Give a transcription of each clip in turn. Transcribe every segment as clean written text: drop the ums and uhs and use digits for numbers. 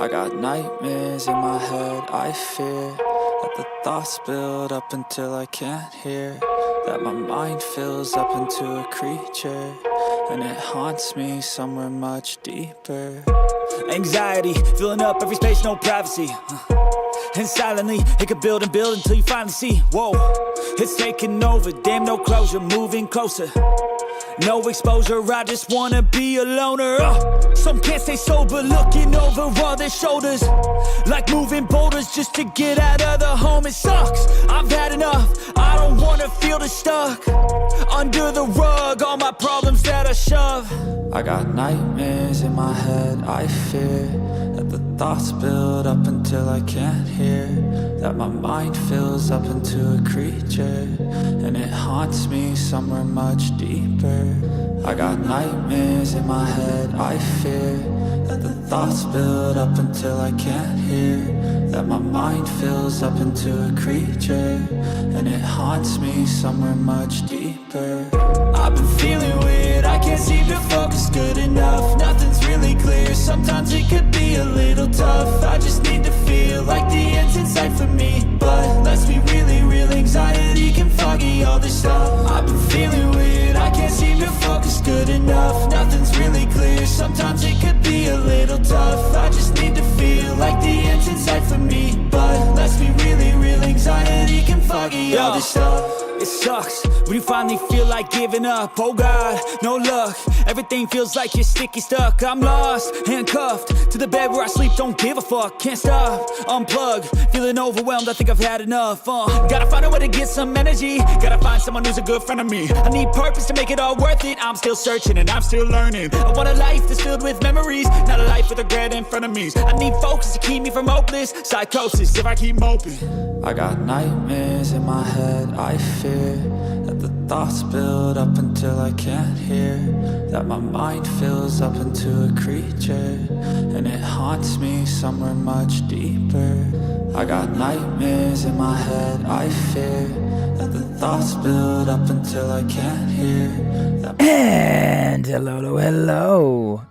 I got nightmares in my head, I fear that the thoughts build up until I can't hear, that my mind fills up into a creature, and it haunts me somewhere much deeper. Anxiety, filling up every space, no privacy. And silently, it could build and build until you finally see, whoa, it's taking over, damn no closure, moving closer. No exposure, I just wanna be a loner. Some can't stay sober, looking over all their shoulders, like moving boulders just to get out of the home. It sucks, I've had enough, I don't wanna feel the stuck under the rug, all my problems that I shove. I got nightmares in my head, I fear that the thoughts build up until I can't hear, that my mind fills up into a creature, and it haunts me somewhere much deeper. I got nightmares in my head, I fear that the thoughts build up until I can't hear, that my mind fills up into a creature, and it haunts me somewhere much deeper. I've been feeling weird, I can't seem to focus good enough, nothing's really clear, sometimes it could be a little tough. I just need to feel like the end's in sight for me, but let's be really real, anxiety can foggy all this stuff. I've been feeling weird, I can't seem to focus good enough, nothing's really clear, sometimes it could be a little tough. I just need to feel like the end's in sight for me, but let's be really real, anxiety can foggy all this stuff. It sucks when you finally feel like giving up. Oh God, no luck, everything feels like you're sticky stuck. I'm lost, handcuffed to the bed where I sleep, don't give a fuck. Can't stop, unplug, feeling overwhelmed, I think I've had enough. Gotta find a way to get some energy, gotta find someone who's a good friend of me. I need purpose to make it all worth it, I'm still searching and I'm still learning. I want a life that's filled with memories, not a life with regret and frenemies. I need focus to keep me from hopeless psychosis if I keep moping. I got nightmares in my head, I fear that the thoughts build up until I can't hear, that my mind fills up into a creature, and it haunts me somewhere much deeper. I got nightmares in my head, I fear that the thoughts build up until I can't hear, that And hello,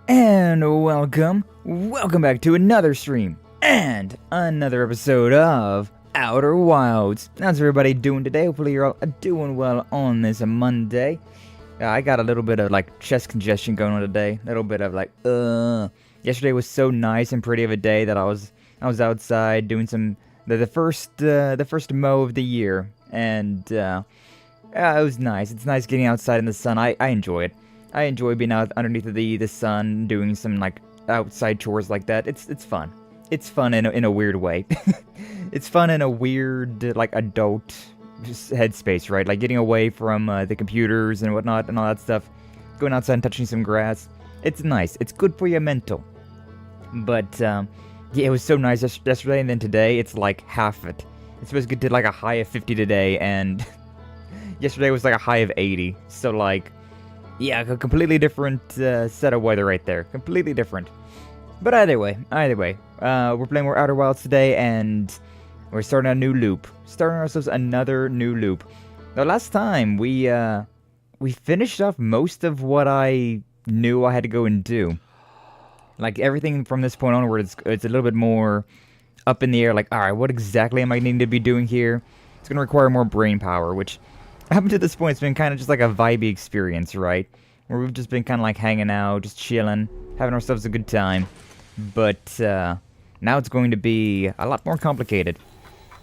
and welcome back to another stream, and another episode of Outer Wilds. How's everybody doing today? Hopefully you're all doing well on this Monday. I got a little bit of like chest congestion going on today. A little bit of like, Yesterday was so nice and pretty of a day that I was outside doing some the first mow of the year, and it was nice. It's nice getting outside in the sun. I enjoy it. I enjoy being out underneath the sun, doing some like outside chores like that. It's fun. It's fun in a weird way. It's fun in a weird, like, adult headspace, right? Like, getting away from the computers and whatnot and all that stuff. Going outside and touching some grass. It's nice. It's good for your mental. But, yeah, it was so nice yesterday, and then today, it's like half it. It's supposed to get to, like, a high of 50 today, and yesterday was, like, a high of 80. So, like, yeah, a completely different set of weather right there. Completely different. But either way, we're playing more Outer Wilds today, and we're starting a new loop. Starting ourselves another new loop. Now, last time, we finished off most of what I knew I had to go and do. Like, everything from this point onward, it's a little bit more up in the air. Like, alright, what exactly am I needing to be doing here? It's going to require more brain power, which, up to this point, it's been kind of just like a vibey experience, right? Where we've just been kind of like hanging out, just chilling, having ourselves a good time. But now it's going to be a lot more complicated.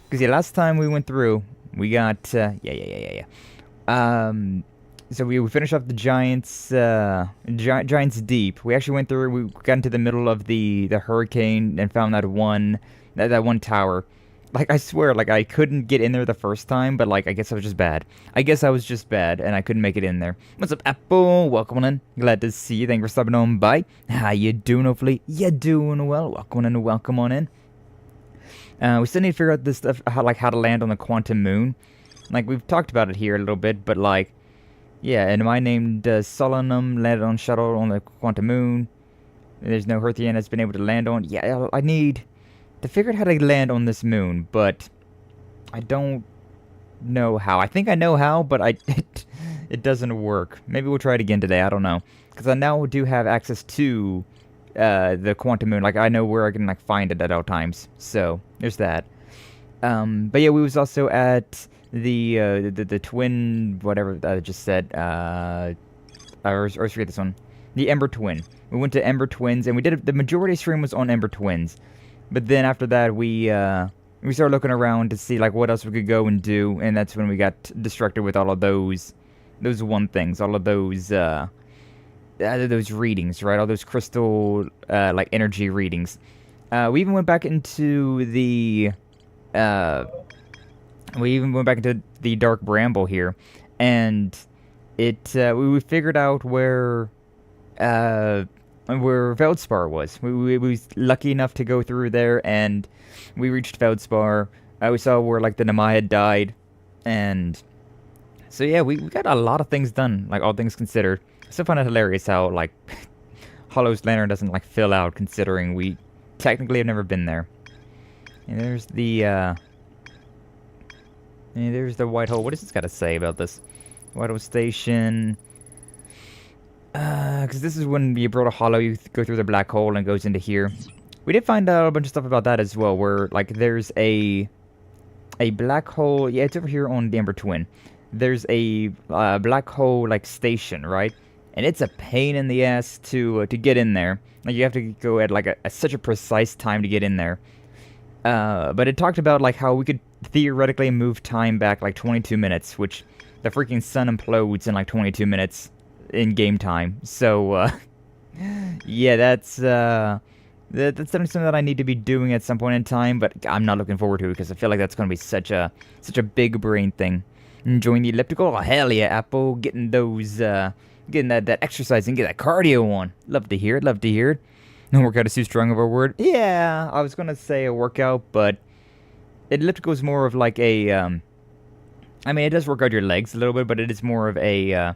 Because yeah, last time we went through, we got, So we finished off the Giants, Giants Deep. We actually went through, we got into the middle of the hurricane and found that one tower. Like, I swear, like, I couldn't get in there the first time, but, like, I guess I was just bad. And I couldn't make it in there. What's up, Apple? Welcome on in. Glad to see you. Thank you for stopping on by. How you doing? Hopefully, you're doing well. Welcome on in. We still need to figure out this stuff, how to land on the Quantum Moon. Like, we've talked about it here a little bit, but, like, yeah, and my named Solanum landed on shuttle on the Quantum Moon. There's no Herthian that's been able to land on. Yeah, I need to figure out how to land on this moon, but I don't know how. I think I know how, but it doesn't work. Maybe we'll try it again today, I don't know. Because I now do have access to the quantum moon. Like, I know where I can, like, find it at all times. So, there's that. But yeah, we was also at the twin, whatever I just said, I always forget this one. The Ember Twin. We went to Ember Twins, and we did, the majority of stream was on Ember Twins. But then after that, we started looking around to see, like, what else we could go and do, and that's when we got distracted with all of those one things, all of those readings, right? All those crystal, like, energy readings. We even went back into the, Dark Bramble here, and we figured out where Feldspar was. We was lucky enough to go through there, and we reached Feldspar. We saw where, like, the Nomai had died, and so yeah, we got a lot of things done, like, all things considered. I still find it hilarious how, like, Hollow's Lantern doesn't, like, fill out, considering we technically have never been there. And there's the White Hole. What does this got to say about this? White Hole Station. Because this is when you build a hollow, you go through the black hole and it goes into here. We did find out a bunch of stuff about that as well, where, like, there's a black hole. Yeah, it's over here on the Ember Twin. There's a black hole, like, station, right? And it's a pain in the ass to get in there. Like, you have to go at, like, such a precise time to get in there. But it talked about, like, how we could theoretically move time back, like, 22 minutes, which the freaking sun implodes in, like, 22 minutes in game time. So, yeah, that's definitely something that I need to be doing at some point in time, but I'm not looking forward to it, because I feel like that's going to be such a big brain thing. Enjoying the elliptical? Oh, hell yeah, Apple. Getting those, getting that exercise and get that cardio on. Love to hear it, love to hear it. No workout is too strong of a word. Yeah, I was going to say a workout, but elliptical is more of like a, I mean, it does work out your legs a little bit, but it is more of a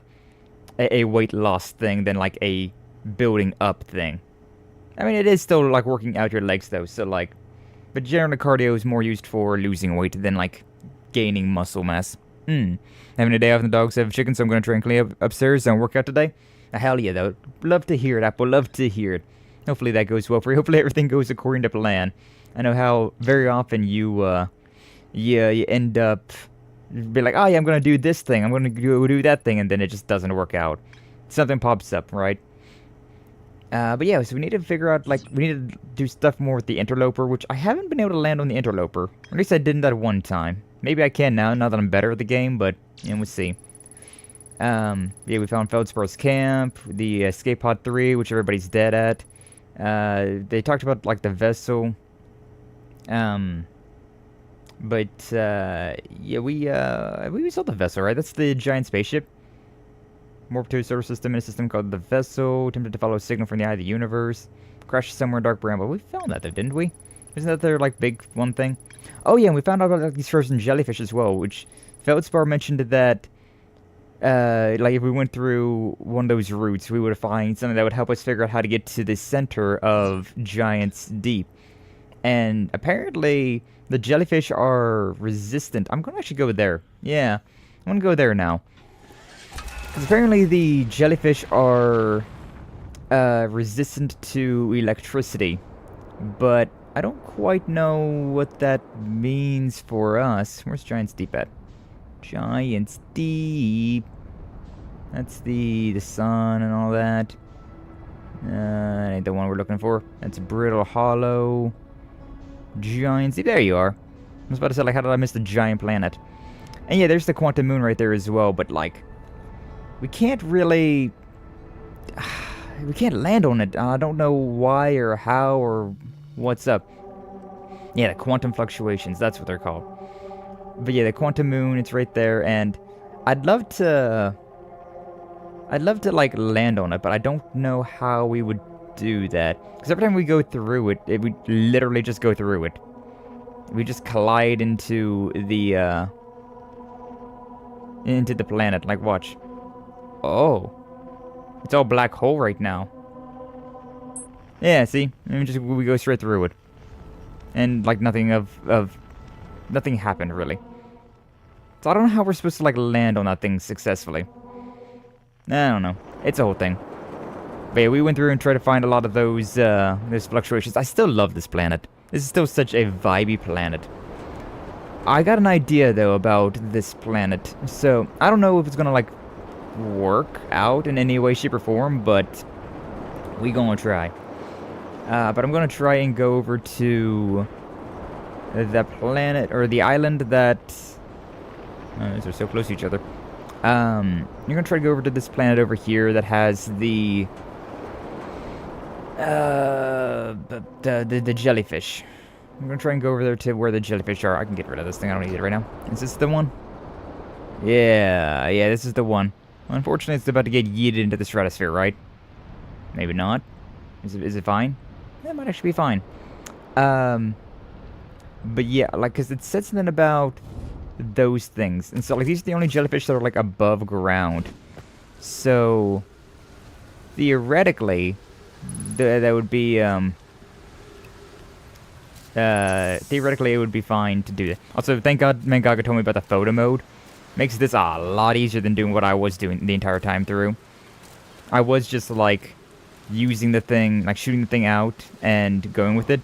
weight loss thing than, like, a building up thing. I mean, it is still, like, working out your legs, though, so, like, but generally cardio is more used for losing weight than, like, gaining muscle mass. Having a day off and the dogs have chicken, so I'm going to try and clean up upstairs and work out today. Hell yeah, though. Love to hear it, Apple. Love to hear it. Hopefully that goes well for you. Hopefully everything goes according to plan. I know how very often you end up be like, oh yeah, I'm going to do this thing. I'm going to do that thing, and then it just doesn't work out. Something pops up, right? But yeah, so we need to figure out, like, we need to do stuff more with the interloper, which I haven't been able to land on the interloper. At least I didn't that one time. Maybe I can now that I'm better at the game, but, you know, we'll see. Yeah, we found Feldspar's camp, the escape pod 3, which everybody's dead at. They talked about, like, the vessel. But, yeah, we saw the vessel, right? That's the giant spaceship. Warp to a solar system in a system called the Vessel. Attempted to follow a signal from the eye of the universe. Crashed somewhere in Dark Bramble. We found that though, didn't we? Isn't that their, like, big one thing? Oh yeah, and we found out about, like, these frozen jellyfish as well, which Feldspar mentioned that, like, if we went through one of those routes, we would find something that would help us figure out how to get to the center of Giant's Deep. And apparently, the jellyfish are resistant. I'm going to actually go there. Yeah, I'm going to go there now. Because apparently the jellyfish are resistant to electricity. But I don't quite know what that means for us. Where's Giant's Deep at? Giant's Deep. That's the sun and all that. Ain't the one we're looking for. That's Brittle Hollow. Giant's Deep. There you are. I was about to say, like, how did I miss the giant planet? And yeah, there's the quantum moon right there as well, but, like, we can't really... we can't land on it. I don't know why or how or what's up. Yeah, the quantum fluctuations, that's what they're called. But yeah, the quantum moon, it's right there, and I'd love to, like, land on it, but I don't know how we would do that. Because every time we go through it, we literally just go through it. We just collide into the planet. Like, watch. Oh. It's all black hole right now. Yeah, see? We go straight through it. And, like, nothing nothing happened, really. So I don't know how we're supposed to, like, land on that thing successfully. I don't know. It's a whole thing. But yeah, we went through and tried to find a lot of those fluctuations. I still love this planet. This is still such a vibey planet. I got an idea, though, about this planet. So, I don't know if it's gonna, like, work out in any way, shape, or form, but we gonna try. But I'm gonna try and go over to the planet, or the island that... these are so close to each other. You're gonna try to go over to this planet over here that has the jellyfish. I'm gonna try and go over there to where the jellyfish are. I can get rid of this thing. I don't need it right now. Is this the one? Yeah, this is the one. Unfortunately, it's about to get yeeted into the stratosphere, right? Maybe not. Is it fine? That might actually be fine. But yeah, like, because it said something about those things. And so, like, these are the only jellyfish that are, like, above ground. So, theoretically, that would be, theoretically, it would be fine to do that. Also, thank God Mangaga told me about the photo mode. Makes this a lot easier than doing what I was doing the entire time through. I was just, like, using the thing, like, shooting the thing out and going with it.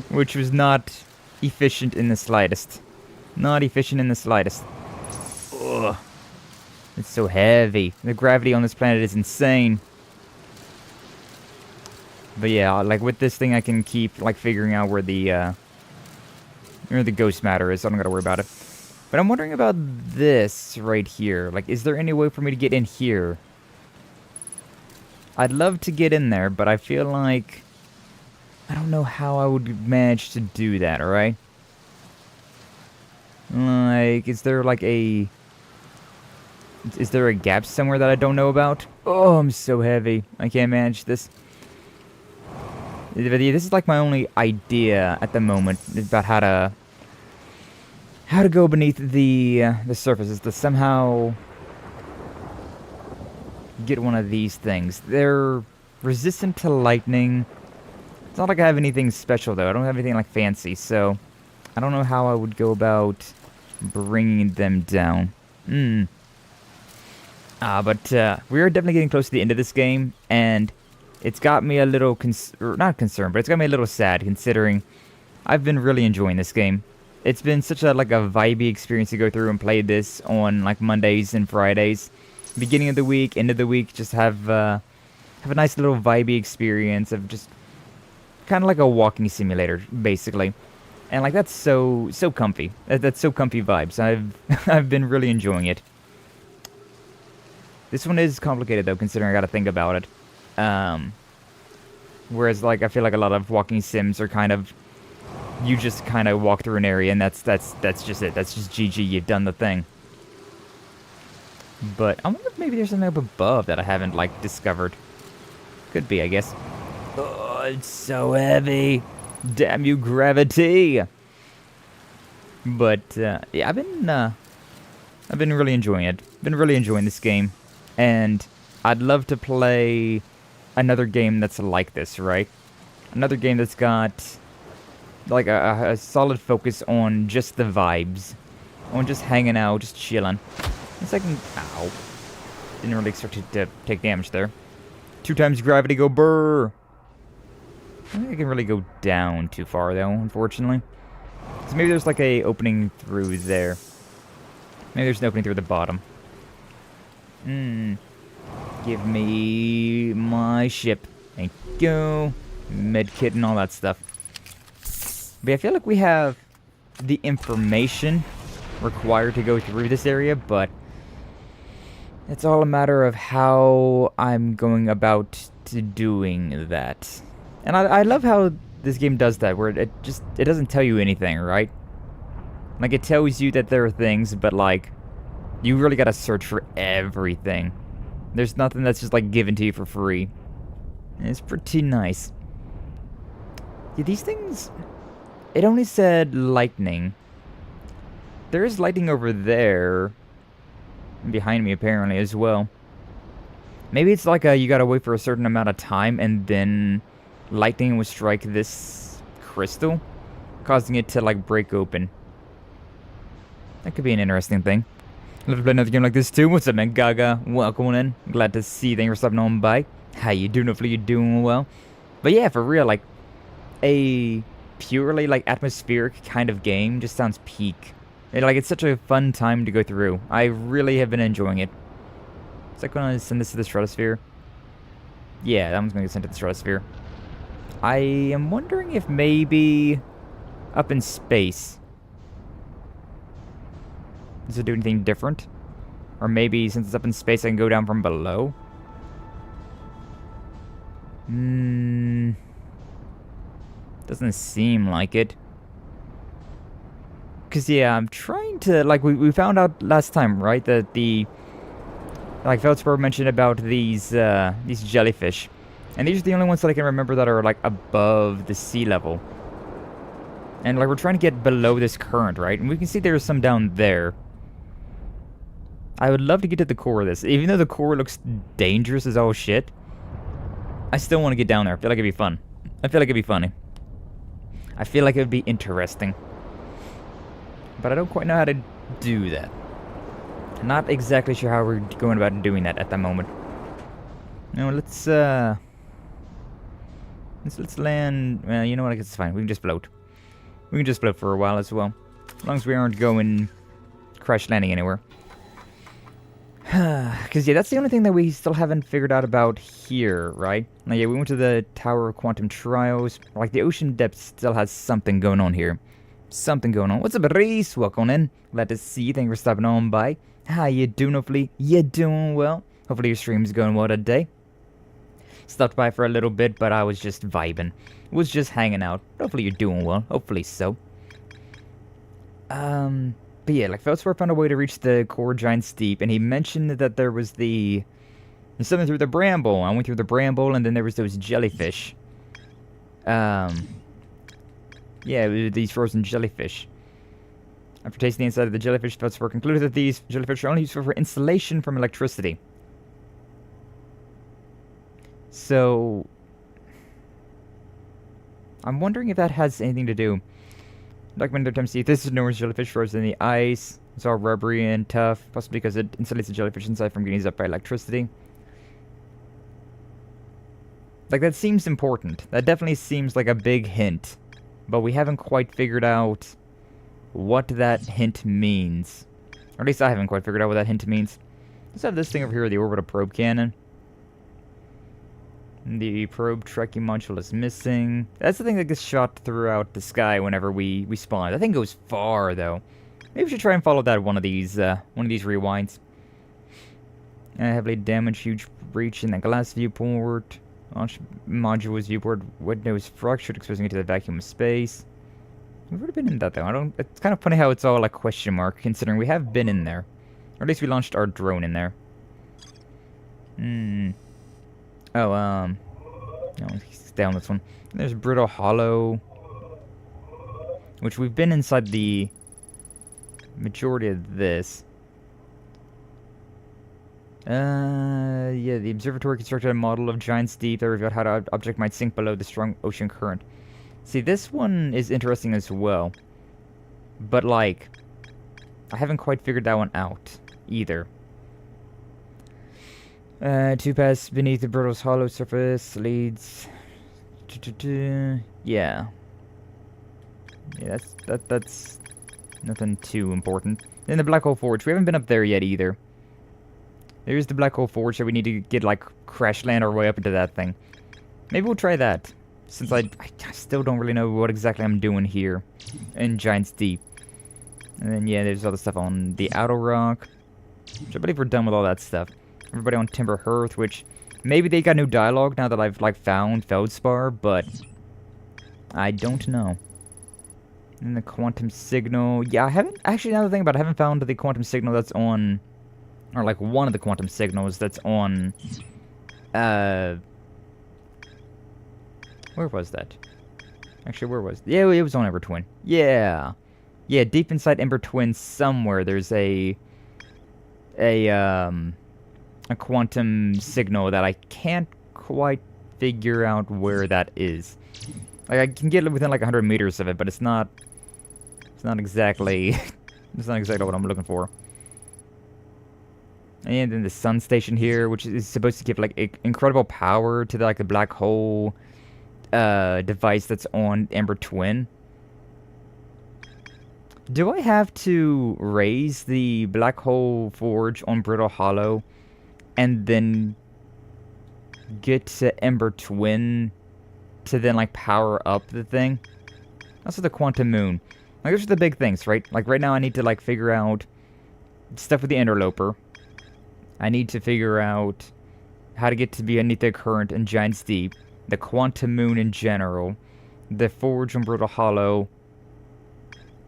Which was not efficient in the slightest. Not efficient in the slightest. Ugh. It's so heavy. The gravity on this planet is insane. But yeah, like with this thing I can keep like figuring out where the ghost matter is, so I don't gotta worry about it. But I'm wondering about this right here. Like, is there any way for me to get in here? I'd love to get in there, but I feel like I don't know how I would manage to do that, alright? Like, is there like a... Is there a gap somewhere that I don't know about? Oh, I'm so heavy. I can't manage this. This is like my only idea at the moment about how to go beneath the surface, is to somehow get one of these things. They're resistant to lightning. It's not like I have anything special, though. I don't have anything, like, fancy, so I don't know how I would go about bringing them down. But we are definitely getting close to the end of this game, and it's got me a little, not concerned, but it's got me a little sad, considering I've been really enjoying this game. It's been such a, like, a vibey experience to go through and play this on, like, Mondays and Fridays. Beginning of the week, end of the week, just have a nice little vibey experience of just kind of like a walking simulator, basically. And like that's so comfy. That's so comfy vibes. I've been really enjoying it. This one is complicated though, considering I got to think about it. Whereas like I feel like a lot of walking sims are kind of, you just kind of walk through an area and that's just it. That's just GG. You've done the thing. But I wonder if maybe there's something up above that I haven't like discovered. Could be, I guess. Oh, it's so heavy. Damn you, gravity. But yeah, I've been really enjoying it. Been really enjoying this game, and I'd love to play another game that's like this, right? Another game that's got like a solid focus on just the vibes, on just hanging out, just chilling. It's like, ow, didn't really expect it to take damage there. 2 times gravity, go brrr. I don't think I can really go down too far though, unfortunately. So maybe there's like a opening through there. Maybe there's an opening through the bottom. Give me my ship. Thank you. Medkit and all that stuff. But yeah, I feel like we have the information required to go through this area, but it's all a matter of how I'm going about to doing that. And I love how this game does that, where it doesn't tell you anything, right? Like, it tells you that there are things, but, like, you really gotta search for everything. There's nothing that's just, like, given to you for free. And it's pretty nice. Yeah, these things... It only said lightning. There is lightning over there. Behind me, apparently, as well. Maybe it's like you gotta wait for a certain amount of time, and then lightning will strike this crystal, causing it to, like, break open. That could be an interesting thing. Love to play another game like this too. What's up, man? Gaga, welcome in. Glad to see you. Thanks for stopping on by. How you doing? Hopefully you're doing well. But yeah, for real, like, a purely, like, atmospheric kind of game just sounds peak. It's such a fun time to go through. I really have been enjoying it. Is that going to send this to the stratosphere? Yeah, that one's going to get sent to the stratosphere. I am wondering if maybe up in space, does it do anything different? Or maybe since it's up in space, I can go down from below? Doesn't seem like it. Because, yeah, I'm trying to, like, we found out last time, right? That the, like, Feldspar mentioned about these jellyfish. And these are the only ones that I can remember that are, like, above the sea level. And, like, we're trying to get below this current, right? And we can see there's some down there. I would love to get to the core of this. Even though the core looks dangerous as all shit, I still want to get down there. I feel like it'd be fun. I feel like it'd be funny. I feel like it would be interesting. But I don't quite know how to do that. Not exactly sure how we're going about doing that at the moment. No, let's land. Well, you know what? I guess it's fine. We can just float. We can just float for a while as well, as long as we aren't going crash landing anywhere. Because, yeah, that's the only thing that we still haven't figured out about here, right? Now, yeah, we went to the Tower of Quantum Trials. Like, the ocean depth still has something going on here. Something going on. What's up, Reese? Welcome in. Glad to see you. Thank you for stopping on by. How you doing? Hopefully, you're doing well. Hopefully, your stream's going well today. Stopped by for a little bit, but I was just vibing. Was just hanging out. Hopefully, you're doing well. Hopefully so. But yeah, like, Feldspar found a way to reach the core giant steep, and he mentioned that there was there's something through the bramble. I went through the bramble, and then there was those jellyfish. Yeah, these frozen jellyfish. After tasting the inside of the jellyfish, Feldspar concluded that these jellyfish are only useful for insulation from electricity. So, I'm wondering if that has anything to do. Documented time to see if this is Noah's jellyfish frozen in the ice. It's all rubbery and tough, possibly because it insulates the jellyfish inside from getting zapped by electricity. Like, that seems important. That definitely seems like a big hint. But we haven't quite figured out what that hint means. Or at least I haven't quite figured out what that hint means. Let's have this thing over here, the orbital probe cannon. The probe tracking module is missing. That's the thing that gets shot throughout the sky whenever we spawn. That thing goes far, though. Maybe we should try and follow that one of these rewinds. Heavily damaged, huge breach in the glass viewport. Launch module's viewport window is fractured, exposing it to the vacuum of space. We've already been in that, though. It's kind of funny how it's all like question mark, considering we have been in there. Or at least we launched our drone in there. Oh, no, stay on this one. There's Brittle Hollow, which we've been inside the majority of this. Yeah, the observatory constructed a model of giant steep that revealed how the object might sink below the strong ocean current. See, this one is interesting as well. But, like, I haven't quite figured that one out either. Two paths beneath the Brittle's hollow surface leads... Yeah. Yeah, that's nothing too important. Then the Black Hole Forge. We haven't been up there yet either. There's the Black Hole Forge, so we need to get, like, crash land our way up into that thing. Maybe we'll try that, since I still don't really know what exactly I'm doing here in Giant's Deep. And then, yeah, there's all the stuff on the Outer Rock, which I believe we're done with all that stuff. Everybody on Timber Hearth, which maybe they got new dialogue now that I've, like, found Feldspar, but I don't know. And the Quantum Signal. Yeah, I haven't, actually, now that I think about it, I haven't found the Quantum Signal that's on, or, like, one of the Quantum Signals that's on, where was that? Actually, where was it? Yeah, it was on Ember Twin. Yeah. Yeah, deep inside Ember Twin somewhere, there's a quantum signal that I can't quite figure out where that is. Like, I can get within like 100 meters of it, but it's not exactly it's not exactly what I'm looking for. And then the sun station here, which is supposed to give like incredible power to the black hole device that's on Ember Twin. Do I have to raise the black hole forge on Brittle Hollow and then get to Ember Twin to then like power up the thing? Also the Quantum Moon. Like those are the big things, right? Like right now I need to like figure out stuff with the Interloper. I need to figure out how to get to be underneath the current in Giant's Deep, the Quantum Moon in general, the Forge on Brittle Hollow,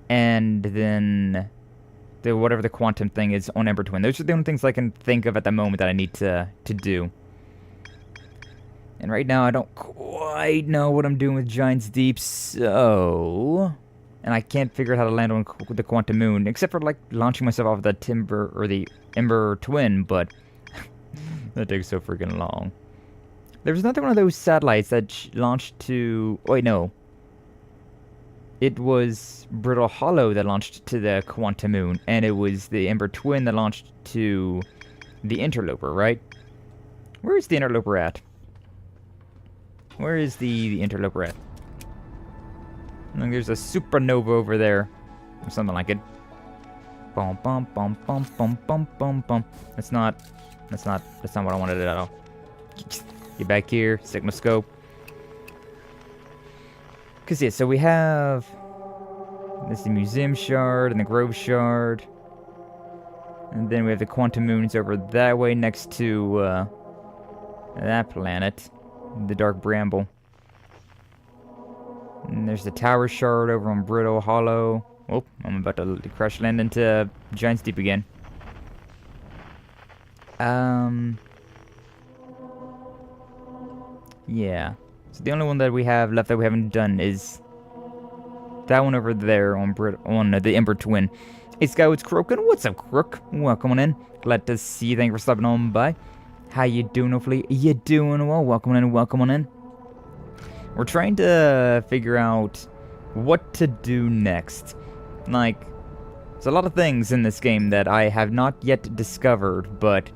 and then the whatever the quantum thing is on Ember Twin. Those are the only things I can think of at the moment that I need to do. And right now I don't quite know what I'm doing with Giant's Deep, so... And I can't figure out how to land on the Quantum Moon, except for like launching myself off the Timber or the Ember Twin, but that takes so freaking long. There was another one of those satellites that launched to... Oh, wait, no. It was Brittle Hollow that launched to the Quantum Moon, and it was the Ember Twin that launched to the Interloper, right? Where is the Interloper at? Where is the Interloper at? I think there's a supernova over there, or something like it. Bum bum bum bum bum bum bum bum. That's not what I wanted at all. Get back here, Sigma scope. Cause yeah, so we have this is the Museum Shard and the Grove Shard, and then we have the Quantum Moons over that way next to that planet, the Dark Bramble. And there's the Tower Shard over on Brittle Hollow. Oh, I'm about to crash land into Giant's Deep again. Yeah. So the only one that we have left that we haven't done is that one over there on the Ember Twin. Hey Skye, what's croaking? What's up, Crook? Welcome on in. Glad to see you. Thank you for stopping on by. How you doing? Hopefully you doing well. Welcome on in. Welcome on in. We're trying to figure out what to do next. Like, there's a lot of things in this game that I have not yet discovered, but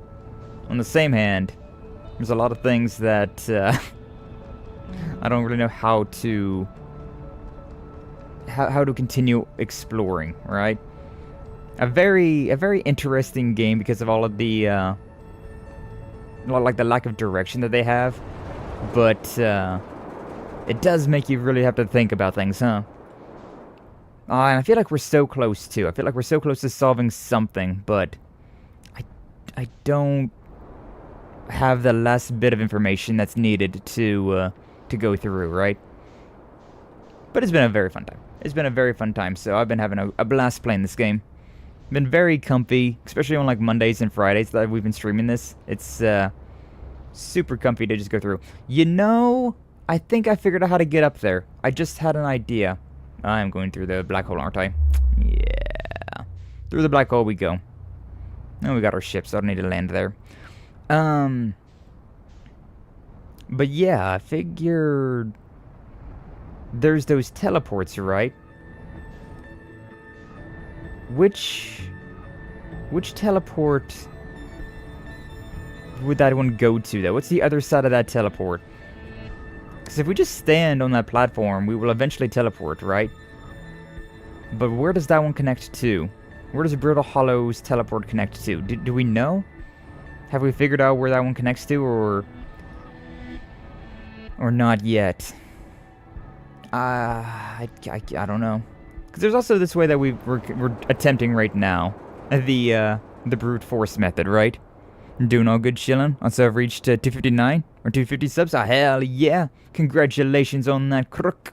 on the same hand, there's a lot of things that I don't really know how to continue exploring, right? A very interesting game because of all of the like the lack of direction that they have, but it does make you really have to think about things, huh? And I feel like we're so close to. I feel like we're so close to solving something, but I don't have the last bit of information that's needed to go through, right? But it's been a very fun time. It's been a very fun time, so I've been having a blast playing this game. Been very comfy, especially on like Mondays and Fridays that we've been streaming this. It's super comfy to just go through. You know, I think I figured out how to get up there. I just had an idea. I'm going through the black hole, aren't I? Yeah. Through the black hole we go. And we got our ship, so I don't need to land there. But yeah, I figured there's those teleports, right? Which teleport would that one go to, though? What's the other side of that teleport? Because if we just stand on that platform, we will eventually teleport, right? But where does that one connect to? Where does Brittle Hollow's teleport connect to? Do we know? Have we figured out where that one connects to, or not yet? I don't know. Because there's also this way that we're attempting right now. The brute force method, right? Doing all good chillin'. Also, I've reached 259 or 250 subs. Oh, hell yeah! Congratulations on that, crook.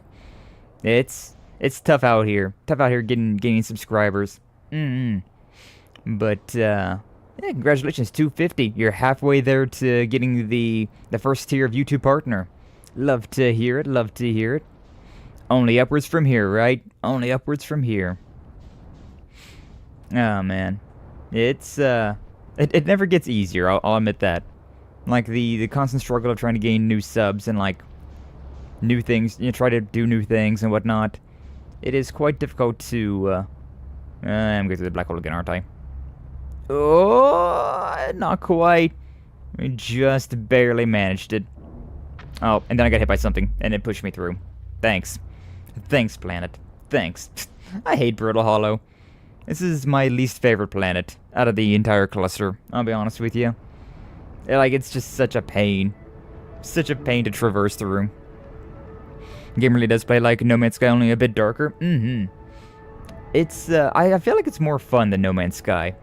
It's tough out here. Tough out here gaining subscribers. But yeah, congratulations, 250. You're halfway there to getting the first tier of YouTube partner. Love to hear it. Love to hear it. Only upwards from here, right? Only upwards from here. Oh man, it's it never gets easier. I'll admit that. Like the constant struggle of trying to gain new subs and like new things. You know, try to do new things and whatnot. It is quite difficult to. I'm going through the black hole again, aren't I? Oh, not quite. We just barely managed it. Oh, and then I got hit by something, and it pushed me through. Thanks. Thanks, planet. Thanks. I hate Brutal Hollow. This is my least favorite planet out of the entire cluster, I'll be honest with you. Like, it's just such a pain. Such a pain to traverse through. The game really does play like No Man's Sky, only a bit darker. It's, I feel like it's more fun than No Man's Sky.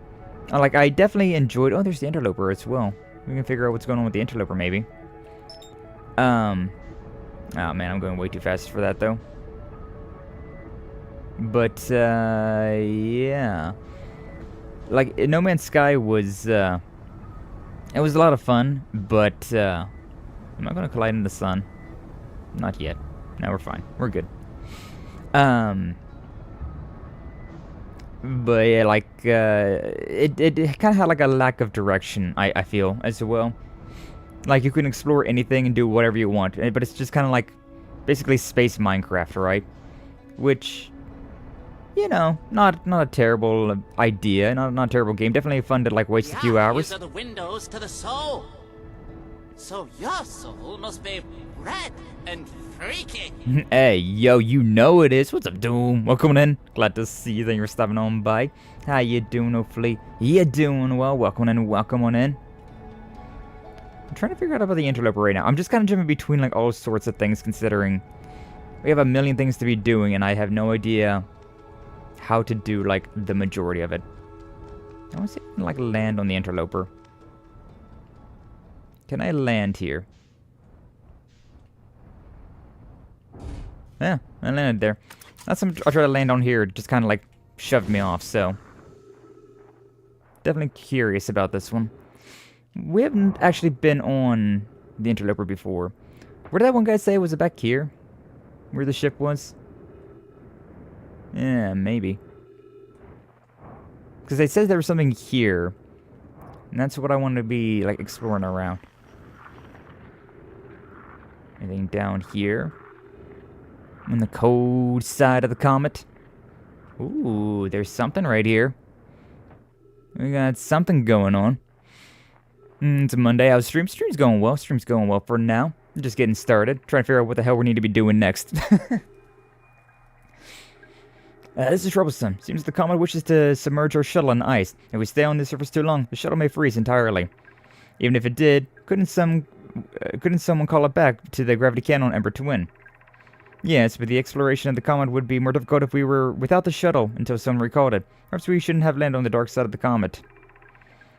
Like, I definitely enjoyed... Oh, there's the Interloper as well. We can figure out what's going on with the Interloper, maybe. Oh, man, I'm going way too fast for that, though. But, yeah. Like, No Man's Sky was, it was a lot of fun, but, am I going to collide in the sun? Not yet. No, we're fine. We're good. But yeah, like, it kind of had like a lack of direction, I feel, as well. Like, you can explore anything and do whatever you want, but it's just kind of like, basically space Minecraft, right? Which, you know, not a terrible idea, not a terrible game. Definitely fun to, like, waste a few hours. These are the windows to the soul. So your soul must be red and freaky. Hey, yo, you know it is. What's up, Doom? Welcome in. Glad to see you. Thank you for stopping on by. How you doing, hopefully? You doing well. Welcome in. Welcome on in. I'm trying to figure out about the Interloper right now. I'm just kind of jumping between, like, all sorts of things, considering we have a million things to be doing, and I have no idea how to do, like, the majority of it. I want to see if I can, like, land on the Interloper. Can I land here? Yeah, I landed there. I'll try to land on here. It just kind of, like, shoved me off, so... Definitely curious about this one. We haven't actually been on the Interloper before. Where did that one guy say? Was it back here? Where the ship was? Yeah, maybe. Because they said there was something here. And that's what I want to be, like, exploring around. Anything down here? On the cold side of the comet? Ooh, there's something right here. We got something going on. It's a Monday. How's stream? Stream's going well. Stream's going well for now. I'm just getting started. Trying to figure out what the hell we need to be doing next. This is troublesome. Seems the comet wishes to submerge our shuttle in ice. If we stay on the surface too long, the shuttle may freeze entirely. Even if it did, couldn't someone call it back to the gravity cannon Ember to win? Yes, but the exploration of the comet would be more difficult if we were without the shuttle until someone recalled it. Perhaps we shouldn't have landed on the dark side of the comet.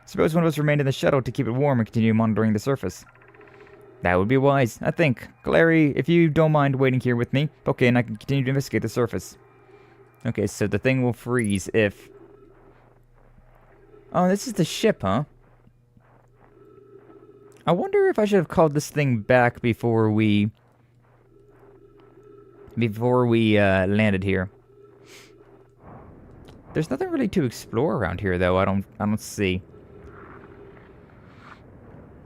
Suppose one of us remained in the shuttle to keep it warm and continue monitoring the surface. That would be wise, I think. Clary, if you don't mind waiting here with me, okay, and I can continue to investigate the surface. Okay, so the thing will freeze if... Oh, this is the ship, huh? I wonder if I should have called this thing back before we landed here. There's nothing really to explore around here, though. I don't see.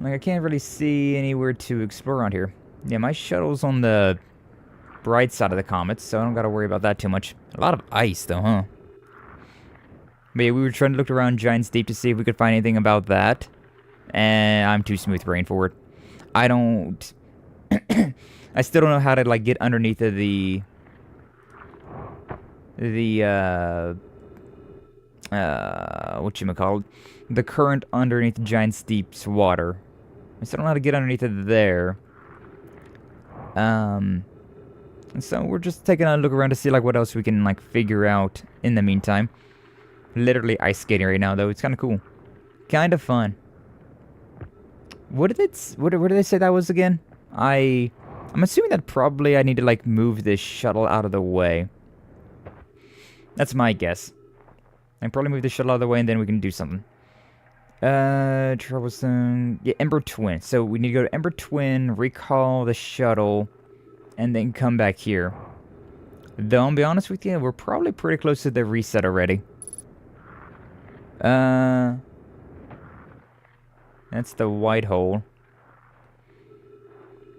Like, I can't really see anywhere to explore around here. Yeah, my shuttle's on the bright side of the comet, so I don't gotta worry about that too much. A lot of ice, though, huh? But yeah, we were trying to look around Giant's Deep to see if we could find anything about that. And I'm too smooth-brained for it. I don't... I still don't know how to, like, get underneath of the whatchamacallit? The current underneath Giant's Deep's water. I still don't know how to get underneath it there. And so we're just taking a look around to see, like, what else we can, like, figure out in the meantime. Literally ice skating right now, though. It's kind of cool. Kind of fun. What did they say that was again? I'm assuming that probably I need to, like, move this shuttle out of the way. That's my guess. I can probably move the shuttle out of the way and then we can do something. Troublesome. Yeah, Ember Twin. So we need to go to Ember Twin, recall the shuttle, and then come back here. Though, I'll be honest with you, we're probably pretty close to the reset already. That's the white hole.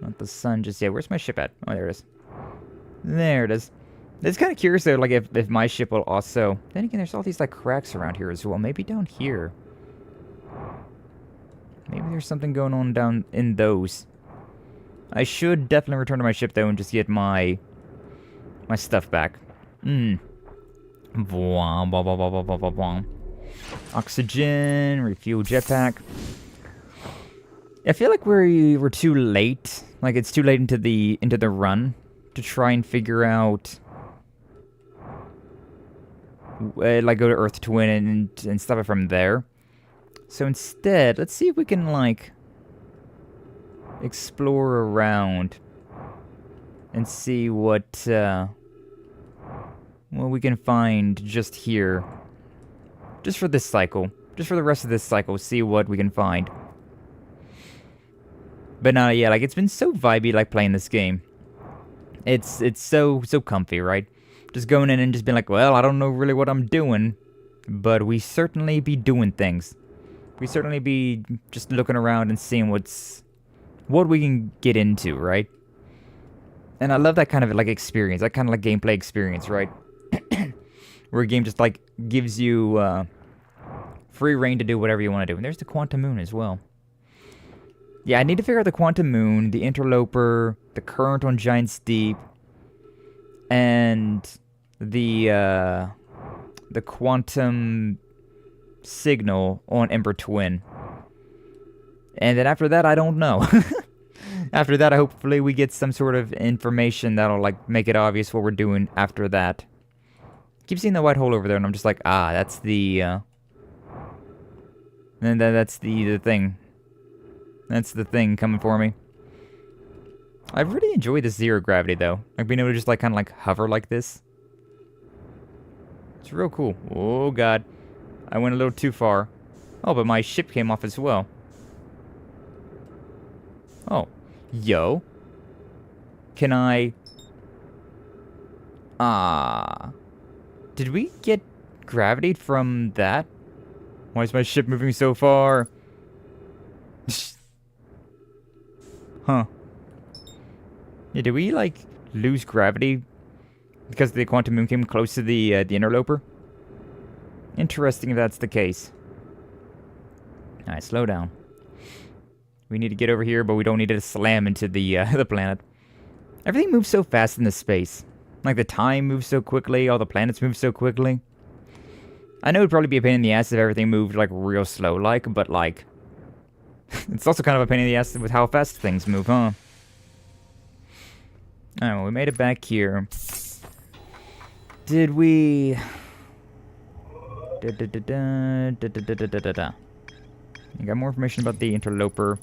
Not the sun just yet. Where's my ship at? Oh, there it is. There it is. It's kind of curious, though, like, if my ship will also... Then again, there's all these, like, cracks around here as well. Maybe down here. Maybe there's something going on down in those. I should definitely return to my ship, though, and just get my stuff back. Oxygen, refuel jetpack. I feel like we're too late. Like, it's too late into the run to try and figure out, like, go to Earth Twin and stop it from there. So instead, let's see if we can, like, explore around and see what we can find just here. Just for this cycle. Just for the rest of this cycle, see what we can find. But no, yeah, like, it's been so vibey, like, playing this game. It's so comfy, right? Just going in and just being like, well, I don't know really what I'm doing, but we certainly be doing things. We certainly be just looking around and seeing what we can get into, right? And I love that kind of, like, experience, that kind of, like, gameplay experience, right? Where a game just, like, gives you free reign to do whatever you want to do. And there's the Quantum Moon as well. Yeah, I need to figure out the Quantum Moon, the Interloper, the current on Giant's Deep, and the Quantum Signal on Ember Twin. And then after that, I don't know. After that, hopefully we get some sort of information that'll, like, make it obvious what we're doing after that. Keep seeing the white hole over there, and I'm just like, ah, that's the, and that's the thing. That's the thing coming for me. I really enjoy the zero gravity, though. Like, being able to just, like, kind of, like, hover like this. It's real cool. Oh, God. I went a little too far. Oh, but my ship came off as well. Oh. Yo. Can I... Did we get gravity from that? Why is my ship moving so far? Huh. Yeah, did we, like, lose gravity because the Quantum Moon came close to the Interloper? Interesting if that's the case. Alright, slow down. We need to get over here, but we don't need to slam into the the planet. Everything moves so fast in this space. Like, the time moves so quickly, all the planets move so quickly. I know it'd probably be a pain in the ass if everything moved, like, real slow-like, but, like... it's also kind of a pain in the ass with how fast things move, huh? Alright, well, we made it back here. Did we... You got more information about the Interloper.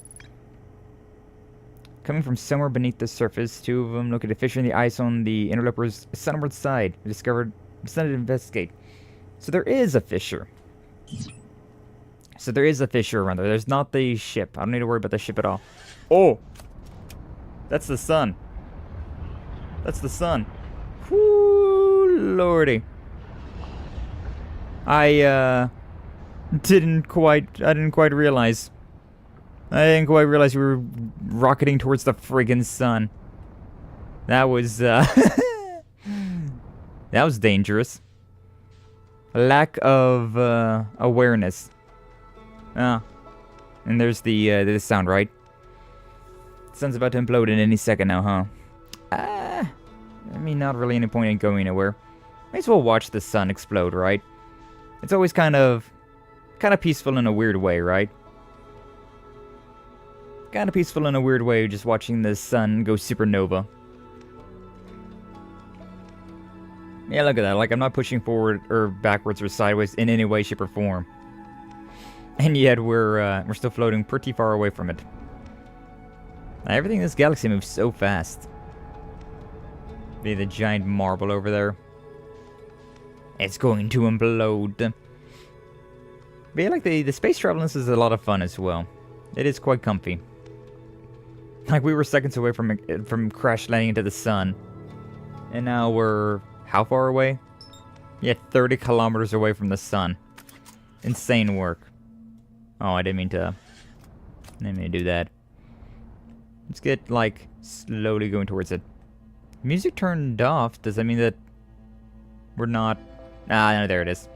Coming from somewhere beneath the surface, two of them located a fissure in the ice on the Interloper's sunward side. We decided to investigate. So there is a fissure. So there is a fissure around there. There's not the ship. I don't need to worry about the ship at all. Oh! That's the sun. That's the sun. Whoo, lordy. I didn't quite realize. I didn't quite realize we were rocketing towards the friggin' sun. That was, that was dangerous. Lack of, awareness. Ah. And there's the sound, right? The sun's about to implode in any second now, huh? I mean, not really any point in going anywhere. Might as well watch the sun explode, right? It's always kind of peaceful in a weird way, right? Kind of peaceful in a weird way, just watching the sun go supernova. Yeah, look at that. Like, I'm not pushing forward or backwards or sideways in any way, shape, or form. And yet we're still floating pretty far away from it. Everything in this galaxy moves so fast. Be the giant marble over there. It's going to implode. But yeah, like, the space travel is a lot of fun as well. It is quite comfy. Like, we were seconds away from crash landing into the sun. And now we're how far away? Yeah, 30 kilometers away from the sun. Insane work. Oh, I didn't mean to do that. Let's get, like, slowly going towards it. Music turned off. Does that mean that we're not... Ah, no, there it is.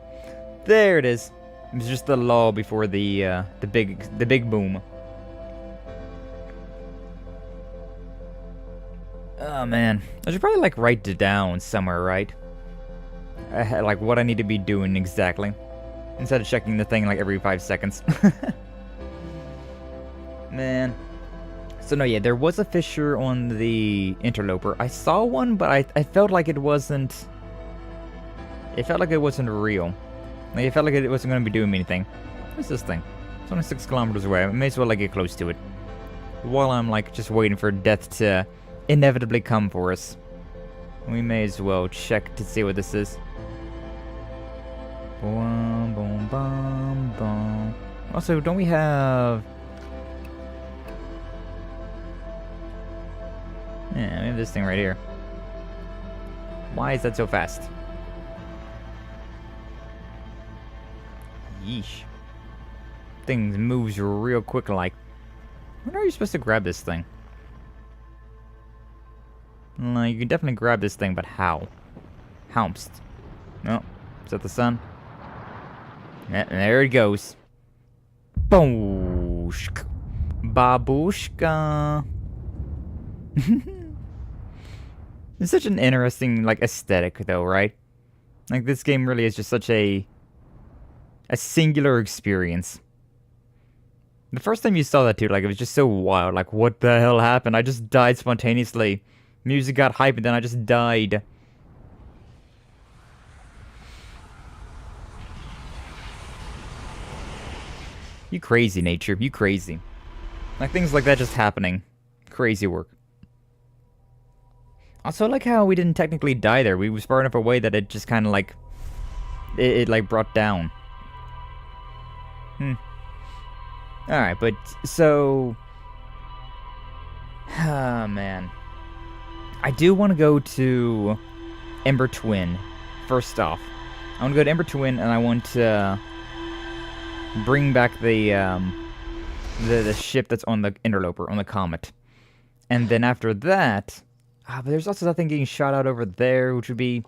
There it is. It was just the lull before the big boom. Oh man, I should probably like write it down somewhere, right? Like what I need to be doing exactly, instead of checking the thing like every 5 seconds. Man. So no, yeah, there was a fissure on the interloper. I saw one, but I felt like it wasn't. It felt like it wasn't real. Like, it felt like it wasn't going to be doing me anything. What's this thing? It's only 6 kilometers away. I may as well like get close to it, while I'm like just waiting for death to inevitably come for us. We may as well check to see what this is. Boom, boom, boom, boom. Also, don't we have? Yeah, we have this thing right here. Why is that so fast? Yeesh. Things moves real quick like. When are you supposed to grab this thing? You can definitely grab this thing, but how? Howmst. No. Is that the sun? Yeah, there it goes. Booshk. Babushka. It's such an interesting, like, aesthetic, though, right? Like, this game really is just such a singular experience. The first time you saw that, dude, like, it was just so wild. Like, what the hell happened? I just died spontaneously. Music got hype, and then I just died. You crazy, nature. You crazy. Like, things like that just happening. Crazy work. Also, I like how we didn't technically die there. We was far enough away that it just kind of, like... It, like, brought down. Alright, but, so... Ah, man. I do want to go to Ember Twin, first off. I want to go to Ember Twin, and I want to bring back the ship that's on the interloper, on the Comet. And then after that... but there's also that thing getting shot out over there, which would be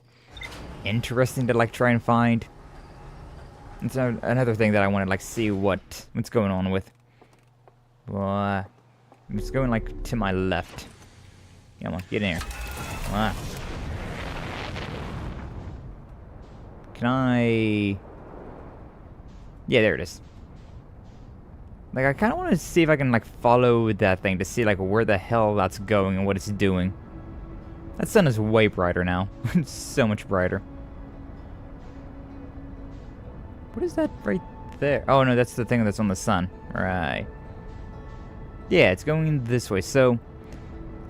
interesting to, like, try and find. It's another thing that I want to, like, see what's going on with. It's going, like, to my left. Come on, get in here. Can I... Yeah, there it is. Like, I kind of want to see if I can, like, follow that thing to see, like, where the hell that's going and what it's doing. That sun is way brighter now. It's so much brighter. What is that right there? Oh, no, that's the thing that's on the sun. Right. Yeah, it's going this way. So,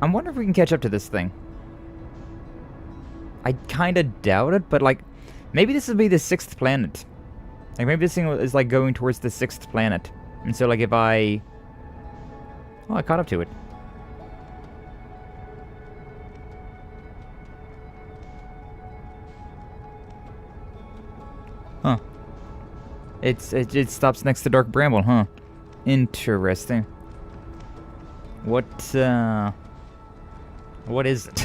I wonder if we can catch up to this thing. I kind of doubt it, but, like, maybe this will be the 6th planet. Like, maybe this thing is, like, going towards the 6th planet. And so, like, if I... Oh, I caught up to it. Huh. It stops next to Dark Bramble, huh? Interesting. What is it?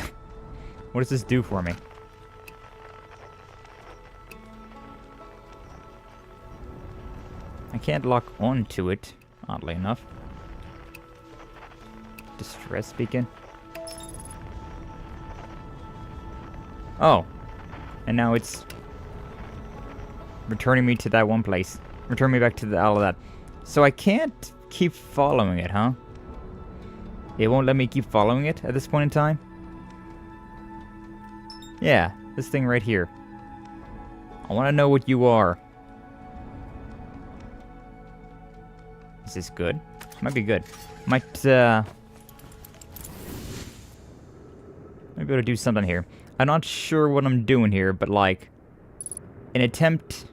What does this do for me? I can't lock onto it, oddly enough. Distress beacon. Oh. And now it's returning me to that one place. Return me back to all of that. So I can't keep following it, huh? It won't let me keep following it at this point in time? Yeah, this thing right here. I want to know what you are. Is this good? Might be good. Might be able to do something here. I'm not sure what I'm doing here, but like... An attempt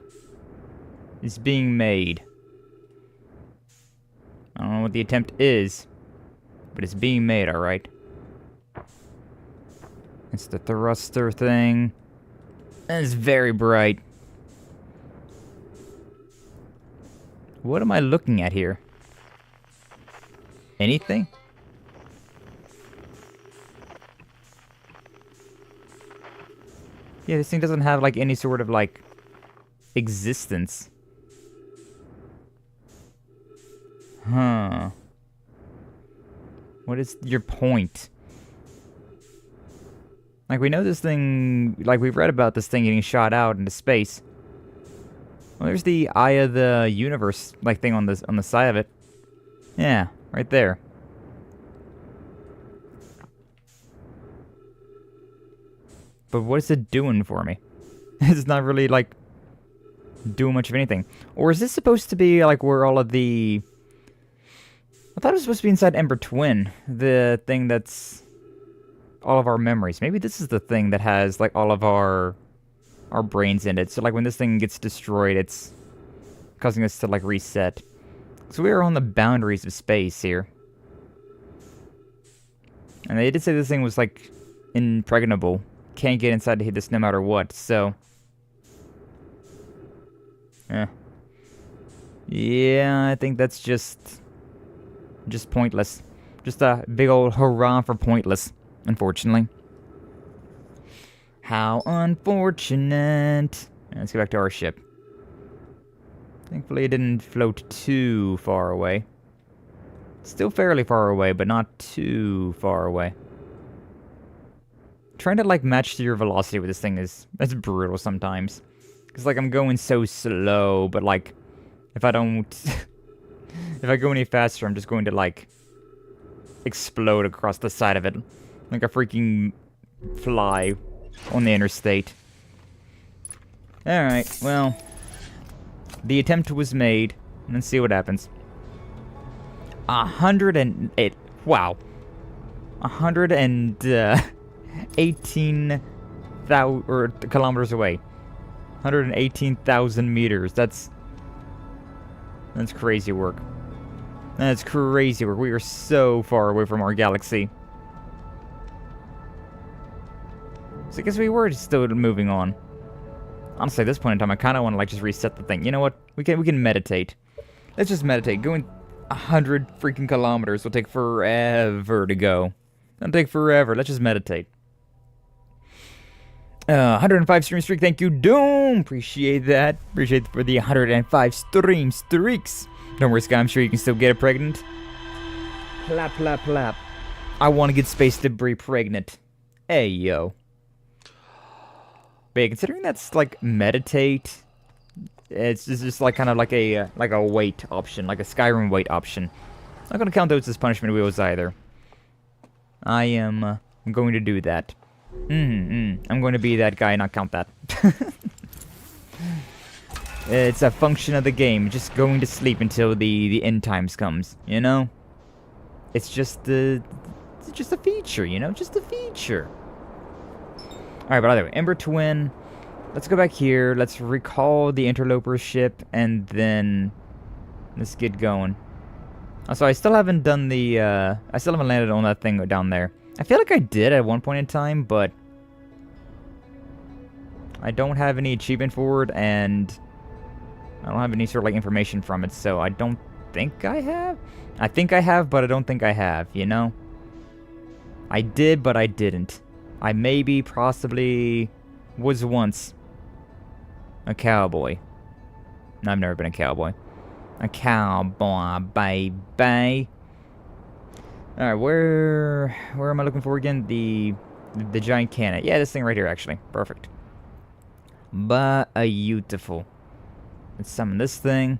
is being made. I don't know what the attempt is, but it's being made, alright. It's the thruster thing. And it's very bright. What am I looking at here? Anything? Yeah, this thing doesn't have, like, any sort of, like, existence. Huh. What is your point? Like, we know this thing... Like, we've read about this thing getting shot out into space. Well, there's the Eye of the Universe, like, thing on the side of it. Yeah, right there. But what is it doing for me? It's not really, like, doing much of anything. Or is this supposed to be, like, where all of the... I thought it was supposed to be inside Ember Twin. The thing that's... all of our memories. Maybe this is the thing that has, like, all of our brains in it. So, like, when this thing gets destroyed, it's causing us to, like, reset. So we are on the boundaries of space here. And they did say this thing was, like, impregnable. Can't get inside to hit this no matter what, so... Yeah, I think that's just pointless. Just a big old hurrah for pointless, unfortunately. How unfortunate. Let's get back to our ship. Thankfully it didn't float too far away. Still fairly far away, but not too far away. Trying to, like, match your velocity with this thing that's brutal sometimes. Because, like, I'm going so slow, but, like, if I don't... if I go any faster, I'm just going to, like, explode across the side of it. Like a freaking fly on the interstate. Alright, well... the attempt was made. Let's see what happens. 108... Wow. 118,000 kilometers away. 118,000 meters. That's crazy work. That's crazy work. We are so far away from our galaxy. So I guess we were still moving on. Honestly, at this point in time, I kind of want to, like, just reset the thing. You know what? We can meditate. Let's just meditate. Going 100 freaking kilometers will take forever to go. It'll take forever. Let's just meditate. 105 stream streak. Thank you, Doom. Appreciate that. Appreciate it for the 105 stream streaks. Don't worry, Skye. I'm sure you can still get it pregnant. Plap, plap, plap. I want to get space debris pregnant. Hey, yo. But yeah, considering that's, like, meditate, it's just, like, kind of like a wait option, like a Skyrim wait option. I'm not going to count those as punishment wheels either. I am going to do that. I'm going to be that guy and not count that. It's a function of the game, just going to sleep until the end times comes, you know? It's just a feature, you know? Just a feature. Alright, but either way, Ember Twin. Let's go back here. Let's recall the interloper ship, and then let's get going. Also, I still haven't done the, I still haven't landed on that thing down there. I feel like I did at one point in time, but I don't have any achievement for it, and I don't have any sort of, like, information from it, so I don't think I have. I think I have, but I don't think I have, you know? I did, but I didn't. I maybe, possibly, was once a cowboy. No, I've never been a cowboy. A cowboy, baby. Alright, where am I looking for again? The giant cannon. Yeah, this thing right here, actually. Perfect. But beautiful. Let's summon this thing.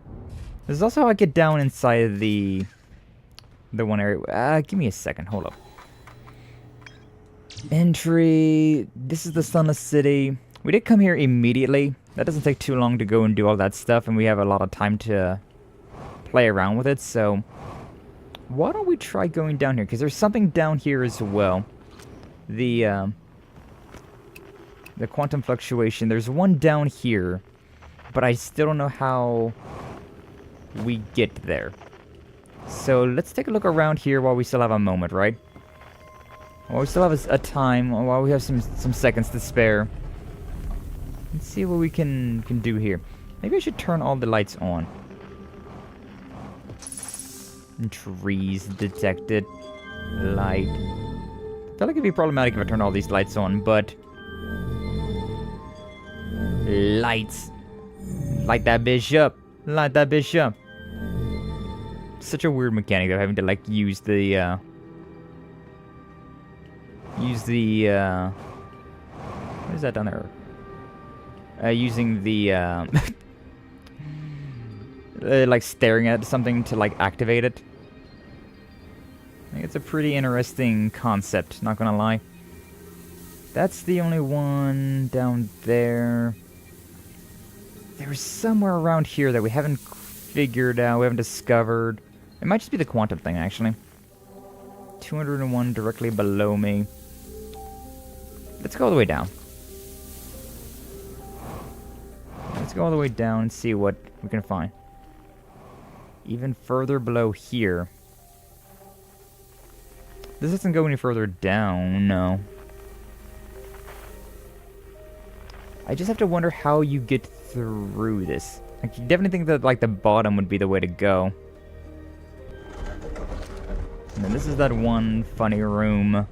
This is also how I get down inside of the one area. Give me a second. Hold up. Entry. This is the Sunless City. We did come here immediately. That doesn't take too long to go and do all that stuff, and we have a lot of time to play around with it, so why don't we try going down here? Because there's something down here as well. The quantum fluctuation. There's one down here, but I still don't know how we get there. So let's take a look around here while we still have a moment, right? While we still have a time, while we have some seconds to spare. Let's see what we can do here. Maybe I should turn all the lights on. Trees detected. Light. I feel like it'd be problematic if I turn all these lights on, but lights. Light that bitch up. Light that bitch up. Such a weird mechanic though, having to, like, use the What is that down there? Using the, like staring at something to like activate it. I think it's a pretty interesting concept, not gonna lie. That's the only one down there. There's somewhere around here that we haven't figured out, we haven't discovered. It might just be the quantum thing, actually. 201 directly below me. Let's go all the way down. Let's go all the way down and see what we can find. Even further below here. This doesn't go any further down, no. I just have to wonder how you get through this. I definitely think that like the bottom would be the way to go. And then this is that one funny room.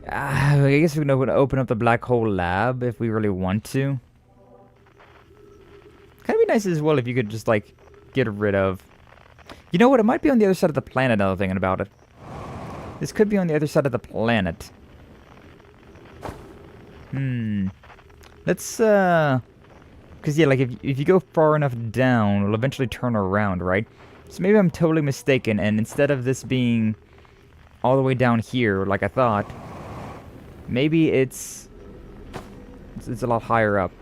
I guess we can open up the black hole lab if we really want to. Kind of be nice as well if you could just like get rid of. You know what? It might be on the other side of the planet. Now thinking about it, this could be on the other side of the planet. Let's because yeah, like if you go far enough down, it'll eventually turn around, right? So maybe I'm totally mistaken, and instead of this being all the way down here, like I thought, maybe it's a lot higher up.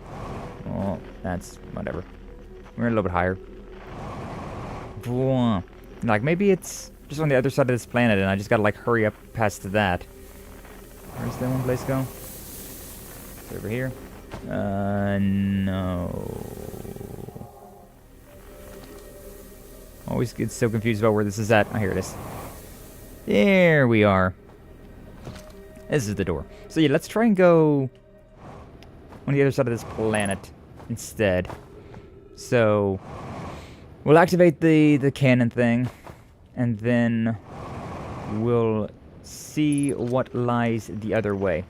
Oh, that's whatever. We're a little bit higher. Like maybe it's just on the other side of this planet, and I just gotta like hurry up past that. Where's that one place go? It's over here. No. Always get so confused about where this is at. Oh, here it is. There we are. This is the door. So yeah, let's try and go on the other side of this planet instead. So we'll activate the cannon thing, and then we'll see what lies the other way.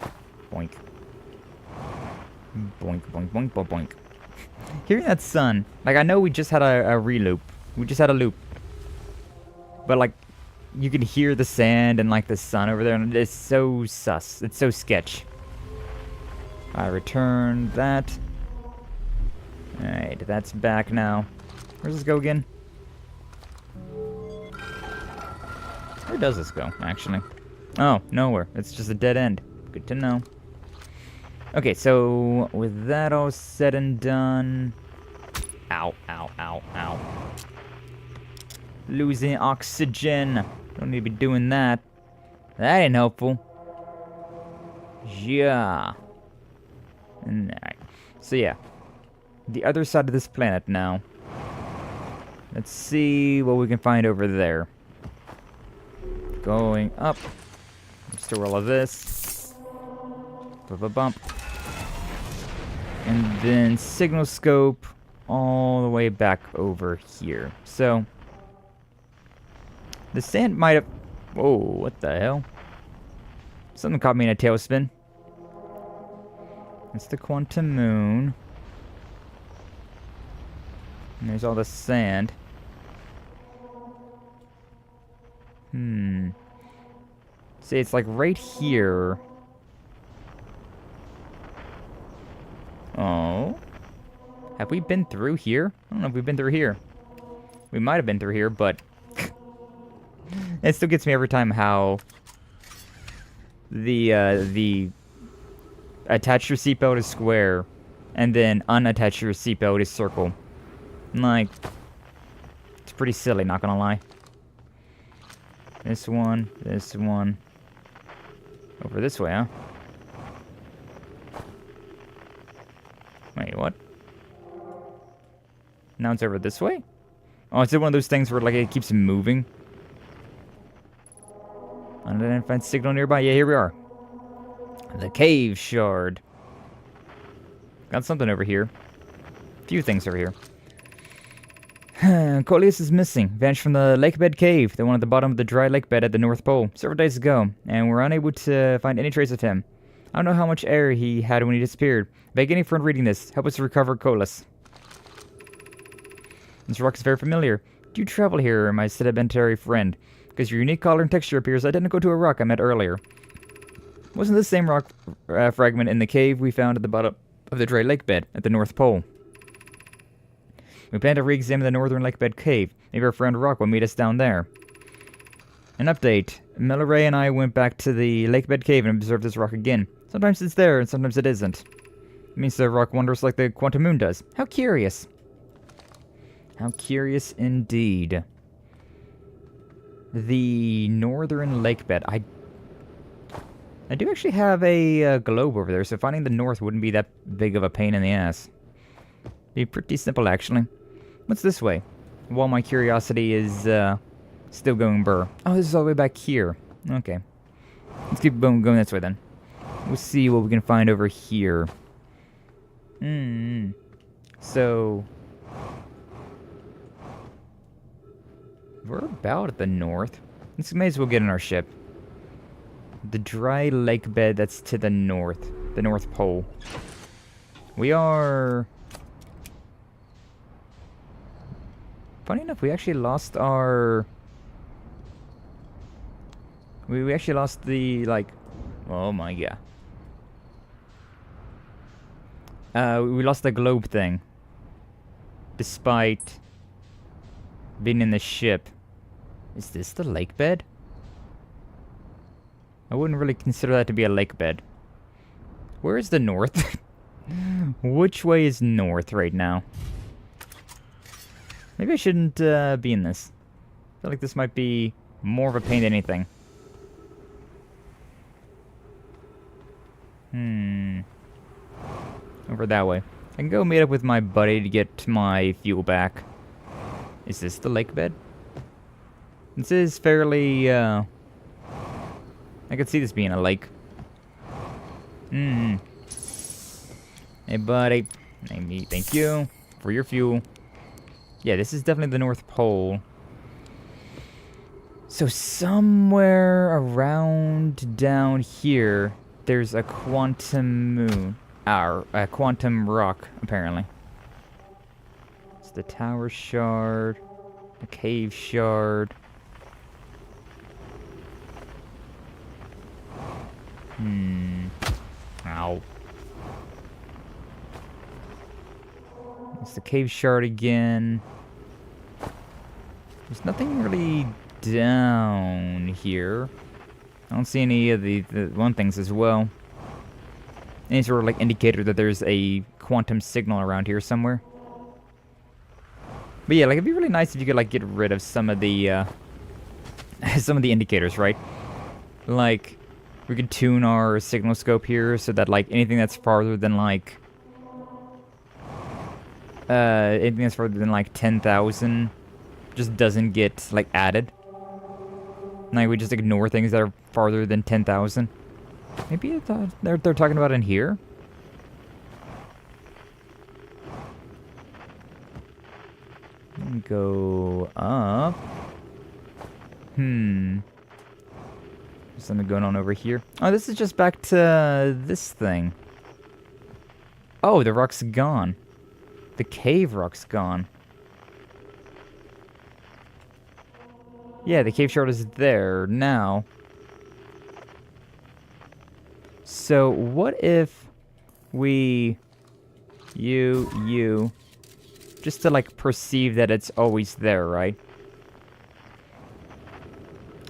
Boink. Boink, boink, boink, boink, boink. Hearing that sun, like I know we just had a reloop. We just had a loop. But like, you can hear the sand and like the sun over there, and it's so sus. It's so sketch. I returned that. Alright, that's back now. Where does this go again? Where does this go, actually? Oh, nowhere. It's just a dead end. Good to know. Okay, so with that all said and done... Ow, ow, ow, ow. Losing oxygen. Don't need to be doing that. That ain't helpful. Yeah. Alright. So yeah. The other side of this planet now. Let's see what we can find over there. Going up. Restore all of this. Bump. And then signal scope all the way back over here. So the sand might have... Whoa, what the hell? Something caught me in a tailspin. It's the quantum moon. And there's all the sand. See, it's like right here. Oh. Have we been through here? I don't know if we've been through here. We might have been through here, but... it still gets me every time how... the attach your seatbelt is square, and then unattach your seatbelt is circle. Like... it's pretty silly, not gonna lie. This one. Over this way, huh? Wait, what? Now it's over this way? Oh, is it one of those things where like it keeps moving? Unidentified signal nearby? Yeah, here we are. The cave shard. Got something over here. A few things over here. Coleus is missing. Vanished from the lakebed cave, the one at the bottom of the dry lake bed at the North Pole, several days ago, and we're unable to find any trace of him. I don't know how much air he had when he disappeared. Beg any friend reading this. Help us recover Coleus. This rock is very familiar. Do you travel here, my sedimentary friend? Because your unique color and texture appears identical to a rock I met earlier. Wasn't the same rock fragment in the cave we found at the bottom of the dry lake bed at the North Pole? We plan to re-examine the northern lake bed cave. Maybe our friend Rock will meet us down there. An update. Milleray and I went back to the lake bed cave and observed this rock again. Sometimes it's there and sometimes it isn't. It means the rock wanders like the quantum moon does. How curious. How curious indeed. The northern lake bed. I do actually have a globe over there, so finding the north wouldn't be that big of a pain in the ass. Be pretty simple, actually. What's this way? While my curiosity is still going burr. Oh, this is all the way back here. Okay. Let's keep going this way then. We'll see what we can find over here. So... we're about at the north. Let's may as well get in our ship. The dry lake bed that's to the north. The North Pole. We are... funny enough, we actually lost our... We actually lost the, like... oh my god. We lost the globe thing. Despite being in the ship. Is this the lake bed? I wouldn't really consider that to be a lake bed. Where is the north? Which way is north right now? Maybe I shouldn't be in this. I feel like this might be more of a pain than anything. Over that way. I can go meet up with my buddy to get my fuel back. Is this the lake bed? This is fairly, I could see this being a lake. Hey, buddy. Thank you for your fuel. Yeah, this is definitely the North Pole. So somewhere around down here, there's a quantum moon. A quantum rock, apparently. It's the tower shard. The cave shard. Ow. It's the cave shard again. There's nothing really down here. I don't see any of the one things as well. Any sort of like indicator that there's a quantum signal around here somewhere. But yeah, like it'd be really nice if you could like get rid of some of the indicators, right? Like we could tune our signal scope here so that like anything that's farther than like 10,000 just doesn't get like added. Like we just ignore things that are farther than 10,000. Maybe they're talking about in here. Go up. There's something going on over here. Oh, this is just back to this thing. Oh, the rock's gone. The cave rock's gone. Yeah, the cave shard is there now. So, what if we... You... just to, like, perceive that it's always there, right?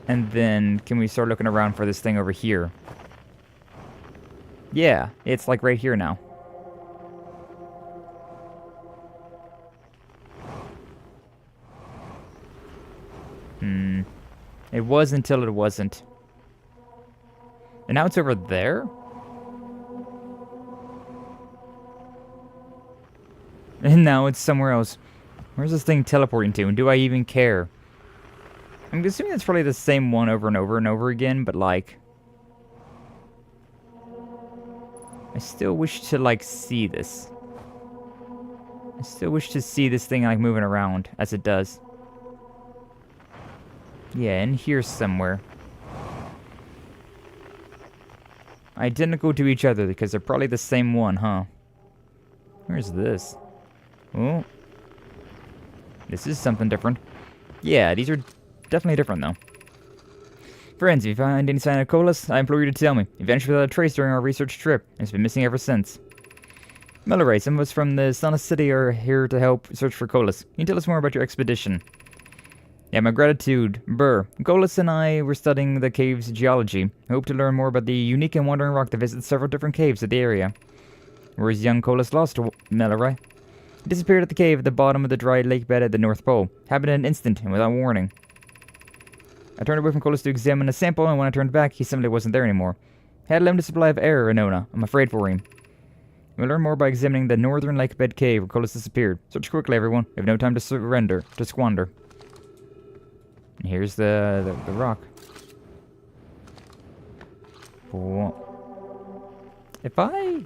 And then, can we start looking around for this thing over here? Yeah, it's, like, right here now. It was until it wasn't. And now it's over there? And now it's somewhere else. Where's this thing teleporting to? And do I even care? I'm assuming it's probably the same one over and over and over again, but like... I still wish to like see this. I still wish to see this thing like moving around as it does. Yeah, in here somewhere. Identical to each other because they're probably the same one, huh? Where's this? Oh. This is something different. Yeah, these are definitely different though. Friends, if you find any sign of Colas, I implore you to tell me. He vanished without a trace during our research trip, and has been missing ever since. Milleray, some of us from the Sana City are here to help search for Colas. Can you tell us more about your expedition? Yeah, my gratitude. Burr. Colas and I were studying the cave's geology. I hope to learn more about the unique and wandering rock that visits several different caves of the area. Where is young Colas lost, Milleray? He disappeared at the cave at the bottom of the dry lake bed at the North Pole. Happened in an instant and without warning. I turned away from Colas to examine a sample, and when I turned back, he simply wasn't there anymore. He had a limited supply of air, Anona. I'm afraid for him. We'll learn more by examining the northern lake bed cave where Colas disappeared. Search quickly, everyone. We have no time to squander. And here's the rock. If I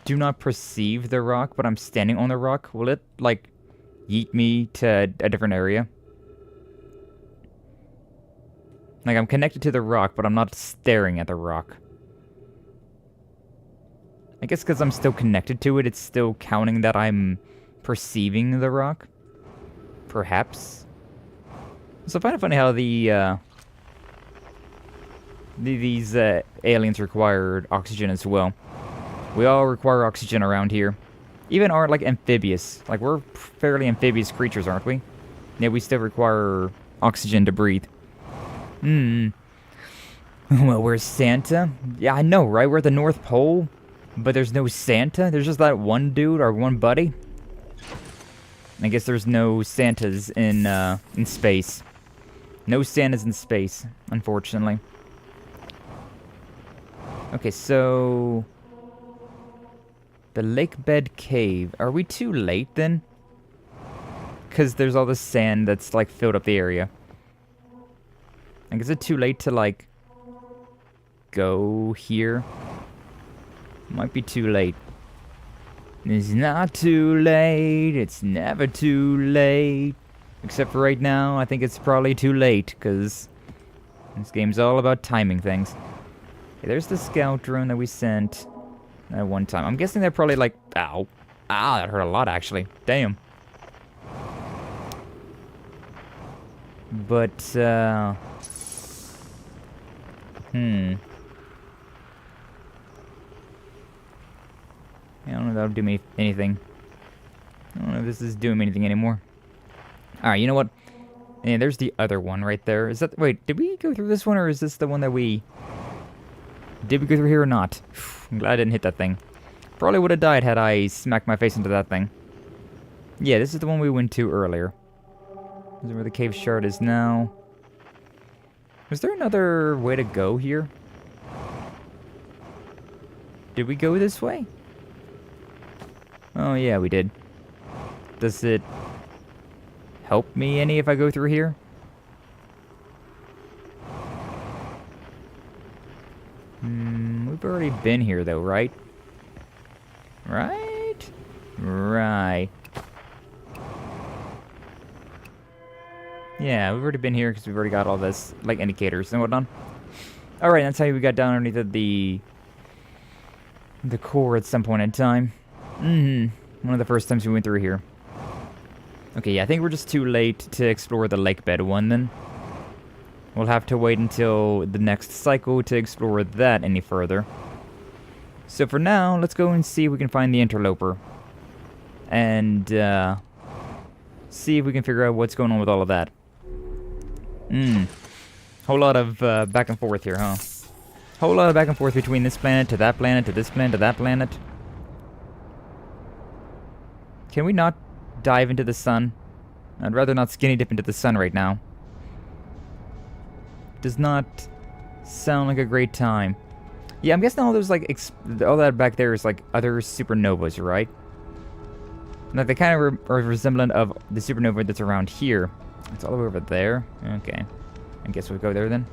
do not perceive the rock, but I'm standing on the rock, will it, like, yeet me to a different area? Like, I'm connected to the rock, but I'm not staring at the rock. I guess because I'm still connected to it, it's still counting that I'm perceiving the rock. Perhaps. So I find it funny how these aliens required oxygen as well. We all require oxygen around here. Even our, like, amphibious. Like, we're fairly amphibious creatures, aren't we? Yeah, we still require oxygen to breathe. Well, where's Santa? Yeah, I know, right? We're at the North Pole, but there's no Santa. There's just that one dude, our one buddy. I guess there's no Santas in space. No Santas in space, unfortunately. Okay, so the lake bed cave. Are we too late then? Because there's all the sand that's, like, filled up the area. Like, is it too late to, like, go here? Might be too late. It's not too late. It's never too late. Except for right now, I think it's probably too late, because this game's all about timing things. Okay, there's the scout drone that we sent at one time. I'm guessing they're probably like... Ow. Ah, that hurt a lot, actually. Damn. But, I don't know if that'll do me anything. I don't know if this is doing me anything anymore. Alright, you know what? Yeah, there's the other one right there. Is that... Wait, did we go through this one, or is this the one that we... Did we go through here or not? I'm glad I didn't hit that thing. Probably would have died had I smacked my face into that thing. Yeah, this is the one we went to earlier. This is where the cave shard is now. Was there another way to go here? Did we go this way? Oh, yeah, we did. Does it help me any if I go through here? We've already been here, though, right? Right? Right. Yeah, we've already been here because we've already got all this, like, indicators and whatnot. Alright, that's how we got down underneath the core at some point in time. One of the first times we went through here. Okay, yeah, I think we're just too late to explore the lake bed one, then. We'll have to wait until the next cycle to explore that any further. So for now, let's go and see if we can find the interloper. And, see if we can figure out what's going on with all of that. Whole lot of back and forth here, huh? Whole lot of back and forth between this planet to that planet to this planet to that planet. Can we not dive into the sun? I'd rather not skinny dip into the sun right now. Does not sound like a great time. Yeah, I'm guessing all those, like, all that back there is, like, other supernovas, right? Like, they kind of are resemblant of the supernova that's around here. It's all the way over there. Okay. I guess we'll go there then.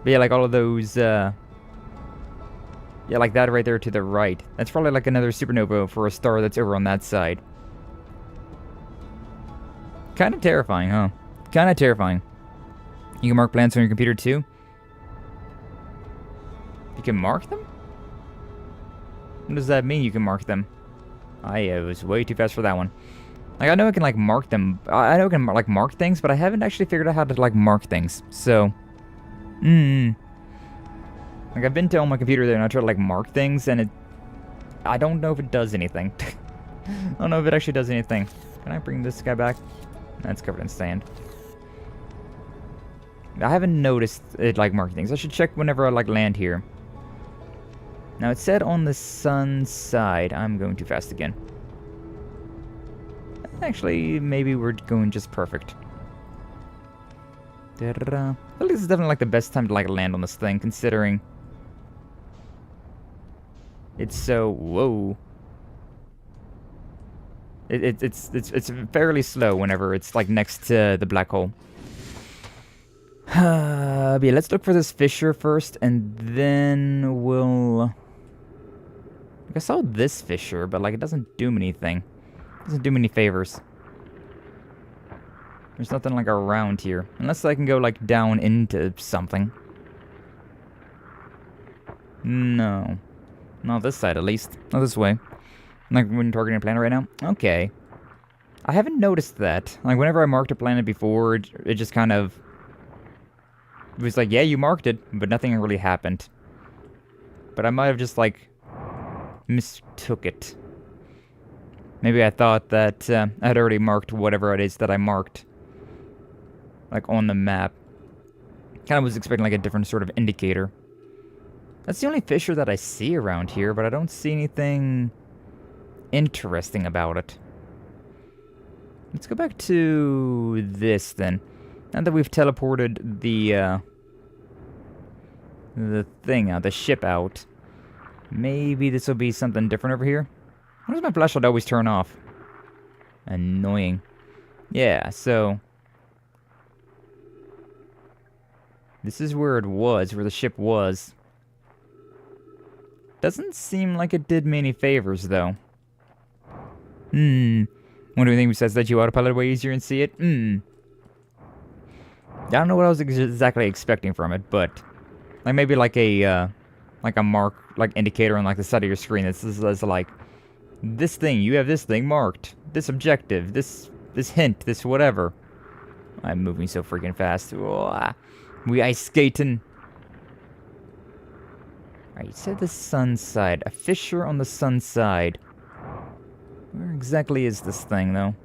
But yeah, like all of those, yeah, like that right there to the right. That's probably like another supernova for a star that's over on that side. Kind of terrifying, huh? Kind of terrifying. You can mark planets on your computer too? You can mark them? What does that mean, you can mark them? I was way too fast for that one. Like, I know I can, like, mark them. I know I can, like, mark things, but I haven't actually figured out how to, like, mark things. So, like, I've been to on my computer there, and I try to, like, mark things, and I don't know if it does anything. I don't know if it actually does anything. Can I bring this guy back? That's covered in sand. I haven't noticed it, like, marking things. I should check whenever I, like, land here. Now, it said on the sun side. I'm going too fast again. Actually, maybe we're going just perfect. I feel like this is definitely, like, the best time to, like, land on this thing, considering it's so... Whoa. It's fairly slow whenever it's, like, next to the black hole. But yeah, let's look for this fissure first, and then we'll... Like, I saw this fissure, but, like, it doesn't do me anything. It doesn't do me any favors. There's nothing, like, around here. Unless I can go, like, down into something. No. Not this side, at least. Not this way. Like, when targeting a planet right now? Okay. I haven't noticed that. Like, whenever I marked a planet before, it just kind of... It was like, yeah, you marked it, but nothing really happened. But I might have just, like, mistook it. Maybe I thought that I had already marked whatever it is that I marked. Like, on the map. Kind of was expecting, like, a different sort of indicator. That's the only fissure that I see around here, but I don't see anything interesting about it. Let's go back to this, then. Now that we've teleported the thing out, the ship out, maybe this will be something different over here. Why does my flashlight always turn off? Annoying. Yeah, so... This is where it was, where the ship was. Doesn't seem like it did me any favors, though. One of the things says that you autopilot way easier and see it? I don't know what I was exactly expecting from it, but... Like, maybe like a mark, like, indicator on, like, the side of your screen. This is like... This thing, you have this thing marked. This objective, this hint, this whatever. I'm moving so freaking fast. Whoa. We ice skating. Alright, you said the sun side. A fissure on the sun side. Where exactly is this thing, though?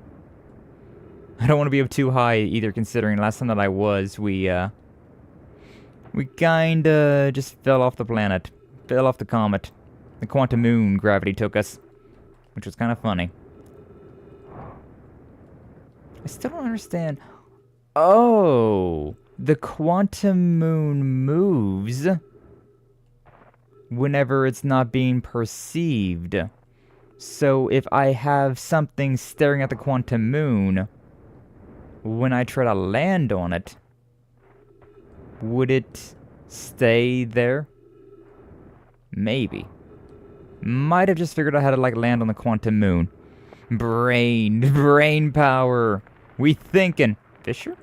I don't want to be up too high either, considering last time that I was, we kinda just fell off the planet. Fell off the comet. The quantum moon gravity took us. Which was kind of funny. I still don't understand. Oh! The quantum moon moves whenever it's not being perceived. So if I have something staring at the quantum moon, when I try to land on it, would it stay there? Maybe. Might have just figured out how to, like, land on the quantum moon. Brain power. We thinking. Fissure?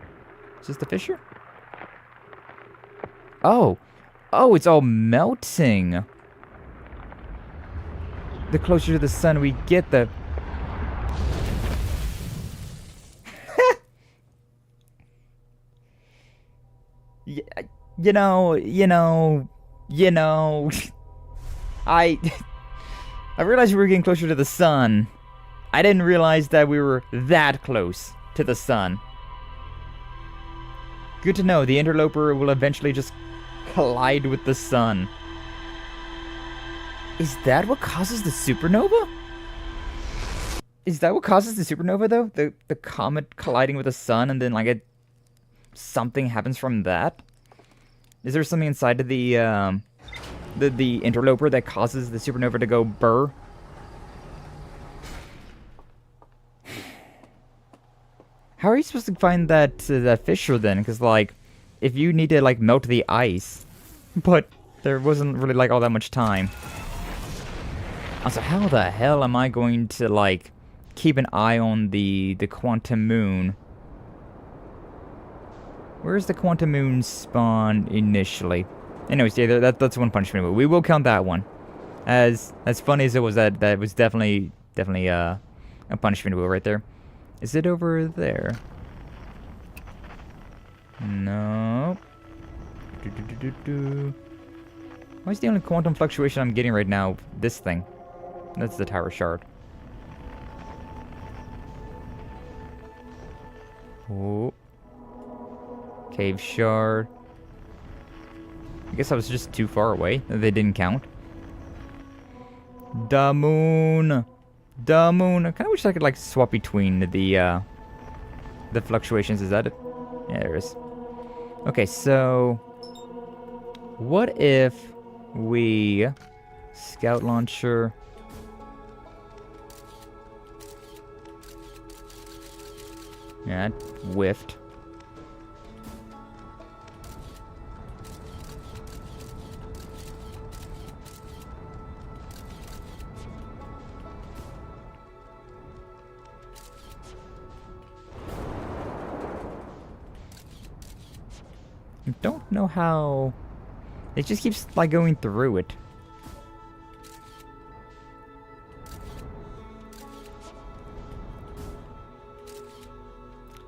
Is this the fissure? Oh, it's all melting. The closer to the sun we get, the... you know... I realized we were getting closer to the sun. I didn't realize that we were that close to the sun. Good to know, the interloper will eventually just collide with the sun. Is that what causes the supernova? Is that what causes the supernova, though? The comet colliding with the sun, and then, like, something happens from that? Is there something inside of the interloper that causes the supernova to go burr? How are you supposed to find that fissure then? Because, like, if you need to, like, melt the ice, but there wasn't really, like, all that much time. Also, how the hell am I going to, like, keep an eye on the quantum moon? Where's the quantum moon spawn initially? Anyways, yeah, that's one punishment move. We will count that one. As funny as it was, that was definitely a punishment move right there. Is it over there? No. Why is the only quantum fluctuation I'm getting right now this thing? That's the tower shard. Oh. Cave shard. I guess I was just too far away. They didn't count. The moon. The moon. I kind of wish I could like swap between the fluctuations. Is that it? Yeah, there is. Okay, so what if we scout launcher? Yeah, it whiffed. I don't know how... It just keeps, like, going through it.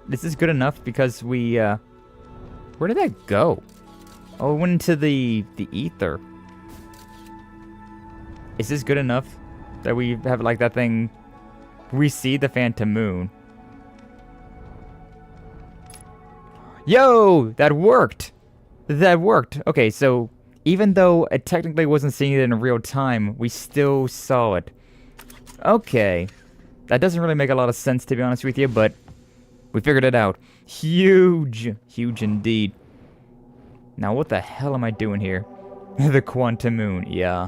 This is good enough because we, where did that go? Oh, it went into the ether. Is this good enough that we have, like, that thing... We see the phantom moon. Yo! That worked! That worked! Okay, so even though it technically wasn't seeing it in real time, we still saw it. Okay. That doesn't really make a lot of sense, to be honest with you, but we figured it out. Huge! Huge indeed. Now, what the hell am I doing here? The quantum moon, yeah.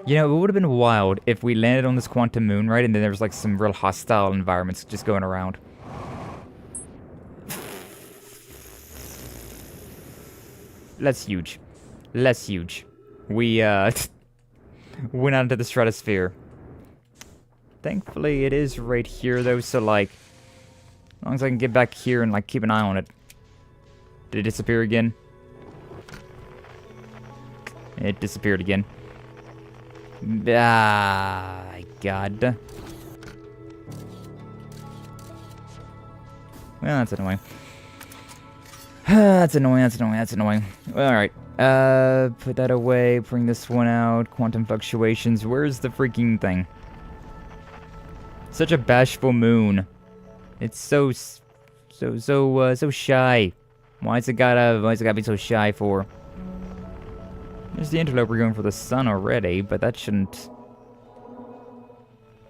You know, it would have been wild if we landed on this quantum moon, right? And then there was, like, some real hostile environments just going around. Less huge. Less huge. We, went out into the stratosphere. Thankfully, it is right here, though, so, like, as long as I can get back here and, like, keep an eye on it. Did it disappear again? It disappeared again. Ah, God. Well, that's annoying. That's annoying, that's annoying, that's annoying. Alright. Put that away, bring this one out. Quantum fluctuations. Where's the freaking thing? Such a bashful moon. It's so shy. Why's it gotta be so shy for? There's the interloper going for the sun already, but that shouldn't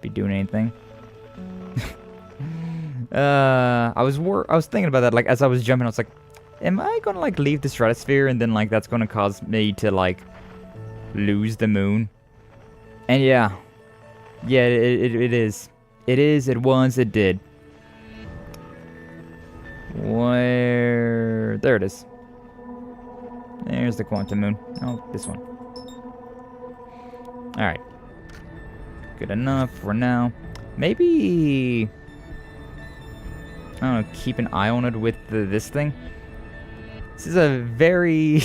be doing anything. I was thinking about that, like, as I was jumping, I was like, am I gonna, like, leave the stratosphere and then, like, that's gonna cause me to, like, lose the moon? And yeah. Yeah, it is. It is, it was, it did. Where... There it is. There's the quantum moon. Oh, this one. Alright. Good enough for now. Maybe... I don't know, keep an eye on it with this thing. This is a very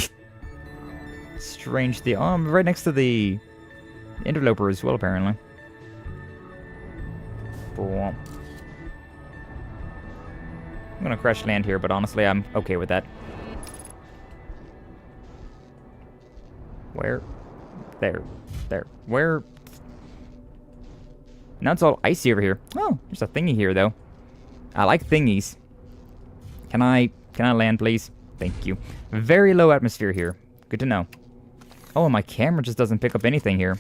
strange thing. Oh, I'm right next to the interloper as well, apparently. Boom. I'm gonna crash land here, but honestly, I'm okay with that. Where? There. There. Where? Now it's all icy over here. Oh, there's a thingy here, though. I like thingies. Can I land, please? Thank you. Very low atmosphere here. Good to know. Oh, my camera just doesn't pick up anything here.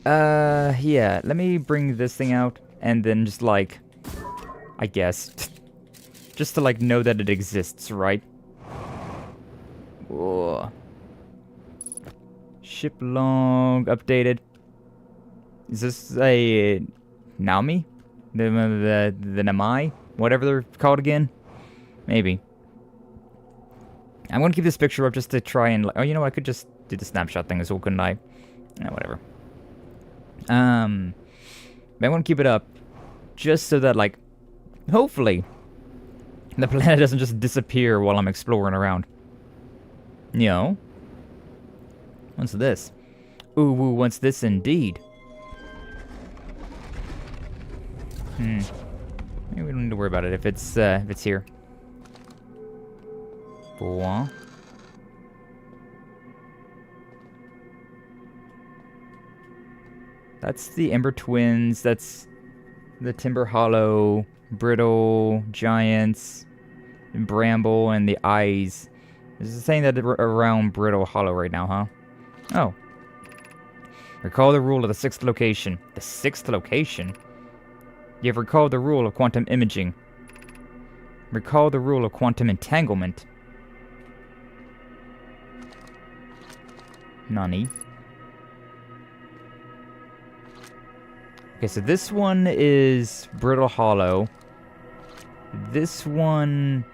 Yeah. Let me bring this thing out and then just, like, I guess, just to, like, know that it exists, right? Whoa. Ship log updated. Is this a Naomi? The Nomai? Whatever they're called again? Maybe. I'm gonna keep this picture up just to try and... Oh, you know what? I could just do the snapshot thing as well, couldn't I? Whatever. But I'm gonna keep it up just so that, like, hopefully the planet doesn't just disappear while I'm exploring around. You know? What's this? Ooh, what's this indeed? Maybe we don't need to worry about it if it's here. Boah. That's the Ember Twins. That's the Timber Hollow, Brittle, Giants, Bramble, and the Eyes. This is saying that around Brittle Hollow right now, huh? Oh. Recall the rule of the 6th location. The 6th location? You have recalled the rule of quantum imaging. Recall the rule of quantum entanglement. Nani? Okay, so this one is Brittle Hollow. This one...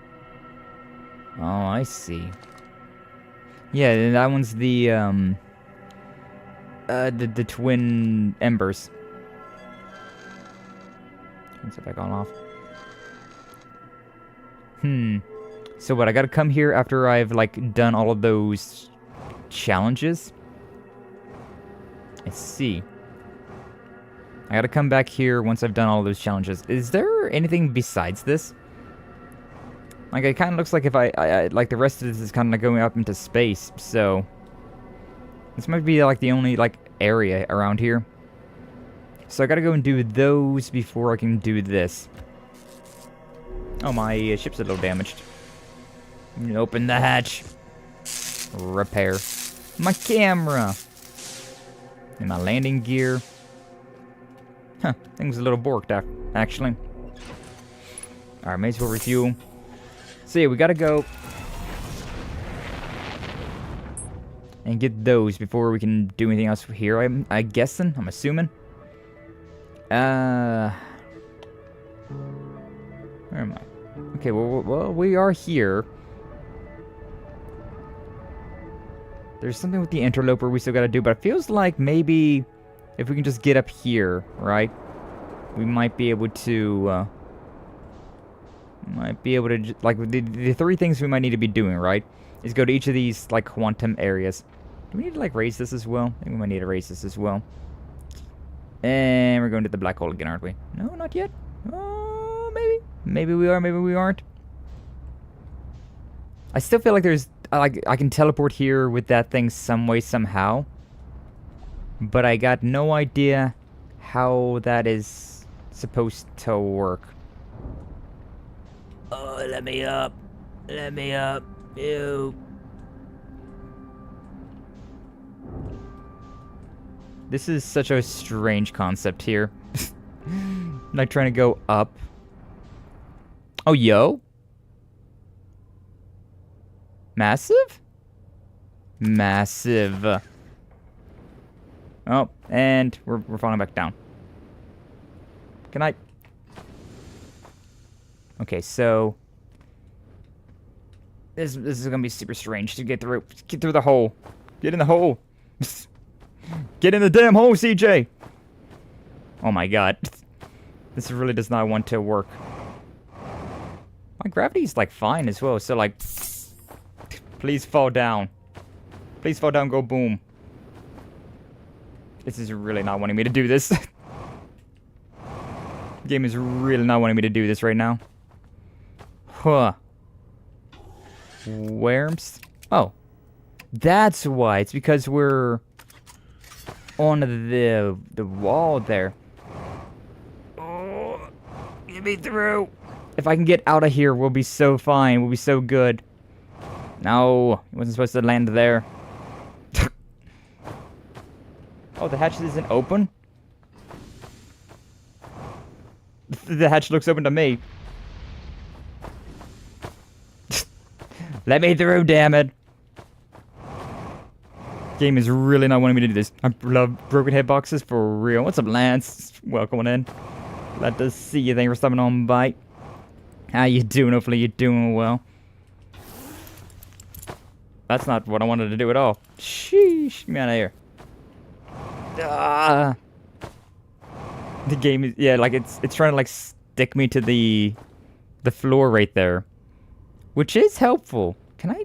Oh, I see. Yeah, that one's the Twin Embers. Let's back on off. So what, I gotta come here after I've, like, done all of those challenges? I see. I gotta come back here once I've done all those challenges. Is there anything besides this? Like, it kind of looks like if I like, the rest of this is kind of going up into space, so... This might be, like, the only, like, area around here. So I gotta go and do those before I can do this. Oh, my ship's a little damaged. Open the hatch. Repair. My camera! And my landing gear. Huh, thing's a little borked out, actually. Alright, may as well refuel. So yeah, we gotta go and get those before we can do anything else here, I'm guessing, I'm assuming. Where am I? Okay, well, we are here. There's something with the interloper we still gotta do, but it feels like maybe if we can just get up here, right? We might be able to, like, the 3 things we might need to be doing, right? Is go to each of these, like, quantum areas. Do we need to, like, raise this as well? I think we might need to raise this as well. And we're going to the black hole again, aren't we? No, not yet. Oh, maybe. Maybe we are, maybe we aren't. I still feel like there's, like, I can teleport here with that thing some way, somehow. But I got no idea how that is supposed to work. Oh, let me up. Let me up. Ew. This is such a strange concept here. Like trying to go up. Oh, yo. Massive? Massive. Oh, and we're falling back down. Can I... Okay, so... This is gonna be super strange to get through. Get through the hole. Get in the hole. Get in the damn hole, CJ! Oh my god. This really does not want to work. My gravity's, like, fine as well, so, like... Please fall down. Please fall down, go boom. This is really not wanting me to do this. The game is really not wanting me to do this right now. Huh. Worms? Oh. That's why. It's because we're on the wall there. Oh, get me through. If I can get out of here, we'll be so fine. We'll be so good. No, he wasn't supposed to land there. Oh, the hatch isn't open? The hatch looks open to me. Let me through, damn it. Game is really not wanting me to do this. I love broken hitboxes for real. What's up, Lance? Welcome in. Glad to see you. Thank you for stopping on by. How you doing? Hopefully you're doing well. That's not what I wanted to do at all. Sheesh. Get me out of here. The game is, yeah, like it's trying to, like, stick me to the floor right there, which is helpful. Can I,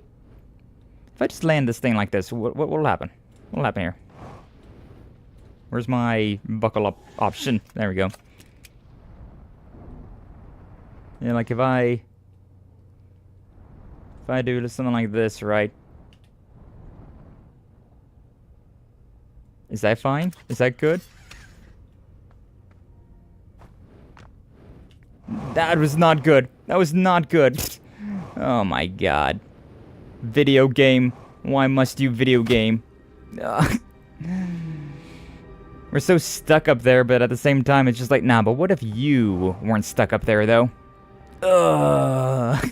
if I just land this thing like this, what will happen? What'll happen here? Where's my buckle up option? There we go. Yeah, like if I do something like this, right? Is that fine? Is that good? That was not good. That was not good. Oh my god. Video game. Why must you video game? We're so stuck up there, but at the same time, it's just like, nah, but what if you weren't stuck up there, though? Ugh.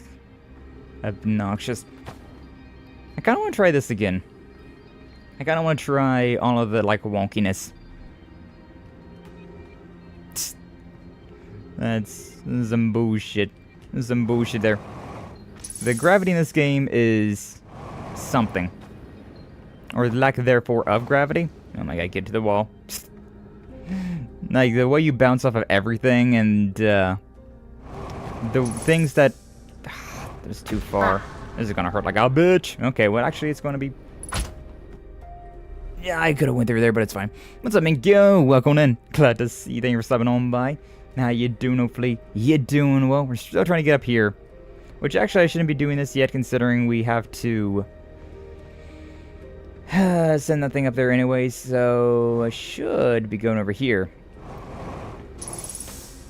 Obnoxious. I kind of want to try this again. I kind of want to try all of the, like, wonkiness. That's some bullshit. There's some bullshit there. The gravity in this game is something. Or the lack, therefore, of gravity. Oh my god, get to the wall. Like, the way you bounce off of everything and, the things that... That's too far. This is gonna hurt like a bitch. Okay, well, actually, it's gonna be... Yeah, I could've went through there, but it's fine. What's up, Mingo? Welcome in. Glad to see you. Thank you for stopping on by. How you doing, hopefully? You doing well? We're still trying to get up here. Which, actually, I shouldn't be doing this yet, considering we have to... send that thing up there anyway, so I should be going over here.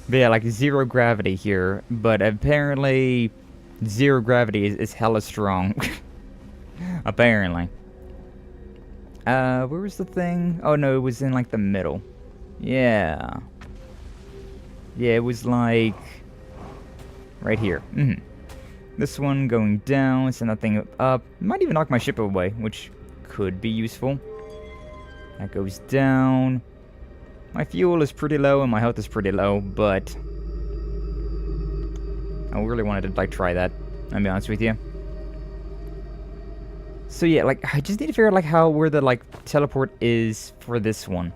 But yeah, like, zero gravity here, but apparently zero gravity is hella strong. Apparently. Where was the thing? Oh no, it was in, like, the middle. Yeah. Yeah, it was, like, right here. This one going down, send that thing up. Might even knock my ship away, which could be useful. That goes down. My fuel is pretty low and my health is pretty low, but I really wanted to, like, try that, I'll be honest with you. So yeah, like, I just need to figure out, like, where the, like, teleport is for this one.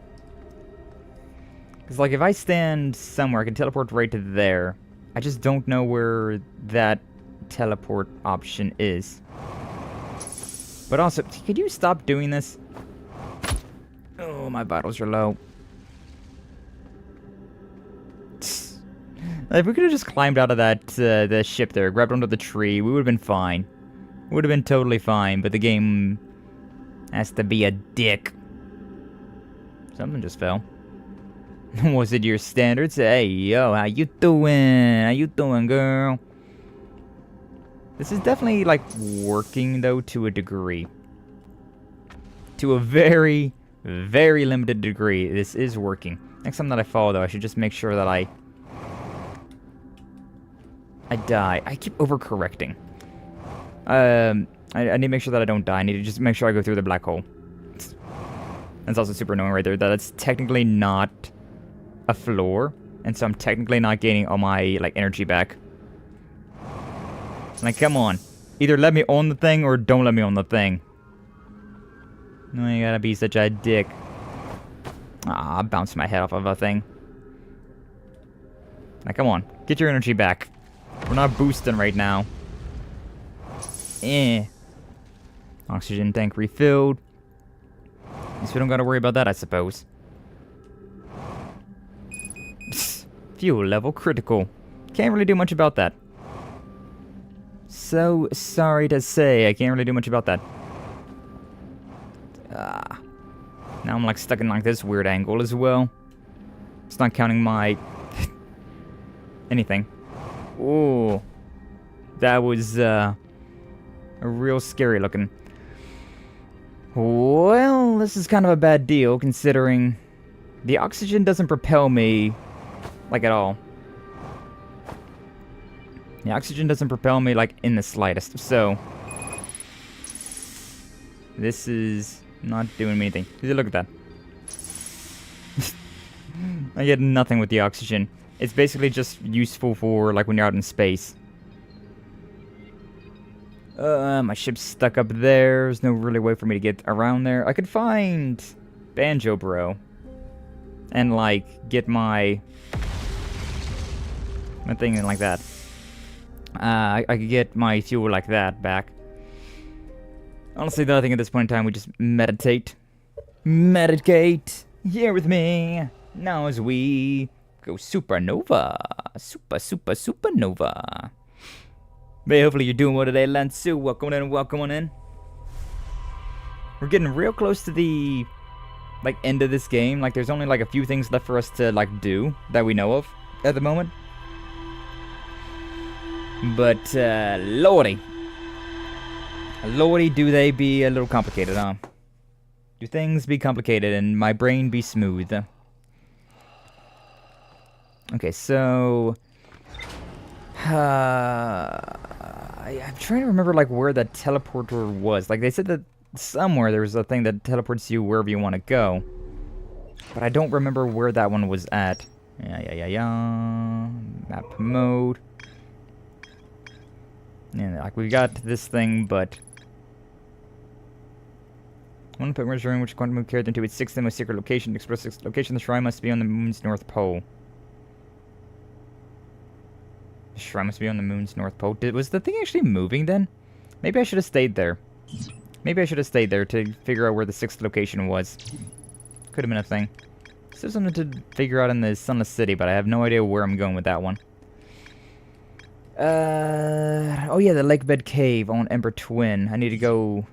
Because, like, if I stand somewhere, I can teleport right to there. I just don't know where that teleport option is. But also, could you stop doing this? Oh, my vitals are low. If we could have just climbed out of that the ship there, grabbed onto the tree, we would have been fine. Would have been totally fine, but the game has to be a dick. Something just fell. Was it your standards? Hey, yo, how you doing? How you doing, girl? This is definitely, like, working, though, to a degree. To a very, very limited degree, this is working. Next time that I fall, though, I should just make sure that I die. I keep overcorrecting. I need to make sure that I don't die. I need to just make sure I go through the black hole. That's also super annoying right there. That's technically not a floor, and so I'm technically not gaining all my, like, energy back. Like, come on. Either let me own the thing or don't let me own the thing. No, you gotta be such a dick. Ah, I bounced my head off of a thing. Now, come on. Get your energy back. We're not boosting right now. Oxygen tank refilled. At least we don't gotta worry about that, I suppose. Psst, fuel level critical. Can't really do much about that. So sorry to say, I can't really do much about that. Now I'm, like, stuck in, like, this weird angle as well. It's not counting my... anything. Ooh. That was, a real scary looking. Well, this is kind of a bad deal, considering the oxygen doesn't propel me, like, at all. The oxygen doesn't propel me, like, in the slightest, so... This is not doing me anything. Look at that. I get nothing with the oxygen. It's basically just useful for, like, when you're out in space. My ship's stuck up there. There's no really way for me to get around there. I could find Banjo Bro. And, like, get my thing in like that. I could get my fuel like that back. Honestly, though, I think at this point in time, we just meditate. Meditate here with me. Now as we Go supernova. Supernova. But hopefully you're doing well today, Lansu. Welcome in, welcome on in. We're getting real close to the like end of this game. Like there's only like a few things left for us to like do that we know of at the moment. But lordy. Lordy, do they be a little complicated, huh? Do things be complicated and my brain be smooth? Okay, so I'm trying to remember like where the teleporter was. Like they said that somewhere there was a thing that teleports you wherever you want to go, but I don't remember where that one was at. Yeah. Map mode. Yeah, like we got this thing, but one put measuring which quantum moon carried them to its sixth and most secret location. To express its location, the shrine must be on the moon's north pole. The shrine must be on the moon's north pole. Was the thing actually moving then? Maybe I should have stayed there. Maybe I should have stayed there to figure out where the sixth location was. Could have been a thing. Still something to figure out in the Sunless City, but I have no idea where I'm going with that one. Oh yeah, the lake bed cave on Ember Twin. I need to go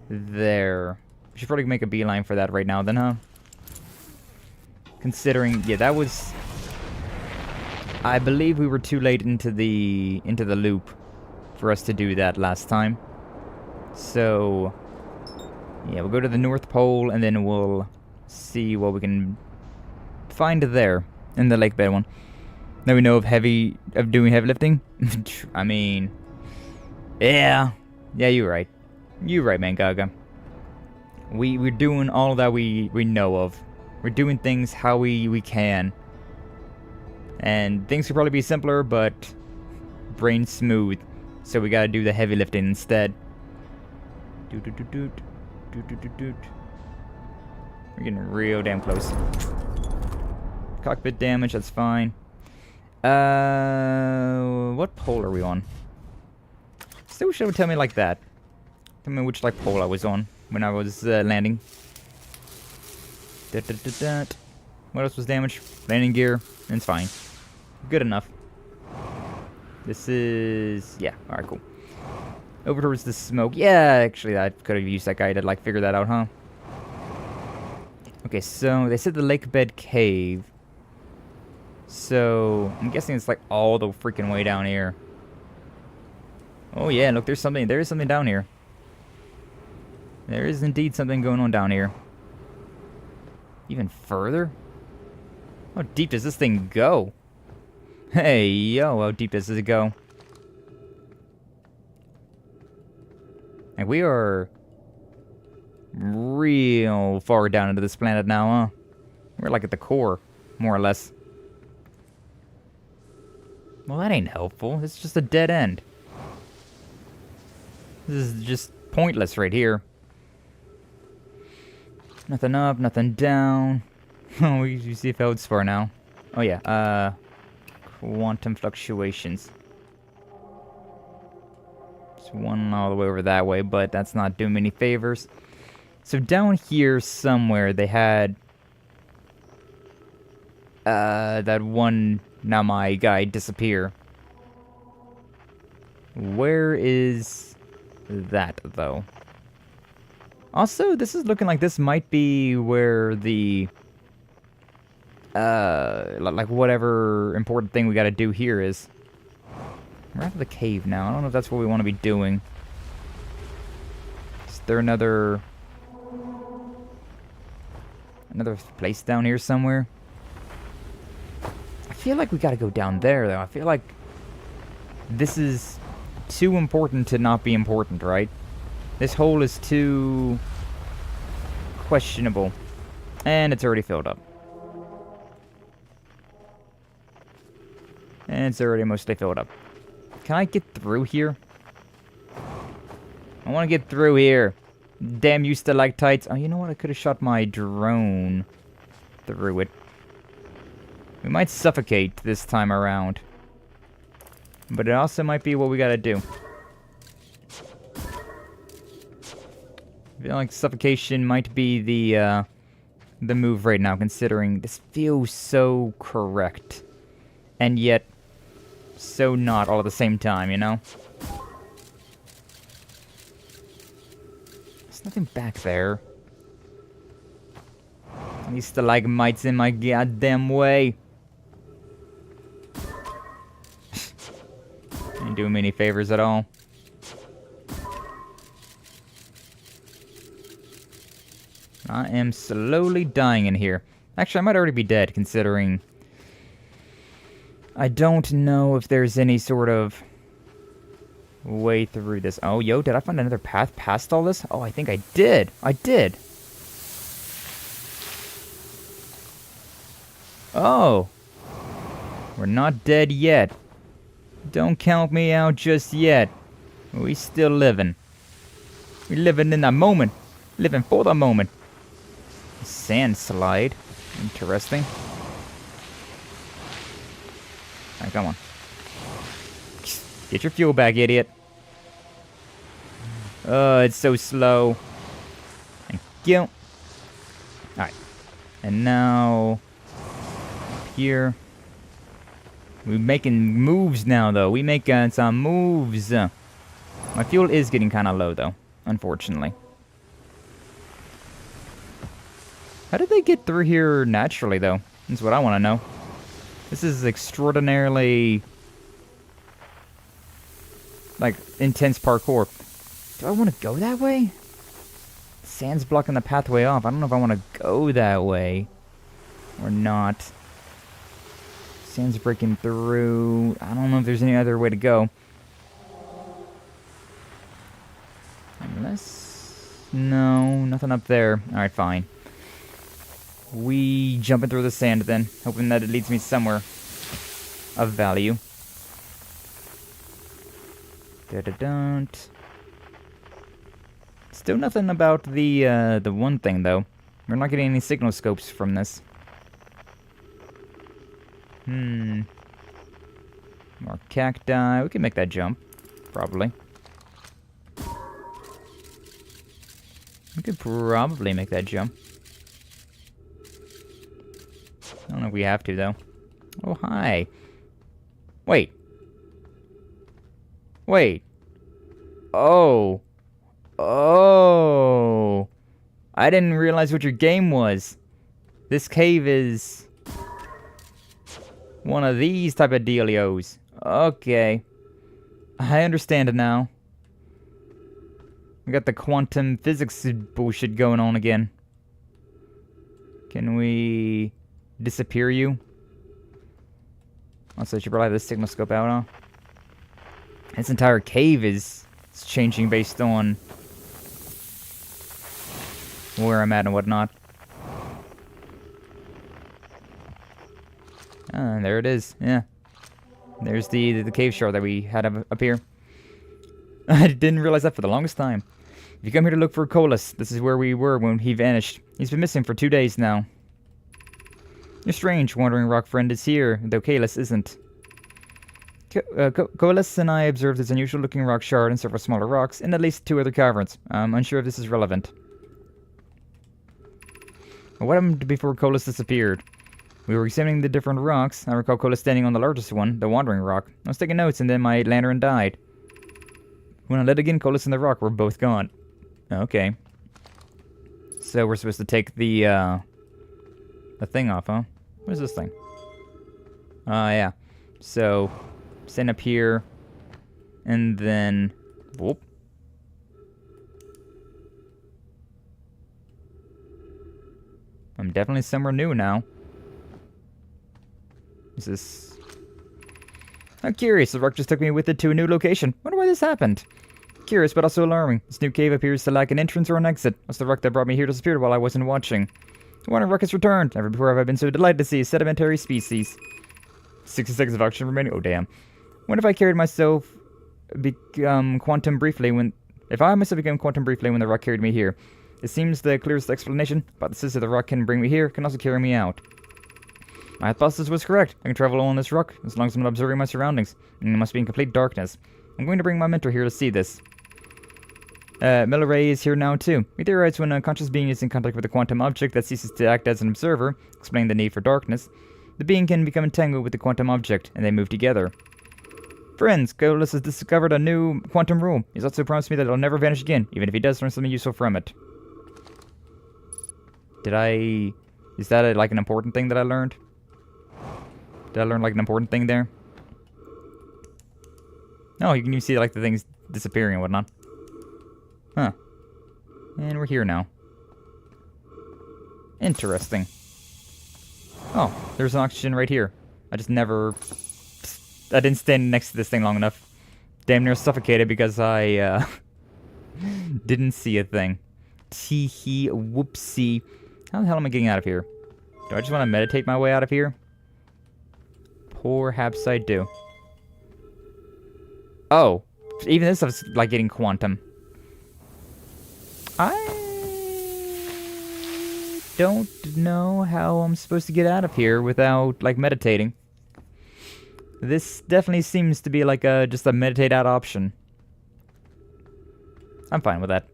there. We should probably make a beeline for that right now then, huh? Considering, yeah, that was... I believe we were too late into the loop for us to do that last time. So, yeah, we'll go to the North Pole and then we'll see what we can find there in the lake bed one. Now we know of doing heavy lifting. I mean, yeah, you're right. You're right, man, Gaga. We're doing all that we know of. We're doing things how we can. And things could probably be simpler, but brain smooth. So we gotta do the heavy lifting instead. We're getting real damn close. Cockpit damage, that's fine. What pole are we on? Still wish it would tell me like that. Tell me which like pole I was on when I was landing. What else was damaged? Landing gear, and it's fine. Good enough. This is... yeah, alright, cool. Over towards the smoke. Yeah, actually, I could have used that guy to, like, figure that out, huh? Okay, so they said the lake bed cave. So, I'm guessing it's, like, all the freaking way down here. Oh, yeah, look, there is something down here. There is indeed something going on down here. Even further? How deep does this thing go? Hey, yo, how deep does it go? And we are real far down into this planet now, huh? We're like at the core, more or less. Well, that ain't helpful. It's just a dead end. This is just pointless right here. Nothing up, nothing down. Oh, you see Feldspar now. Oh yeah, quantum fluctuations. There's one all the way over that way, but that's not doing me any favors. So down here somewhere they had that one Nomai guy disappear. Where is that though? Also, this is looking like this might be where the like whatever important thing we gotta do here is. We're out of the cave now. I don't know if that's what we want to be doing. Is there another place down here somewhere? I feel like we gotta go down there though. I feel like this is too important to not be important, right? This hole is too questionable. And it's already filled up. And it's already mostly filled up. Can I get through here? I want to get through here. Damn you stalactites. Oh, you know what? I could have shot my drone through it. We might suffocate this time around. But it also might be what we gotta do. I feel like suffocation might be the the move right now, considering this feels so correct. And yet, so not all at the same time, you know? There's nothing back there. These stalagmites in my goddamn way. Ain't doing me any favors at all. I am slowly dying in here. Actually, I might already be dead, considering I don't know if there's any sort of way through this. Oh, yo, did I find another path past all this? Oh, I think I did. I did. Oh. We're not dead yet. Don't count me out just yet. We still living. We living in the moment. Living for the moment. Sand slide. Interesting. Alright, come on. Get your fuel back, idiot. Oh, it's so slow. Thank you. Alright. And now... here. We're making moves now, though. We make some moves. My fuel is getting kind of low, though. Unfortunately. How did they get through here naturally, though? That's what I want to know. This is extraordinarily... like, intense parkour. Do I want to go that way? Sand's blocking the pathway off. I don't know if I want to go that way. Or not. Sand's breaking through. I don't know if there's any other way to go. Unless... no, nothing up there. Alright, fine. We jumping through the sand then, hoping that it leads me somewhere of value. Da-da-don't. Still nothing about the one thing, though. We're not getting any signal scopes from this. More cacti. We can make that jump. Probably. We could probably make that jump. I don't know if we have to, though. Oh, hi. Wait. Wait. Oh. Oh. I didn't realize what your game was. This cave is... one of these type of dealios. Okay. I understand it now. We got the quantum physics bullshit going on again. Can we disappear you? Also, I should probably have the signal scope out, huh? This entire cave is changing based on where I'm at and whatnot. Ah, there it is. Yeah. There's the cave shard that we had up here. I didn't realize that for the longest time. If you come here to look for Colas, this is where we were when he vanished. He's been missing for 2 days now. Your strange wandering rock friend is here, though Kalis isn't. Colas and I observed this unusual looking rock shard and several smaller rocks, and at least 2 other caverns. I'm unsure if this is relevant. What happened before Colas disappeared? We were examining the different rocks. I recall Colas standing on the largest one, the wandering rock. I was taking notes and then my lantern died. When I lit again, Colas and the rock were both gone. Okay. So we're supposed to take the thing off, huh? What is this thing? Yeah. So, stand up here, and then, whoop. I'm definitely somewhere new now. Is this... I'm curious, the rock just took me with it to a new location. Wonder why this happened. Curious, but also alarming. This new cave appears to lack an entrance or an exit. What's the rock that brought me here disappeared while I wasn't watching? The wandering rock has returned. Never before have I been so delighted to see a sedimentary species. 60 seconds of oxygen remaining. Oh, damn. What if I carried myself become quantum briefly when... If I myself became quantum briefly when the rock carried me here? It seems the clearest explanation, but the sister the rock can bring me here can also carry me out. My hypothesis was correct. I can travel along this rock as long as I'm not observing my surroundings. And it must be in complete darkness. I'm going to bring my mentor here to see this. Milleray is here now too. He theorized when a conscious being is in contact with a quantum object that ceases to act as an observer, explaining the need for darkness, the being can become entangled with the quantum object, and they move together. Friends, Golis has discovered a new quantum rule. He's also promised me that it'll never vanish again, even if he does learn something useful from it. Is that like an important thing that I learned? Did I learn like an important thing there? Oh, you can even see like the things disappearing and whatnot. Huh. And we're here now. Interesting. Oh, there's an oxygen right here. I didn't stand next to this thing long enough. Damn near suffocated because I, didn't see a thing. Tee-hee, whoopsie. How the hell am I getting out of here? Do I just want to meditate my way out of here? Perhaps I do. Oh. Even this stuff's like getting quantum. I don't know how I'm supposed to get out of here without, like, meditating. This definitely seems to be like just a meditate out option. I'm fine with that.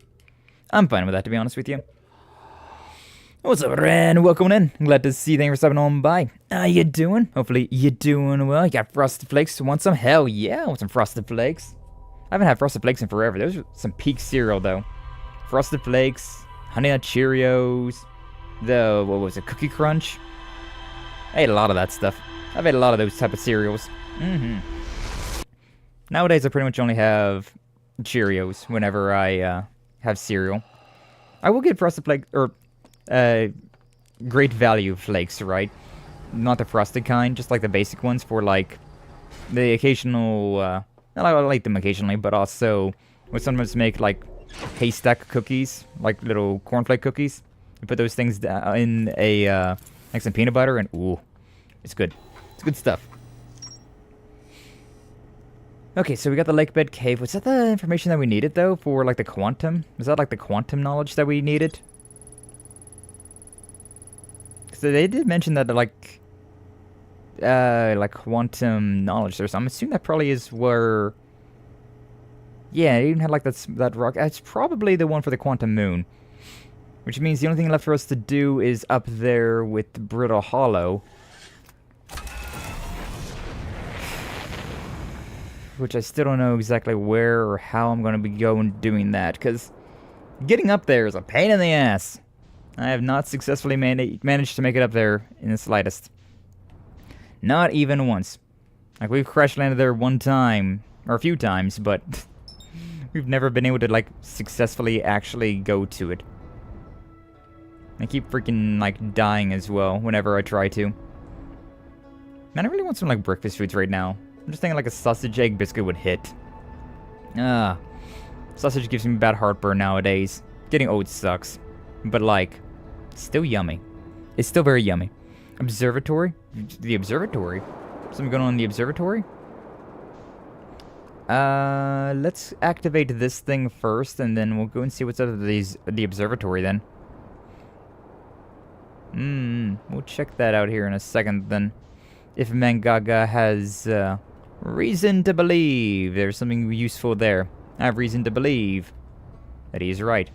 I'm fine with that, to be honest with you. What's up, Ren? Welcome in. Glad to see you. Thank you for stopping on by. How you doing? Hopefully you're doing well. You got Frosted Flakes? Want some? Hell yeah, I want some Frosted Flakes. I haven't had Frosted Flakes in forever. Those are some peak cereal, though. Frosted Flakes, Honey Nut Cheerios, what was it, Cookie Crunch? I ate a lot of that stuff. I've ate a lot of those type of cereals. Nowadays, I pretty much only have Cheerios whenever I have cereal. I will get Frosted Flakes, or Great Value Flakes, right? Not the frosted kind, just like the basic ones for like the occasional, I like them occasionally, but also we sometimes make like haystack cookies, like little cornflake cookies. You put those things in a like some peanut butter, and ooh, it's good. It's good stuff. Okay, so we got the lake bed cave. Was that the information that we needed though for like the quantum? Was that like the quantum knowledge that we needed? Because they did mention that like quantum knowledge there. So I'm assuming that probably is where. Yeah, it even had like that rock. It's probably the one for the quantum moon. Which means the only thing left for us to do is up there with Brittle Hollow. Which I still don't know exactly where or how I'm going to be doing that. Because getting up there is a pain in the ass. I have not successfully managed to make it up there in the slightest. Not even once. Like, we've crash landed there one time. Or a few times, but we've never been able to, like, successfully actually go to it. I keep freaking, like, dying as well whenever I try to. Man, I really want some, like, breakfast foods right now. I'm just thinking, like, a sausage egg biscuit would hit. Sausage gives me bad heartburn nowadays. Getting oats sucks. But, like, still yummy. It's still very yummy. Observatory? The observatory? Something going on in the observatory? Let's activate this thing first, and then we'll go and see what's out of the observatory then. We'll check that out here in a second then. If Mangaga has, reason to believe there's something useful there. I have reason to believe that he's right.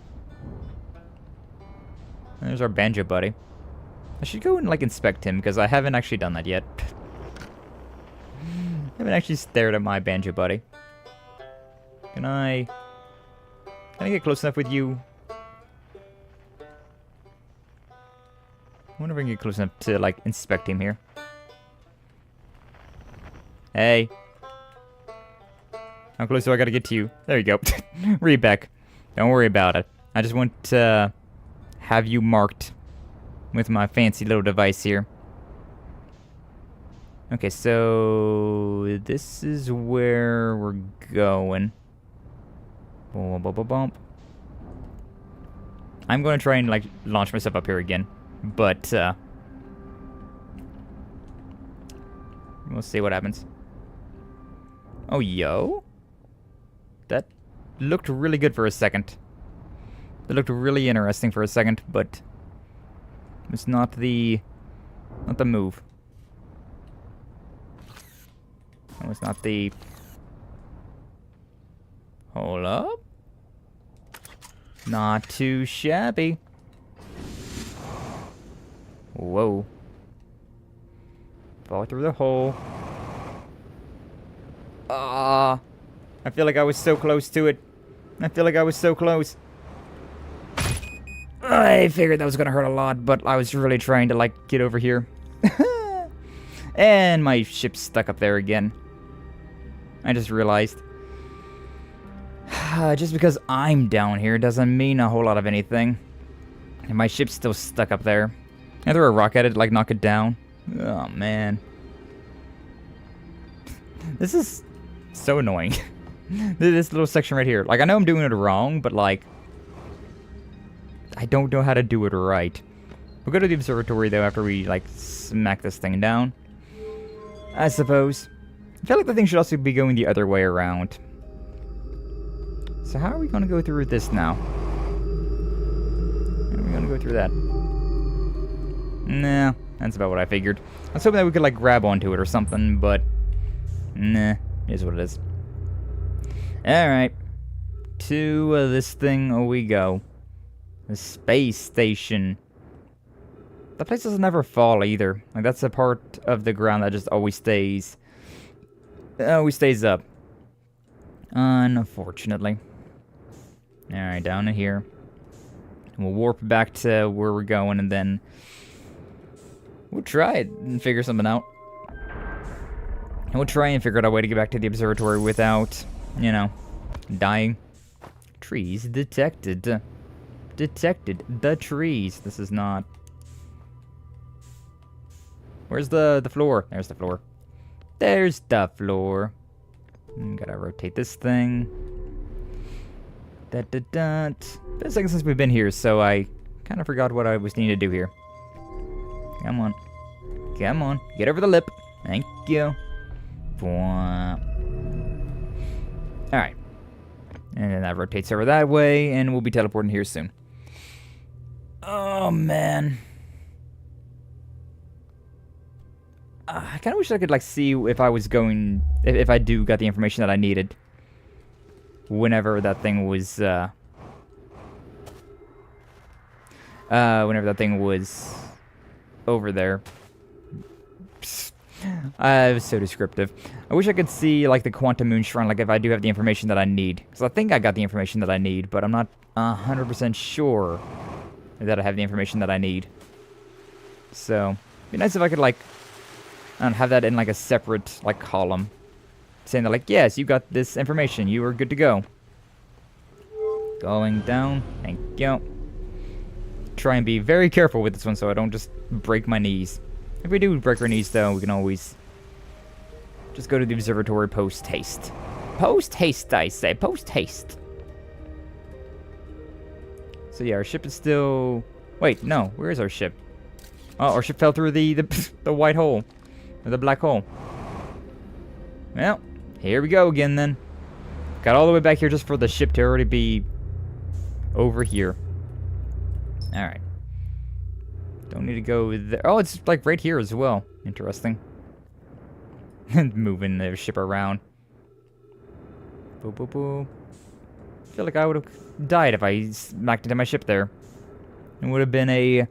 And there's our banjo buddy. I should go and, like, inspect him, because I haven't actually done that yet. I haven't actually stared at my banjo buddy. Can I get close enough with you? I wonder if I can get close enough to, like, inspect him here. Hey. How close do I gotta get to you? There you go. Read back. Don't worry about it. I just want to have you marked with my fancy little device here. Okay, so this is where we're going. Bump. I'm going to try and, like, launch myself up here again, but we'll see what happens. Oh, yo. That looked really good for a second. It looked really interesting for a second, but it's not the move. That was not the... Hold up. Not too shabby. Whoa. Fall through the hole. Ah. I feel like I was so close to it. I feel like I was so close. I figured that was gonna hurt a lot, but I was really trying to, like, get over here. And my ship's stuck up there again. I just realized. Just because I'm down here doesn't mean a whole lot of anything. And my ship's still stuck up there. I throw a rock at it, like, knock it down. Oh, man. This is so annoying. This little section right here. Like, I know I'm doing it wrong, but, like, I don't know how to do it right. We'll go to the observatory, though, after we, like, smack this thing down. I suppose. I feel like the thing should also be going the other way around. So how are we going to go through this now? How are we going to go through that? Nah, that's about what I figured. I was hoping that we could, like, grab onto it or something, but... Nah, it is what it is. Alright. To this thing we go. The space station. That place doesn't ever fall either. Like, that's a part of the ground that just always stays... always stays up. Unfortunately. Alright, down in here. We'll warp back to where we're going, and then... we'll try it and figure something out. And we'll try and figure out a way to get back to the observatory without, you know, dying. Trees detected. Detected the trees. This is not... Where's the floor? There's the floor. There's the floor. Gotta rotate this thing. Been a second since we've been here, so I kind of forgot what I was needing to do here. Come on. Come on. Get over the lip. Thank you. Alright. And then that rotates over that way, and we'll be teleporting here soon. Oh, man. I kind of wish I could, like, see if I was going... If I do got the information that I needed. Whenever that thing was, whenever that thing was over there. It was so descriptive. I wish I could see, like, the Quantum Moon Shrine, like, if I do have the information that I need. Because I think I got the information that I need, but I'm not 100% sure that I have the information that I need. So, it'd be nice if I could, like, I don't know, have that in, like, a separate, like, column. Saying that, like, yes, you got this information. You are good to go. Going down. Thank you. Try and be very careful with this one so I don't just break my knees. If we do break our knees, though, we can always just go to the observatory post-haste. Post-haste, I say. Post-haste. So, yeah, our ship is still... Wait, no. Where is our ship? Oh, our ship fell through the white hole. Or the black hole. Well, here we go again, then. Got all the way back here just for the ship to already be over here. Alright. Don't need to go there. Oh, it's like right here as well. Interesting. Moving the ship around. Boop, boop, boop. I feel like I would have died if I smacked into my ship there. It would have been a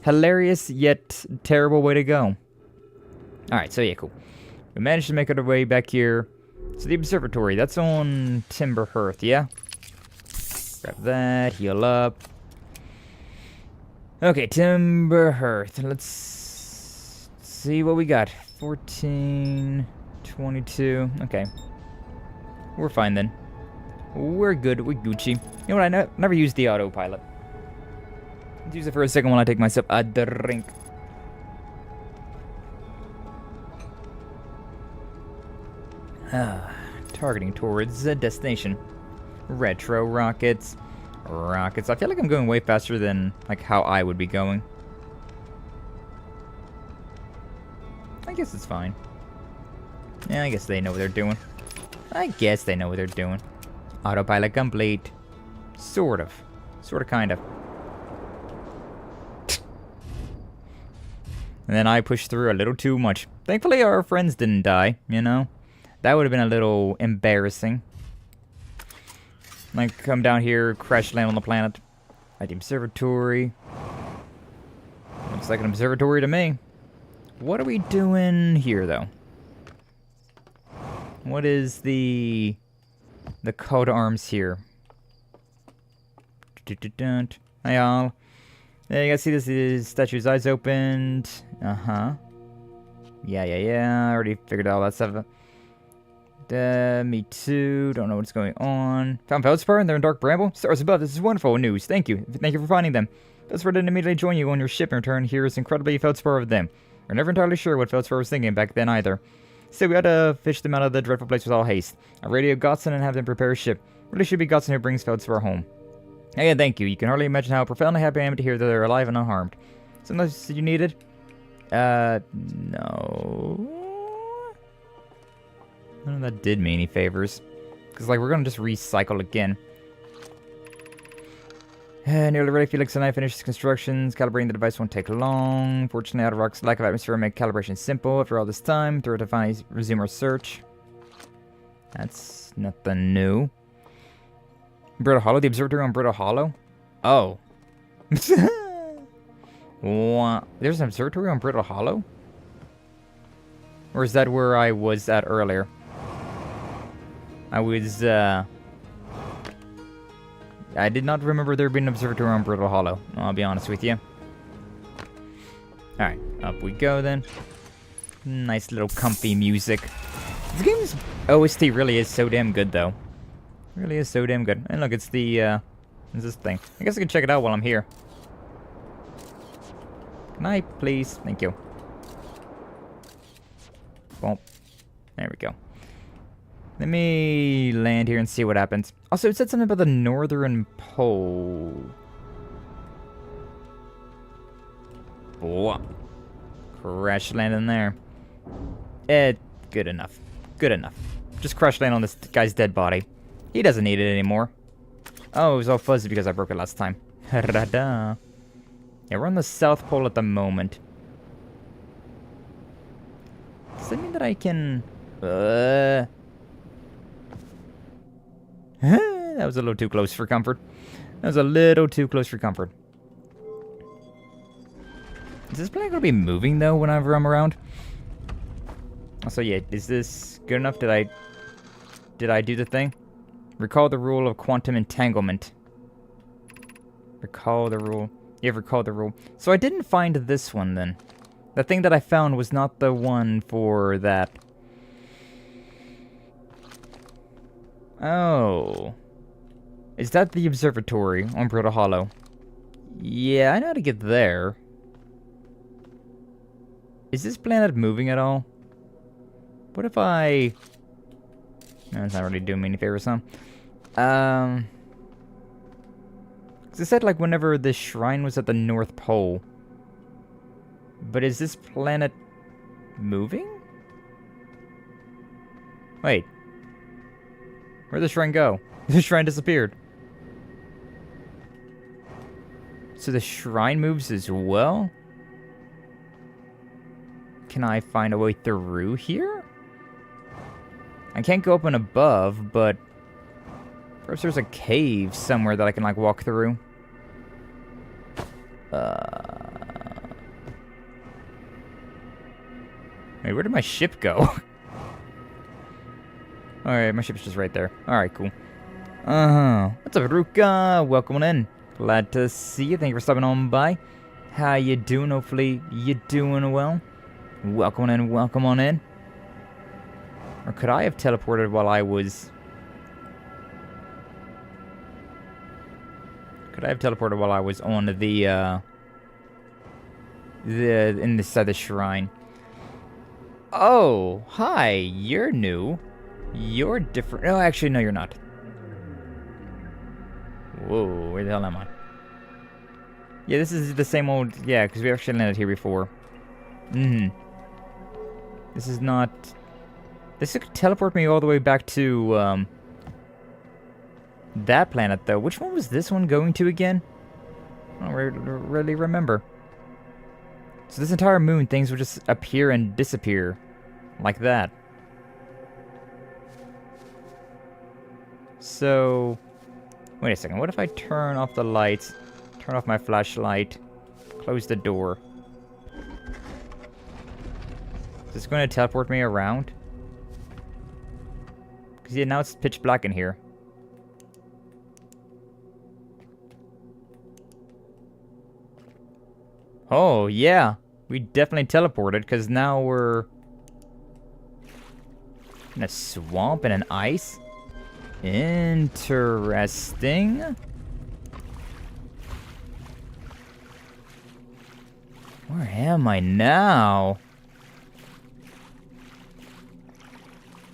hilarious yet terrible way to go. Alright, so yeah, cool. We managed to make our way back here to the observatory. That's on Timber Hearth, yeah? Grab that, heal up. Okay, Timber Hearth. Let's see what we got. 14, 22. Okay. We're fine then. We're good. We're Gucci. You know what? I never used the autopilot. Let's use it for a second while I take myself a drink. Targeting towards the destination. Retro rockets. Rockets. I feel like I'm going way faster than, like, how I would be going. I guess it's fine. Yeah, I guess they know what they're doing. I guess they know what they're doing. Autopilot complete. Sort of. Sort of, kind of. And then I pushed through a little too much. Thankfully, our friends didn't die, you know? That would have been a little embarrassing. Like, come down here, crash land on the planet. At the observatory. Looks like an observatory to me. What are we doing here, though? What is the coat of arms here? Hi, all. Yeah, you guys see this is statue's eyes opened. Uh-huh. Yeah. I already figured out all that stuff. Me too. Don't know what's going on. Found Feldspar and they're in Dark Bramble. Stars above. This is wonderful news. Thank you. Thank you for finding them. Feldspar didn't immediately join you on your ship in return. Here is incredibly Feldspar of them. We're never entirely sure what Feldspar was thinking back then either. So we ought to fish them out of the dreadful place with all haste. I'll radio Godson and have them prepare a ship. Really should be Godson who brings Feldspar home. Again, thank you. You can hardly imagine how profoundly happy I am to hear that they're alive and unharmed. Something else you needed? No. I don't know if that did me any favors. Because, like, we're going to just recycle again. Nearly ready. Felix and I finished constructions. Calibrating the device won't take long. Fortunately, out of rock's lack of atmosphere make calibration simple. After all this time, throw it to finally resume our search. That's nothing new. Brittle Hollow? The observatory on Brittle Hollow? Oh. What? There's an observatory on Brittle Hollow? Or is that where I was at earlier? I was, I did not remember there being an observatory on Brittle Hollow. I'll be honest with you. Alright, up we go then. Nice little comfy music. This game's OST really is so damn good, though. Really is so damn good. And look, it's the, it's this thing. I guess I can check it out while I'm here. Can I, please? Thank you. Well, there we go. Let me land here and see what happens. Also, it said something about the northern pole. Whoa. Crash land in there. Good enough. Good enough. Just crash land on this guy's dead body. He doesn't need it anymore. Oh, it was all fuzzy because I broke it last time. Yeah, we're on the South Pole at the moment. Does that mean that I can... That was a little too close for comfort. That was a little too close for comfort. Is this planet going to be moving, though, whenever I'm around? Also, yeah, is this good enough? Did I do the thing? Recall the rule of quantum entanglement. Recall the rule. Yeah, recall the rule. So I didn't find this one, then. The thing that I found was not the one for that. Oh. Is that the observatory on Brittle Hollow? Yeah, I know how to get there. Is this planet moving at all? What if I... No, it's not really doing me any favors, huh? Cause it said, like, whenever the shrine was at the North Pole. But is this planet moving? Wait. Where'd the shrine go? The shrine disappeared. So the shrine moves as well? Can I find a way through here? I can't go up and above, but... perhaps there's a cave somewhere that I can, like, walk through. Wait, where did my ship go? Alright, my ship's just right there. Alright, cool. What's up, Ruka? Welcome on in. Glad to see you. Thank you for stopping on by. How you doing? Hopefully you doing well. Welcome on in, welcome on in. Or could I have teleported while I was... Could I have teleported while I was on the in this side of the shrine? Oh, hi, you're new. You're different. No, actually, no, you're not. Whoa, where the hell am I? Yeah, this is the same old... Yeah, because we actually landed here before. This is not... This could teleport me all the way back to, that planet, though. Which one was this one going to again? I don't really remember. So this entire moon, things would just appear and disappear. Like that. So... Wait a second, what if I turn off the lights, turn off my flashlight, close the door? Is this going to teleport me around? Because yeah, now it's pitch black in here. Oh, yeah. We definitely teleported, because now we're in a swamp and an ice. Interesting. Where am I now?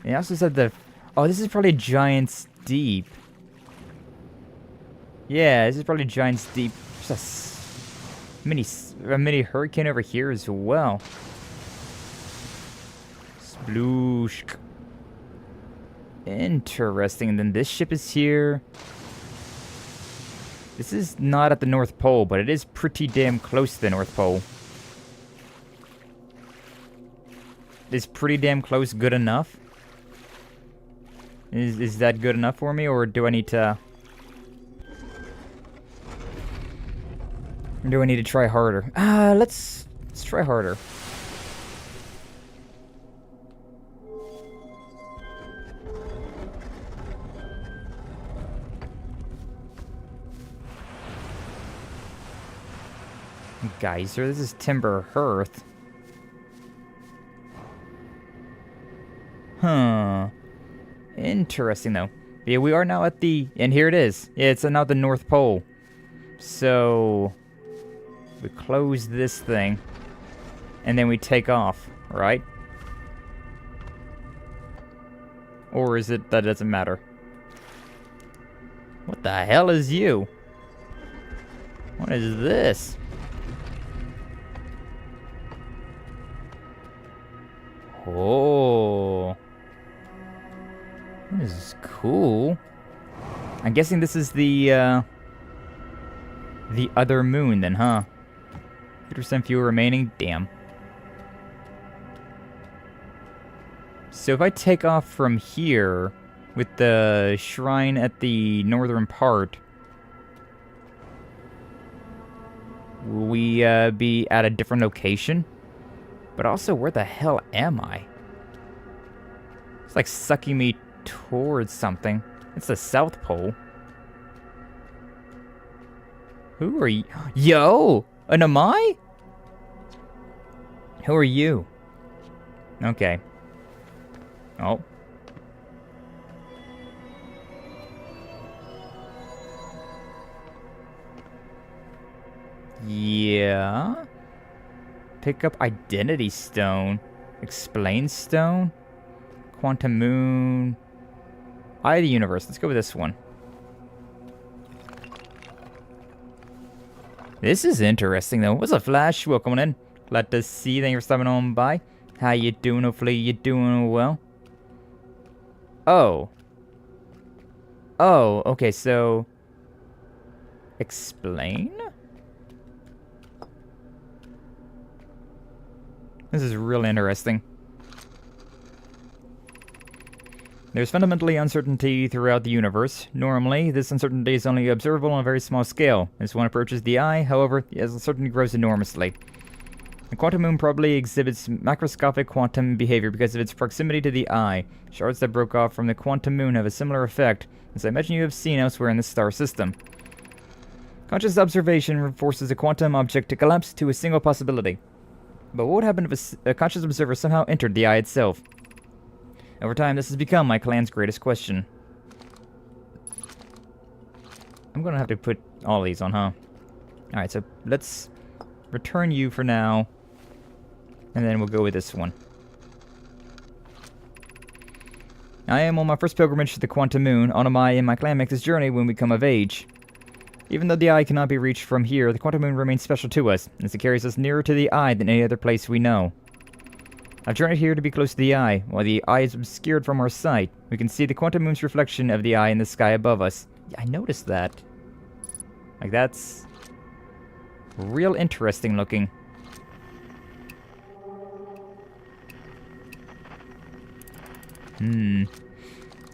They also said the... Oh, this is probably Giant's Deep. Yeah, this is probably Giant's Deep. There's a mini hurricane over here as well. Sploosh. Interesting. And then this ship is here. This is not at the North Pole, but it is pretty damn close to the North Pole. Is pretty damn close good enough? Is that good enough for me, or do I need to... Or do I need to try harder? Let's try harder. Geyser, this is Timber Hearth. Huh. Interesting, though. Yeah, we are now at the... And here it is. Yeah, it's now the North Pole. So... We close this thing. And then we take off, right? Or is it that it doesn't matter? What the hell is you? What is this? Oh... This is cool. I'm guessing this is the other moon then, huh? 50% fuel remaining? Damn. So if I take off from here with the shrine at the northern part, will we be at a different location? But also, where the hell am I? It's like sucking me towards something. It's the South Pole. Who are you? Yo! A Nomai? Who are you? Okay. Oh. Yeah. Pick up Identity Stone. Explain Stone. Quantum Moon. Eye of the Universe. Let's go with this one. This is interesting, though. What's up, Flash? Welcome in. Glad to see you. Thank you for stopping on by. How you doing? Hopefully you're doing well. Oh. Oh, okay, so... Explain? This is really interesting. There's fundamentally uncertainty throughout the universe. Normally, this uncertainty is only observable on a very small scale. As one approaches the eye, however, the uncertainty grows enormously. The quantum moon probably exhibits macroscopic quantum behavior because of its proximity to the eye. Shards that broke off from the quantum moon have a similar effect, as I imagine you have seen elsewhere in the star system. Conscious observation forces a quantum object to collapse to a single possibility. But what would happen if a conscious observer somehow entered the eye itself? Over time, this has become my clan's greatest question. I'm gonna have to put all these on, huh? Alright, so let's return you for now. And then we'll go with this one. I am on my first pilgrimage to the Quantum Moon. Nomai and my clan make this journey when we come of age. Even though the eye cannot be reached from here, the Quantum Moon remains special to us, as it carries us nearer to the eye than any other place we know. I've journeyed here to be close to the eye. While the eye is obscured from our sight, we can see the Quantum Moon's reflection of the eye in the sky above us. Yeah, I noticed that. Like, that's real interesting looking.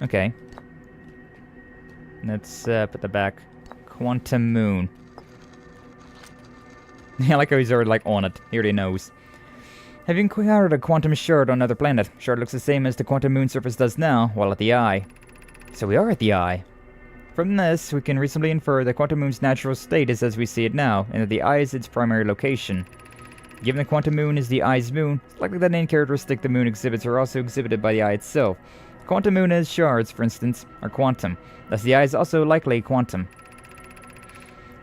Okay. Let's put the back. Quantum moon. I like how he's already like on it. He already knows. Have you encountered a quantum shard on another planet? Shard looks the same as the quantum moon surface does now, while at the eye. So we are at the eye. From this, we can reasonably infer that quantum moon's natural state is as we see it now, and that the eye is its primary location. Given the quantum moon is the eye's moon, it's likely that any characteristic the moon exhibits are also exhibited by the eye itself. Quantum moon as shards, for instance, are quantum. Thus the eye is also likely quantum.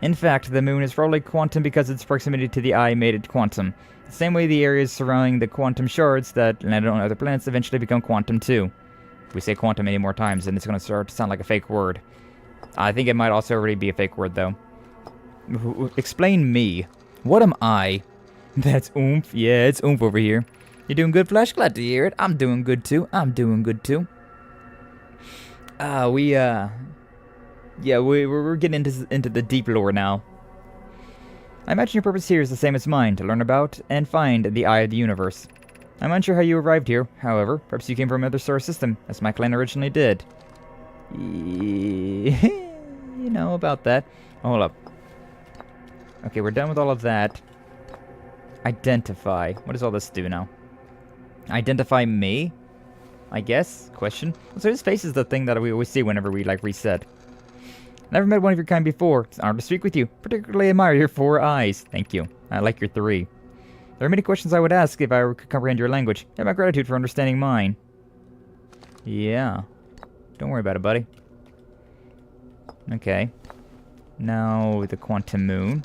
In fact, the moon is probably quantum because its proximity to the eye made it quantum. The same way the areas surrounding the quantum shards that landed on other planets eventually become quantum too. If we say quantum any more times, then it's going to start to sound like a fake word. I think it might also already be a fake word, though. Explain me. What am I? That's oomph. Yeah, it's oomph over here. You're doing good, Flash? Glad to hear it. I'm doing good, too. I'm doing good, too. Yeah, we're getting into the deep lore now. I imagine your purpose here is the same as mine, to learn about and find the Eye of the Universe. I'm unsure how you arrived here, however, perhaps you came from another star system, as my clan originally did. You know about that. Hold up. Okay, we're done with all of that. Identify. What does all this do now? Identify me? I guess? Question. So his face is the thing that we always see whenever we, like, reset. Never met one of your kind before. It's an honor to speak with you. Particularly admire your 4 eyes. Thank you. I like your 3. There are many questions I would ask if I could comprehend your language. I have my gratitude for understanding mine. Yeah. Don't worry about it, buddy. Okay. Now, the quantum moon.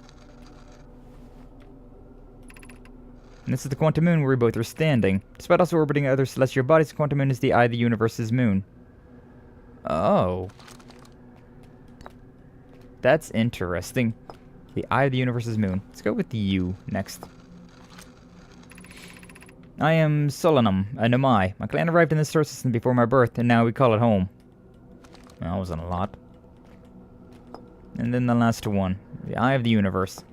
And this is the quantum moon where we both are standing. Despite also orbiting other celestial bodies, the quantum moon is the eye of the universe's moon. Oh. That's interesting. The eye of the universe's moon. Let's go with the U next. I am Solanum, a Nomai. My clan arrived in this star system before my birth, and now we call it home. Well, that wasn't a lot. And then the last one. The eye of the universe.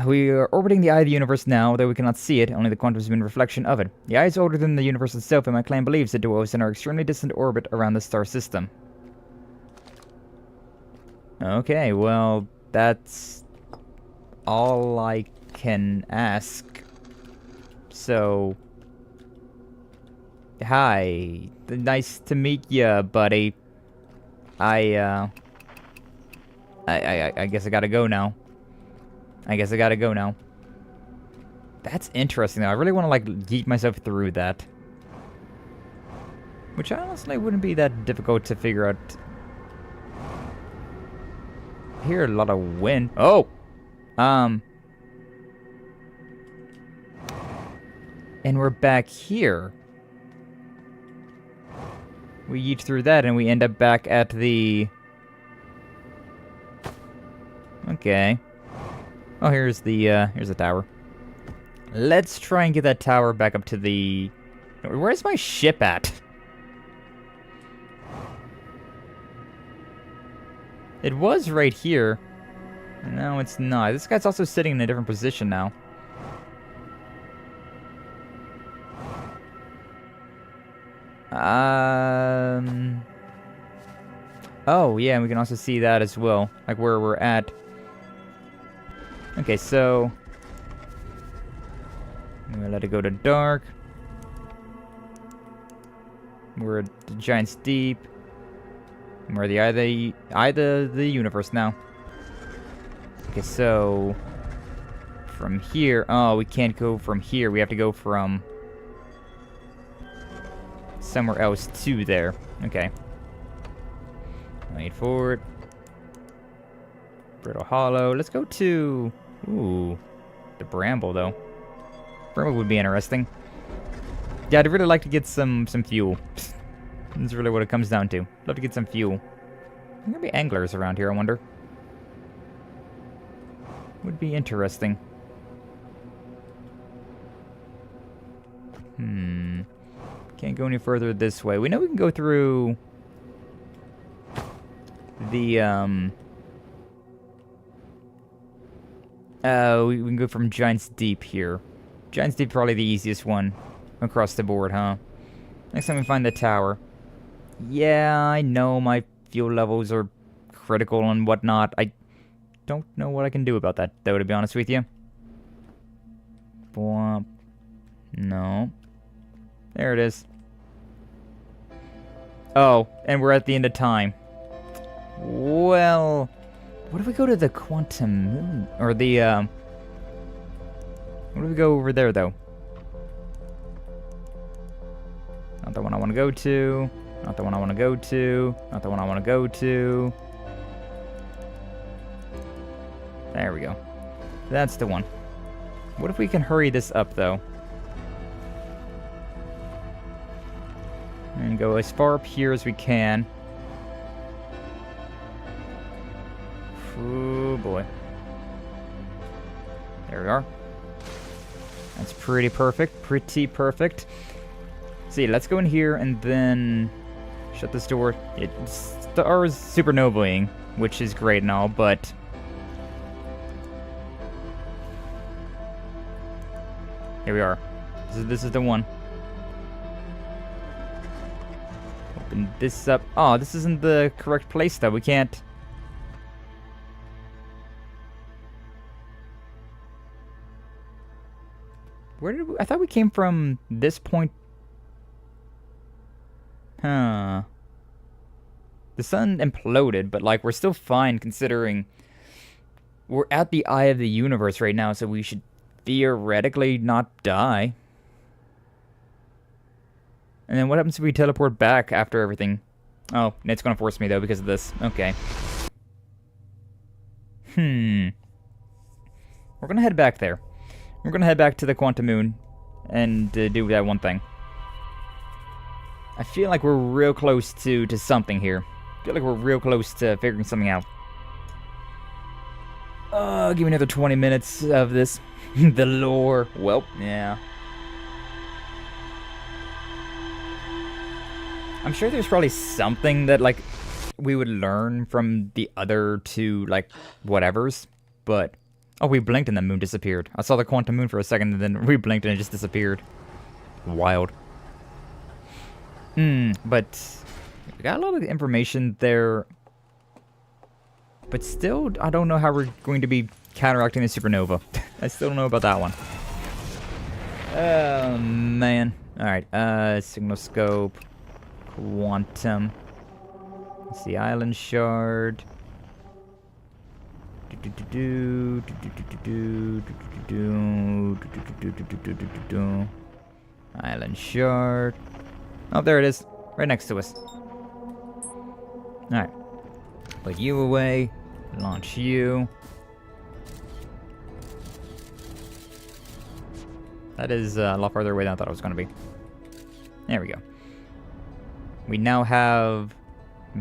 We are orbiting the eye of the universe now, although we cannot see it, only the quantum moon reflection of it. The eye is older than the universe itself, and my clan believes it dwells in our extremely distant orbit around the star system. Okay, well, that's all I can ask. So, hi. Nice to meet ya, buddy. I guess I gotta go now. That's interesting, though. I really want to, like, yeet myself through that. Which honestly wouldn't be that difficult to figure out. I hear a lot of wind. Oh! And we're back here. We yeet through that and we end up back at the... Okay. Oh, here's the tower. Let's try and get that tower back up to the... Where's my ship at? It was right here. No, it's not. This guy's also sitting in a different position now. Oh, yeah, and we can also see that as well. Like, where we're at. Okay, so... I'm gonna let it go to dark. We're at the Giant's Deep. And we're at the eye of the universe now. Okay, so... From here... Oh, we can't go from here. We have to go from... somewhere else to there. Okay. Wait for it. Brittle Hollow. Let's go to... Ooh. The Bramble, though. Bramble would be interesting. Yeah, I'd really like to get some fuel. That's really what it comes down to. Love to get some fuel. There gonna be anglers around here, I wonder. Would be interesting. Can't go any further this way. We know we can go through... the, we can go from Giant's Deep here. Giant's Deep probably the easiest one across the board, huh? Next time we find the tower. Yeah, I know my fuel levels are critical and whatnot. I don't know what I can do about that, though, to be honest with you. Bwomp. No. There it is. Oh, and we're at the end of time. Well, what if we go to the quantum moon? Or the, what if we go over there, though? Not the one I want to go to. Not the one I want to go to. Not the one I want to go to. There we go. That's the one. What if we can hurry this up, though? And go as far up here as we can. Oh boy. There we are. That's pretty perfect. Pretty perfect. See, let's go in here and then shut this door. It stars supernovaing, which is great and all, but here we are. This is the one. Open this up. Oh, this isn't the correct place, though. We can't. Where did we... I thought we came from this point. Huh. The sun imploded, but, like, we're still fine considering we're at the eye of the universe right now, so we should theoretically not die. And then what happens if we teleport back after everything? Oh, it's gonna force me, though, because of this. Okay. We're gonna head back there. We're gonna head back to the quantum moon and do that one thing. I feel like we're real close to something here. I feel like we're real close to figuring something out. Give me another 20 minutes of this. The lore. Well, yeah. I'm sure there's probably something that, like, we would learn from the other two, like, whatevers. But, oh, we blinked and the moon disappeared. I saw the quantum moon for a second and then we blinked and it just disappeared. Wild. But we got a lot of information there. But still, I don't know how we're going to be counteracting the supernova. I still don't know about that one. Oh, man. Alright, signal scope. Quantum. Let's see, island shard. Island shard. Oh, there it is. Right next to us. Alright. Put you away. Launch you. That is a lot farther away than I thought it was going to be. There we go. We now have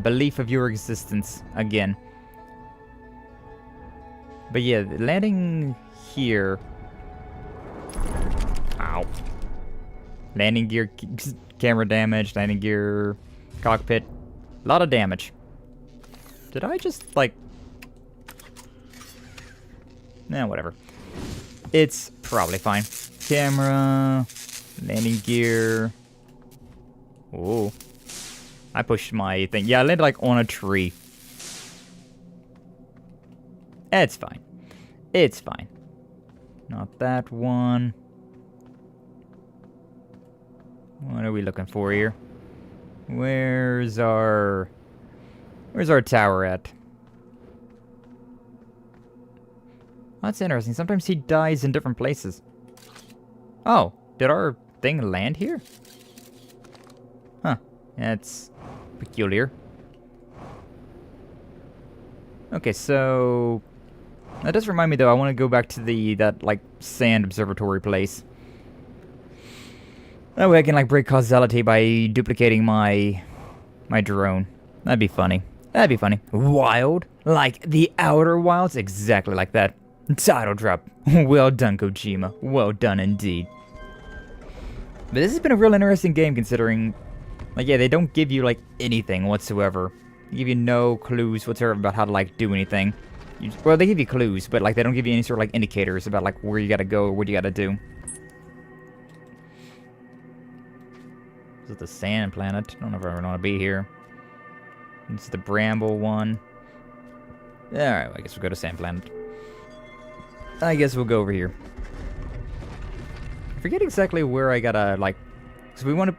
belief of your existence again. But yeah, landing here. Ow. Landing gear, camera damage, landing gear, cockpit. A lot of damage. Did I just, like... Nah, whatever. It's probably fine. Camera, landing gear. Oh. I pushed my thing. Yeah, I landed, like, on a tree. It's fine. It's fine. Not that one. What are we looking for here? Where's our tower at? That's interesting. Sometimes he dies in different places. Oh, did our thing land here? Huh. That's peculiar. Okay, so that does remind me, though. I want to go back to that like sand observatory place. That way I can like break causality by duplicating my drone. That'd be funny. That'd be funny. Wild, like the Outer Wilds, exactly like that. Title drop. Well done, Kojima. Well done indeed. But this has been a real interesting game, considering, like, yeah, they don't give you like anything whatsoever. They give you no clues whatsoever about how to like do anything. Well, they give you clues, but like they don't give you any sort of like indicators about like where you gotta go or what you gotta do. This is the sand planet. I don't know if I want to be here. This is the Bramble one. Alright, well, I guess we'll go to sand planet. I guess we'll go over here. I forget exactly where I gotta, like... Because we want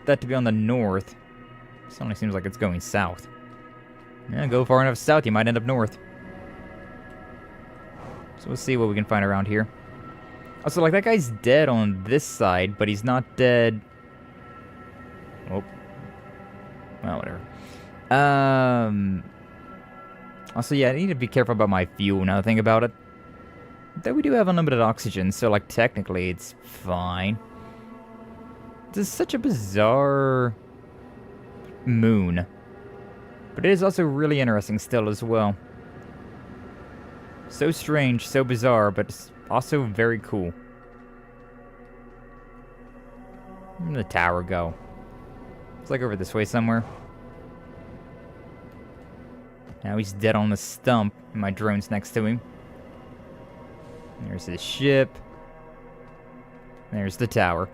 that to be on the north. This only seems like it's going south. Yeah, go far enough south, you might end up north. So we'll see what we can find around here. Also, like, that guy's dead on this side, but he's not dead... Oh. Well, whatever. Also, yeah, I need to be careful about my fuel now that I think about it. Though we do have unlimited oxygen, so, like, technically it's fine. This is such a bizarre moon. But it is also really interesting still as well. So strange, so bizarre, but it's also very cool. Where did the tower go? It's like over this way somewhere. Now he's dead on the stump, and my drone's next to him. There's his ship. There's the tower.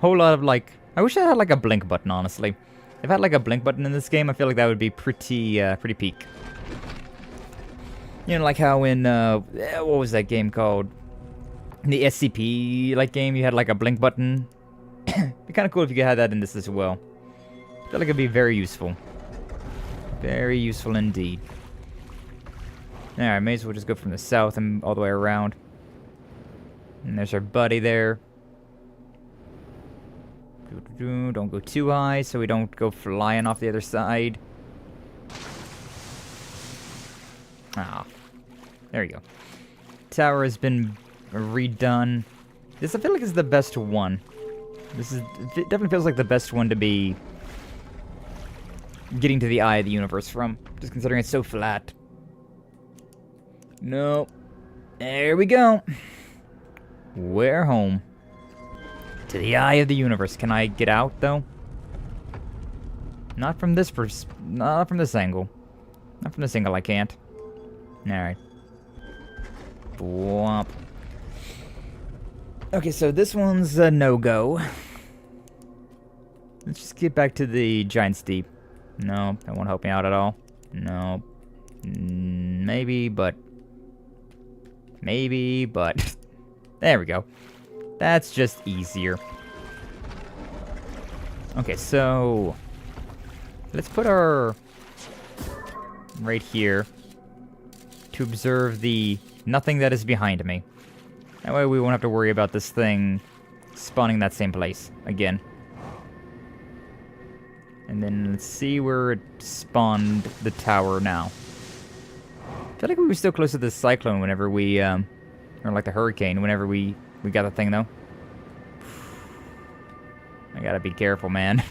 Whole lot of, like... I wish I had, like, a blink button, honestly. If I had, like, a blink button in this game, I feel like that would be pretty peak. You know, like how in, what was that game called? In the SCP, like, game, you had, like, a blink button. It'd be kind of cool if you could have that in this as well. I feel like it'd be very useful. Very useful indeed. Alright, may as well just go from the south and all the way around. And there's our buddy there. Don't go too high so we don't go flying off the other side. Ah, there you go. Tower has been redone. This, I feel like, is the best one. It definitely feels like the best one to be getting to the eye of the universe from, just considering it's so flat. No. There we go. We're home. To the eye of the universe. Can I get out, though? Not from this not from this angle. Not from this angle, I can't. Alright. Womp. Okay, so this one's a no-go. Let's just get back to the Giant's Deep. No, that won't help me out at all. No. Maybe, but... Maybe, but... There we go. That's just easier. Okay, so... Let's put our... right here. To observe the... nothing that is behind me. That way we won't have to worry about this thing spawning that same place again. And then let's see where it spawned the tower now. I feel like we were still close to the cyclone whenever we, or like the hurricane, whenever we got the thing, though. I gotta be careful, man.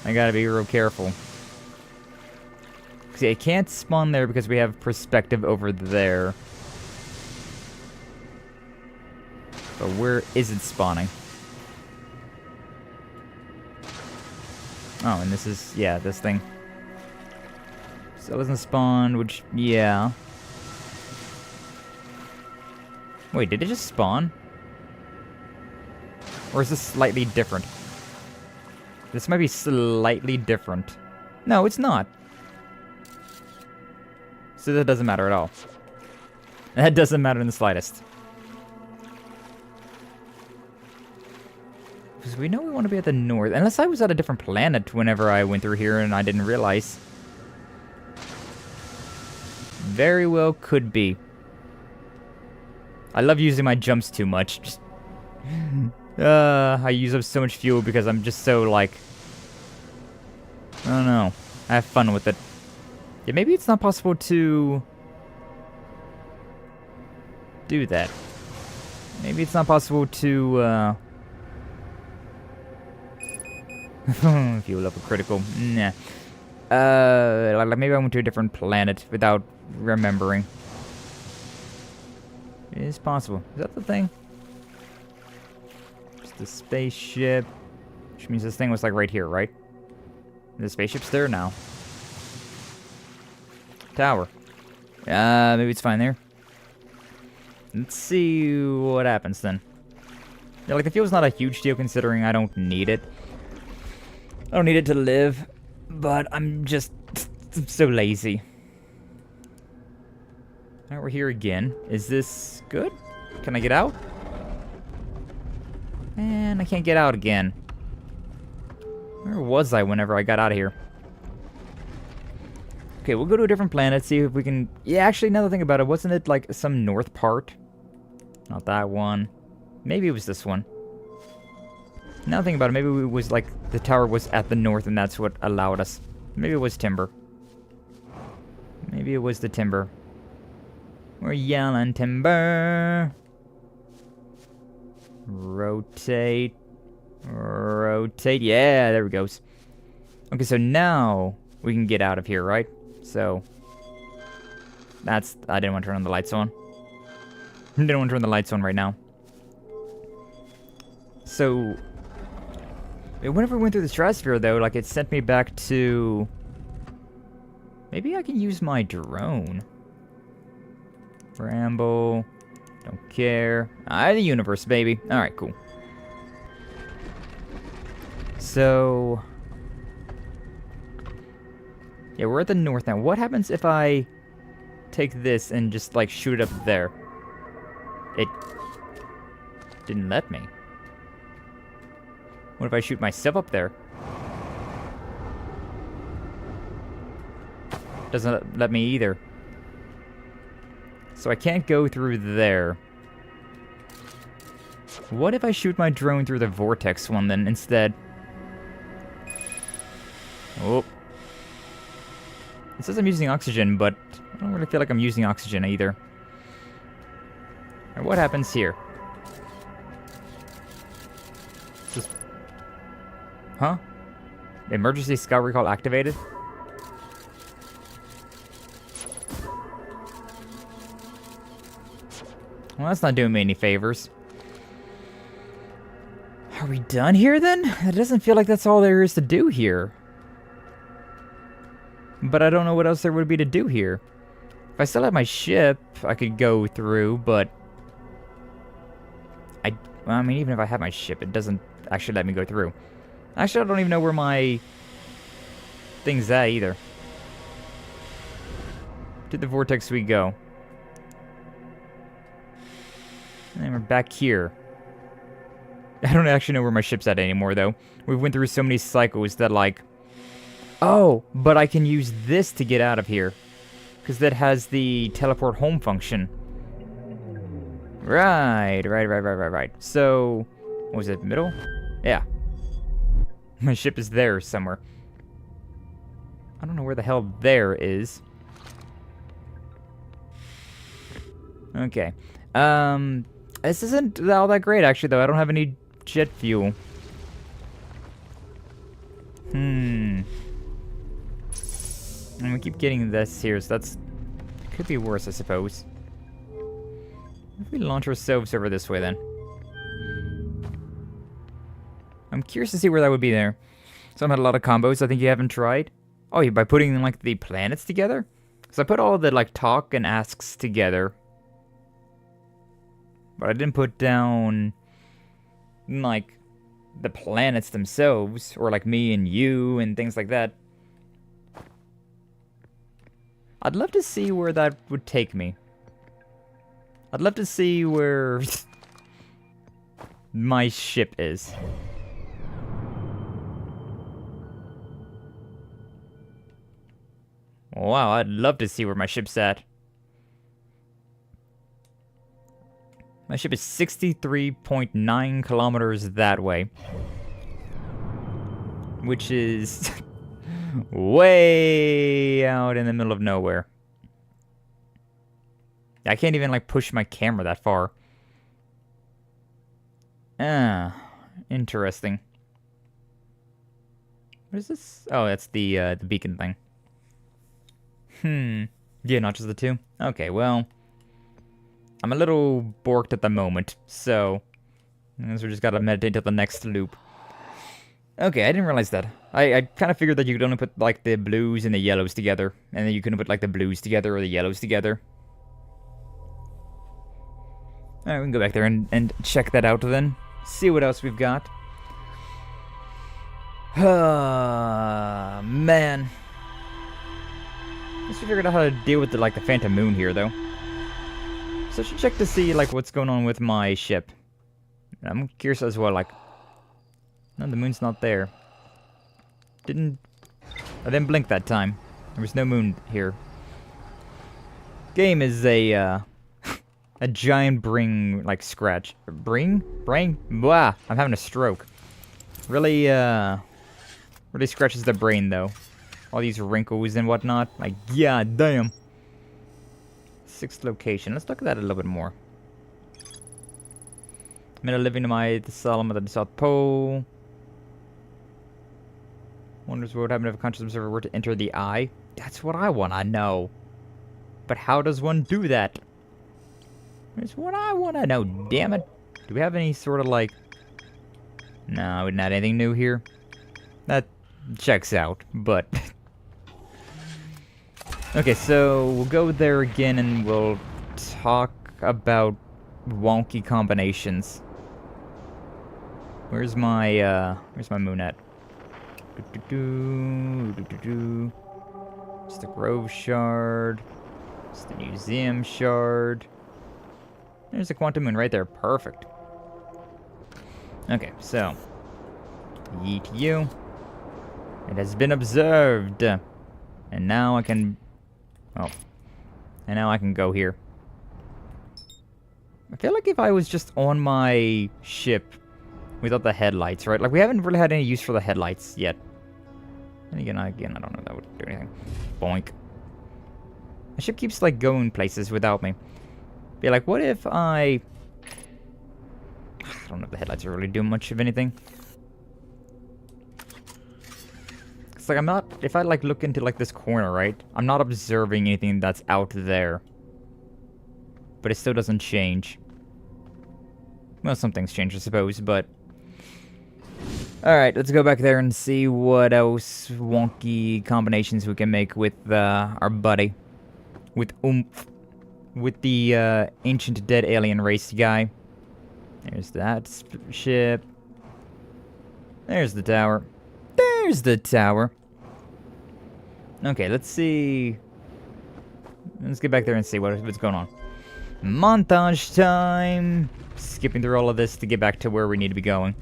I gotta be real careful. See, I can't spawn there because we have perspective over there. But where is it spawning? Oh, and this is, yeah, this thing. So it doesn't spawn, which, yeah. Wait, did it just spawn? Or is this slightly different? This might be slightly different. No, it's not. So that doesn't matter at all. That doesn't matter in the slightest. Because we know we want to be at the north. Unless I was at a different planet whenever I went through here and I didn't realize. Very well could be. I love using my jumps too much. Just, I use up so much fuel because I'm just so, like... I don't know. I have fun with it. Yeah, maybe it's not possible to... do that. Maybe it's not possible to, fuel up a critical. Nah. Like maybe I went to a different planet without remembering. It is possible. Is that the thing? Just a spaceship. Which means this thing was like right here, right? The spaceship's there now. Tower. Maybe it's fine there. Let's see what happens then. Yeah, like the fuel's not a huge deal considering I don't need it. I don't need it to live, but I'm just so lazy. Alright, we're here again. Is this good? Can I get out? And I can't get out again. Where was I whenever I got out of here? Okay, we'll go to a different planet, see if we can... Yeah, actually, now that I think about it, wasn't it like some north part? Not that one. Maybe it was this one. Now that I think about it, maybe it was like the tower was at the north and that's what allowed us. Maybe it was timber. Maybe it was the timber. We're yelling timber. Rotate. Rotate. Yeah, there it goes. Okay, so now we can get out of here, right? So that's... I didn't want to turn the lights on. Didn't want to turn the lights on right now. So whenever we went through the stratosphere, though, like, it sent me back to... Maybe I can use my drone. Bramble. Don't care. The universe, baby. Alright, cool. So... Yeah, we're at the north now. What happens if I take this and just, like, shoot it up there? It didn't let me. What if I shoot myself up there? Doesn't let me either. So I can't go through there. What if I shoot my drone through the vortex one then instead? Oh. It says I'm using oxygen, but I don't really feel like I'm using oxygen either. What happens here? Just... Huh? Emergency scout recall activated? Well, that's not doing me any favors. Are we done here then? It doesn't feel like that's all there is to do here. But I don't know what else there would be to do here. If I still had my ship, I could go through, but... I mean, even if I have my ship, it doesn't actually let me go through. Actually, I don't even know where my thing's at either. To the vortex we go. And we're back here. I don't actually know where my ship's at anymore, though. We went through so many cycles that, like... Oh, but I can use this to get out of here. Because that has the teleport home function. Right. So, what was it, middle? Yeah. My ship is there somewhere. I don't know where the hell there is. Okay. This isn't all that great, actually, though. I don't have any jet fuel. And we keep getting this here, so that's... Could be worse, I suppose. If we launch ourselves over this way, then. I'm curious to see where that would be there. Some had a lot of combos I think you haven't tried. Oh, yeah, by putting, like, the planets together? So I put all the, like, talk and asks together. But I didn't put down, like, the planets themselves. Or, like, me and you and things like that. I'd love to see where that would take me. I'd love to see where my ship is. Wow, I'd love to see where my ship's at. My ship is 63.9 kilometers that way. Which is way out in the middle of nowhere. I can't even, like, push my camera that far. Interesting. What is this? Oh, that's the beacon thing. Yeah, not just the two? Okay, well... I'm a little borked at the moment, so... I guess we just gotta meditate till the next loop. Okay, I didn't realize that. I kind of figured that you could only put, like, the blues and the yellows together. And then you couldn't put, like, the blues together or the yellows together. Alright, we can go back there and check that out then. See what else we've got. Man. I just figured out how to deal with the, like, the phantom moon here, though. So I should check to see, like, what's going on with my ship. I'm curious as well, like... No, the moon's not there. I didn't blink that time. There was no moon here. Game is a giant brain, like, scratch. Brain? Blah! I'm having a stroke. Really scratches the brain, though. All these wrinkles and whatnot. Like, god damn. 6th location. Let's look at that a little bit more. Men are living to the solemn at the South Pole. Wonders what would happen if a conscious observer were to enter the eye. That's what I want to know. But how does one do that? That's what I want to know, damn it. Do we have any sort of, like... No, not anything new here. That checks out, but... Okay, so we'll go there again and we'll talk about wonky combinations. Where's my moon at? It's the Grove Shard. It's the Museum Shard. There's the Quantum Moon right there. Perfect. Okay, so. Yeet you. It has been observed. And now I can... Oh. And now I can go here. I feel like if I was just on my ship without the headlights, right? Like, we haven't really had any use for the headlights yet. And again, I don't know if that would do anything. Boink. My ship keeps, like, going places without me. Be like, what if I don't know if the headlights are really doing much of anything. It's like I'm not... If I, like, look into, like, this corner, right? I'm not observing anything that's out there. But it still doesn't change. Well, some things change, I suppose, but... Alright, let's go back there and see what else wonky combinations we can make with our buddy. With Oomph. With the ancient dead alien race guy. There's that ship. There's the tower. There's the tower. Okay, let's see. Let's get back there and see what's going on. Montage time! Skipping through all of this to get back to where we need to be going.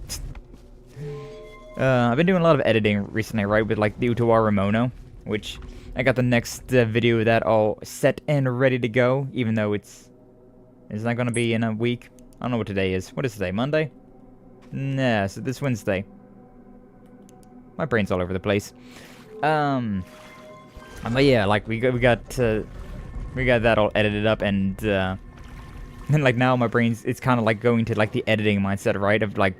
I've been doing a lot of editing recently, right? With, like, the Utawara Mono. Which, I got the next video of that all set and ready to go. Even though it's not going to be in a week. I don't know what today is. What is today? Monday? Nah, so this Wednesday. My brain's all over the place. But yeah, like, we got that all edited up, and like, now my brain's, it's kind of like going to, like, the editing mindset, right? Of, like,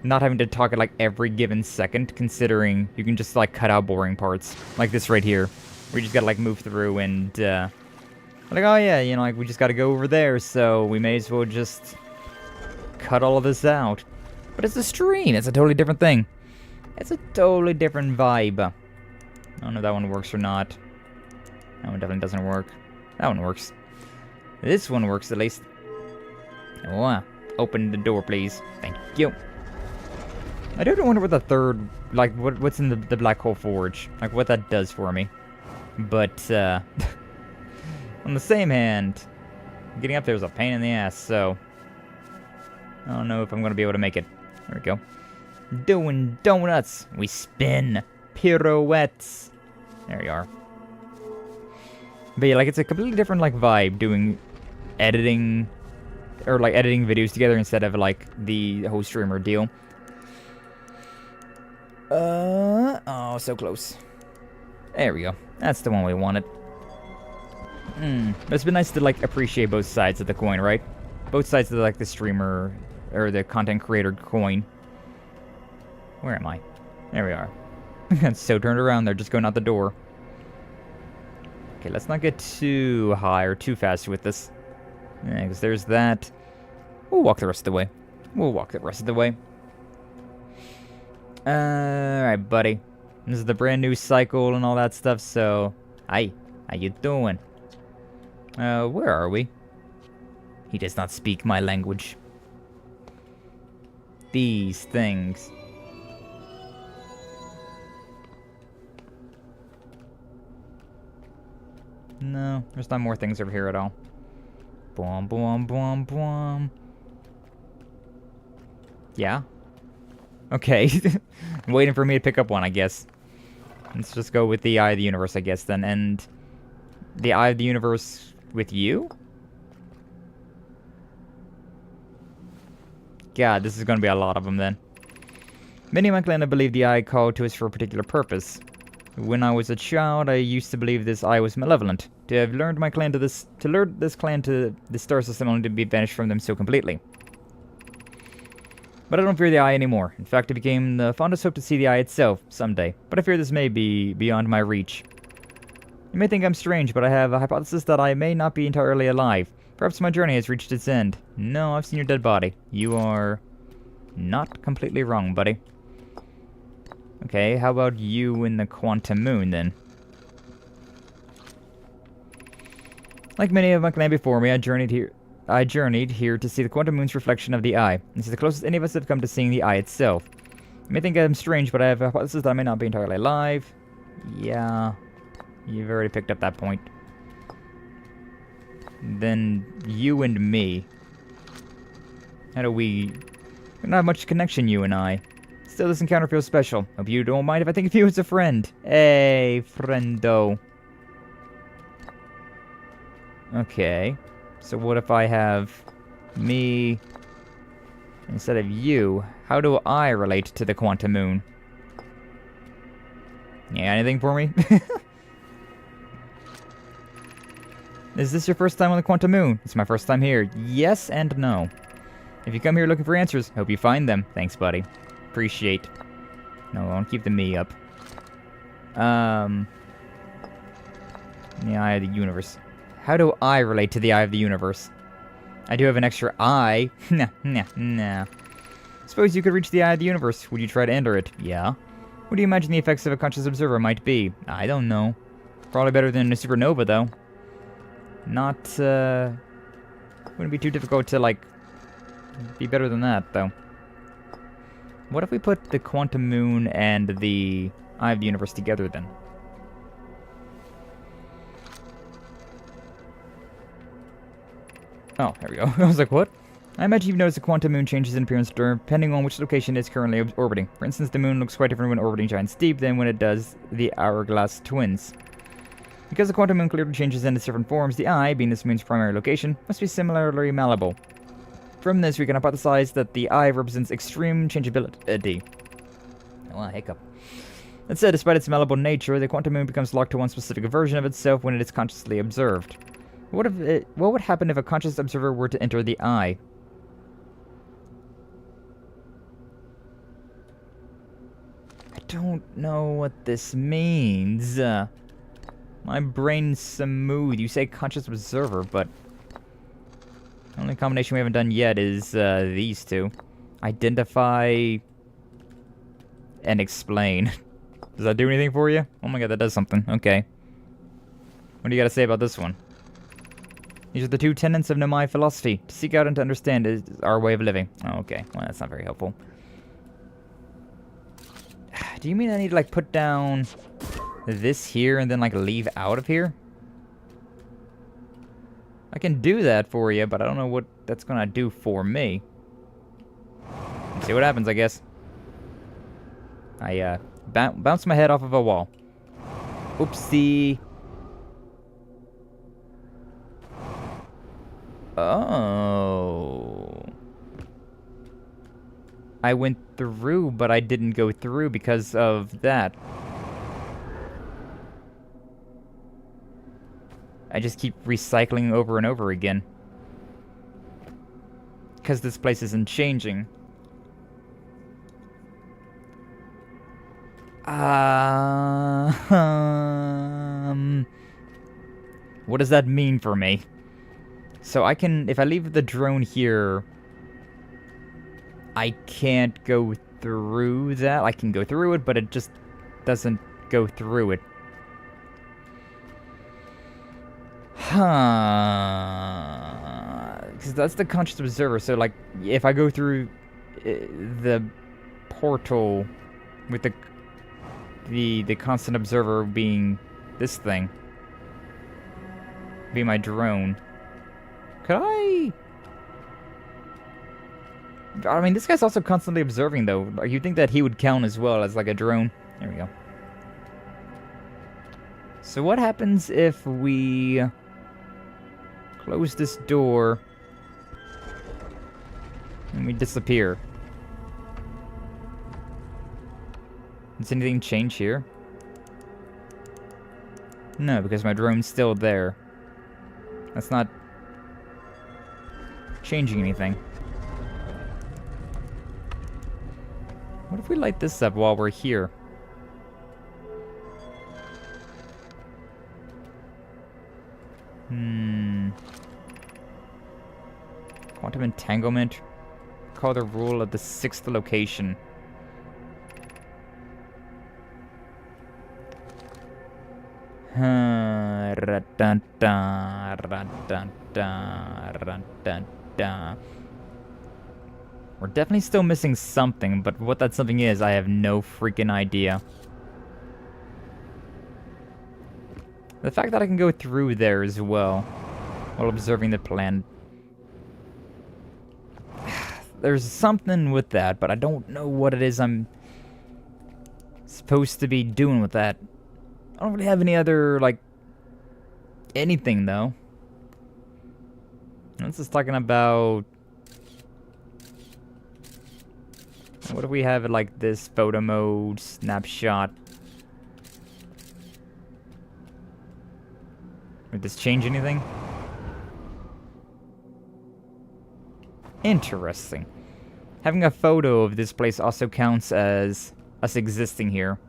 not having to talk at, like, every given second, considering you can just, like, cut out boring parts. Like this right here. We just gotta, like, move through and, like, oh yeah, you know, like, we just gotta go over there, so we may as well just cut all of this out. But it's a stream, it's a totally different thing. It's a totally different vibe. I don't know if that one works or not. That one definitely doesn't work. That one works. This one works, at least. Oh, open the door, please. Thank you. I do wonder what the third, like, what's in the Black Hole Forge. Like, what that does for me. But, on the same hand, getting up there is a pain in the ass, so... I don't know if I'm going to be able to make it. There we go. Doing donuts. We spin pirouettes. There you are. But yeah, like, it's a completely different, like, vibe doing editing, or, like, editing videos together instead of, like, the whole streamer deal. Oh, so close. There we go. That's the one we wanted. But it's been nice to, like, appreciate both sides of the coin, right? Both sides of, like, the streamer, or the content creator coin. Where am I? There we are. It's so turned around, they're just going out the door. Okay, let's not get too high or too fast with this. Yeah, because there's that. We'll walk the rest of the way. We'll walk the rest of the way. Alright, buddy. This is the brand new cycle and all that stuff, so... Hi, how you doing? Where are we? He does not speak my language. These things. No, there's not more things over here at all. Boom, boom, boom, boom. Yeah? Okay. Waiting for me to pick up one, I guess. Let's just go with the Eye of the Universe, I guess, then. And the Eye of the Universe with you? God, this is going to be a lot of them, then. Many of my clan believe the Eye called to us for a particular purpose. When I was a child, I used to believe this Eye was malevolent. To have learned my clan to lure this clan to the star system only to be banished from them so completely. But I don't fear the Eye anymore. In fact, it became the fondest hope to see the Eye itself someday. But I fear this may be beyond my reach. You may think I'm strange, but I have a hypothesis that I may not be entirely alive. Perhaps my journey has reached its end. No, I've seen your dead body. You are not completely wrong, buddy. Okay, how about you in the Quantum Moon, then? Like many of my clan before me, I journeyed here to see the Quantum Moon's reflection of the Eye. This is the closest any of us have come to seeing the Eye itself. You may think I'm strange, but I have a hypothesis that I may not be entirely alive. Yeah, you've already picked up that point. Then you and me. How do we don't have much connection, you and I. Still, this encounter feels special. Hope you don't mind if I think of you as a friend. Hey, friendo. Okay. So what if I have me instead of you? How do I relate to the Quantum Moon? Yeah, anything for me? Is this your first time on the Quantum Moon? It's my first time here. Yes and no. If you come here looking for answers, hope you find them. Thanks, buddy. Appreciate. No, I won't keep the me up. The Eye of the Universe. How do I relate to the Eye of the Universe? I do have an extra eye. Nah. Suppose you could reach the Eye of the Universe. Would you try to enter it? Yeah. What do you imagine the effects of a conscious observer might be? I don't know. Probably better than a supernova, though. Not, wouldn't be too difficult to, like, be better than that, though. What if we put the Quantum Moon and the Eye of the Universe together, then? Oh, there we go. I was like, what? I imagine you've noticed the Quantum Moon changes in appearance depending on which location it's currently orbiting. For instance, the Moon looks quite different when orbiting Giant Steep than when it does the Hourglass Twins. Because the Quantum Moon clearly changes into different forms, the Eye, being this Moon's primary location, must be similarly malleable. From this, we can hypothesize that the Eye represents extreme changeability. Oh, a hiccup. That said, despite its malleable nature, the Quantum Moon becomes locked to one specific version of itself when it is consciously observed. What would happen if a conscious observer were to enter the Eye? I don't know what this means. My brain's smooth. You say conscious observer, but the only combination we haven't done yet is these two. Identify and explain. Does that do anything for you? Oh my god, that does something. Okay. What do you got to say about this one? These are the two tenets of Nomai philosophy. To seek out and to understand is our way of living. Oh, okay. Well, that's not very helpful. Do you mean I need to, like, put down this here and then, like, leave out of here? I can do that for you, but I don't know what that's gonna do for me. Let's see what happens, I guess. I, bounced my head off of a wall. Oopsie. Oh. I went through, but I didn't go through because of that. I just keep recycling over and over again. Because this place isn't changing. What does that mean for me? So I can, if I leave the drone here, I can't go through that. I can go through it, but it just doesn't go through it. Because that's the conscious observer. So, like, if I go through the portal with the constant observer being this thing, be my drone. Could I... I mean, this guy's also constantly observing, though. Like, you'd think that he would count as well as, like, a drone. There we go. So what happens if we close this door and we disappear? Does anything change here? No, because my drone's still there. That's not changing anything. What if we light this up while we're here? Quantum entanglement. Call the rule of the 6th location. We're definitely still missing something, but what that something is, I have no freaking idea. The fact that I can go through there as well, while observing the planet. There's something with that, but I don't know what it is I'm supposed to be doing with that. I don't really have any other, like, anything, though. This is talking about... What if we have it like this? Photo mode, snapshot. Would this change anything? Interesting. Having a photo of this place also counts as us existing here.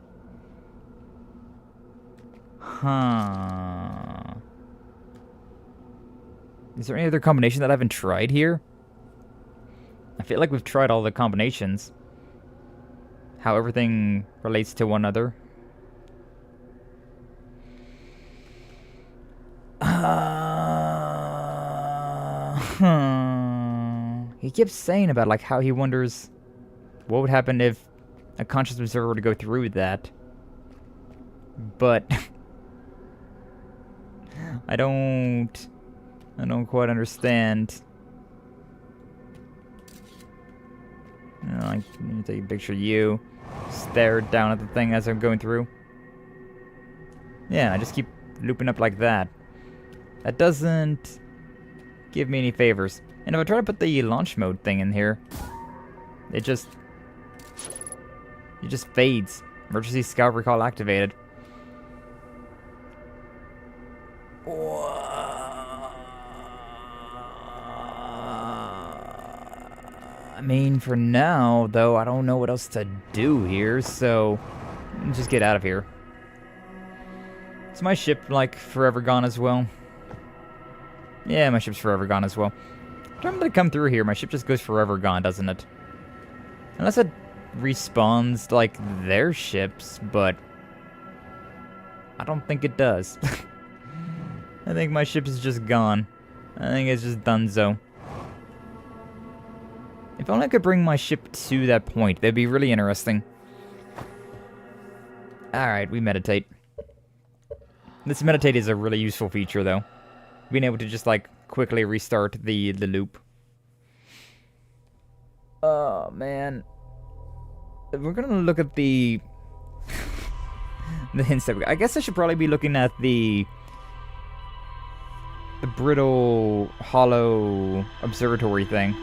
Huh. Is there any other combination that I haven't tried here? I feel like we've tried all the combinations. How everything relates to one another. He keeps saying about like how he wonders what would happen if a conscious observer were to go through that. But I don't quite understand. You know, like, let me take a picture of you. Stare down at the thing as I'm going through. Yeah, I just keep looping up like that. That doesn't give me any favors. And if I try to put the launch mode thing in here, it just fades. Emergency scout recall activated. I mean, for now, though, I don't know what else to do here, so just get out of here. Is my ship, like, forever gone as well? Yeah, my ship's forever gone as well. Every time I come through here, my ship just goes forever gone, doesn't it? Unless it respawns, like, their ships, but I don't think it does. I think my ship is just gone. I think it's just donezo. If only I could bring my ship to that point, that'd be really interesting. Alright, we meditate. This meditate is a really useful feature, though. Being able to just, like, quickly restart the loop. Oh, man. We're gonna look at the... the hints that we... I guess I should probably be looking at the brittle, hollow observatory thing.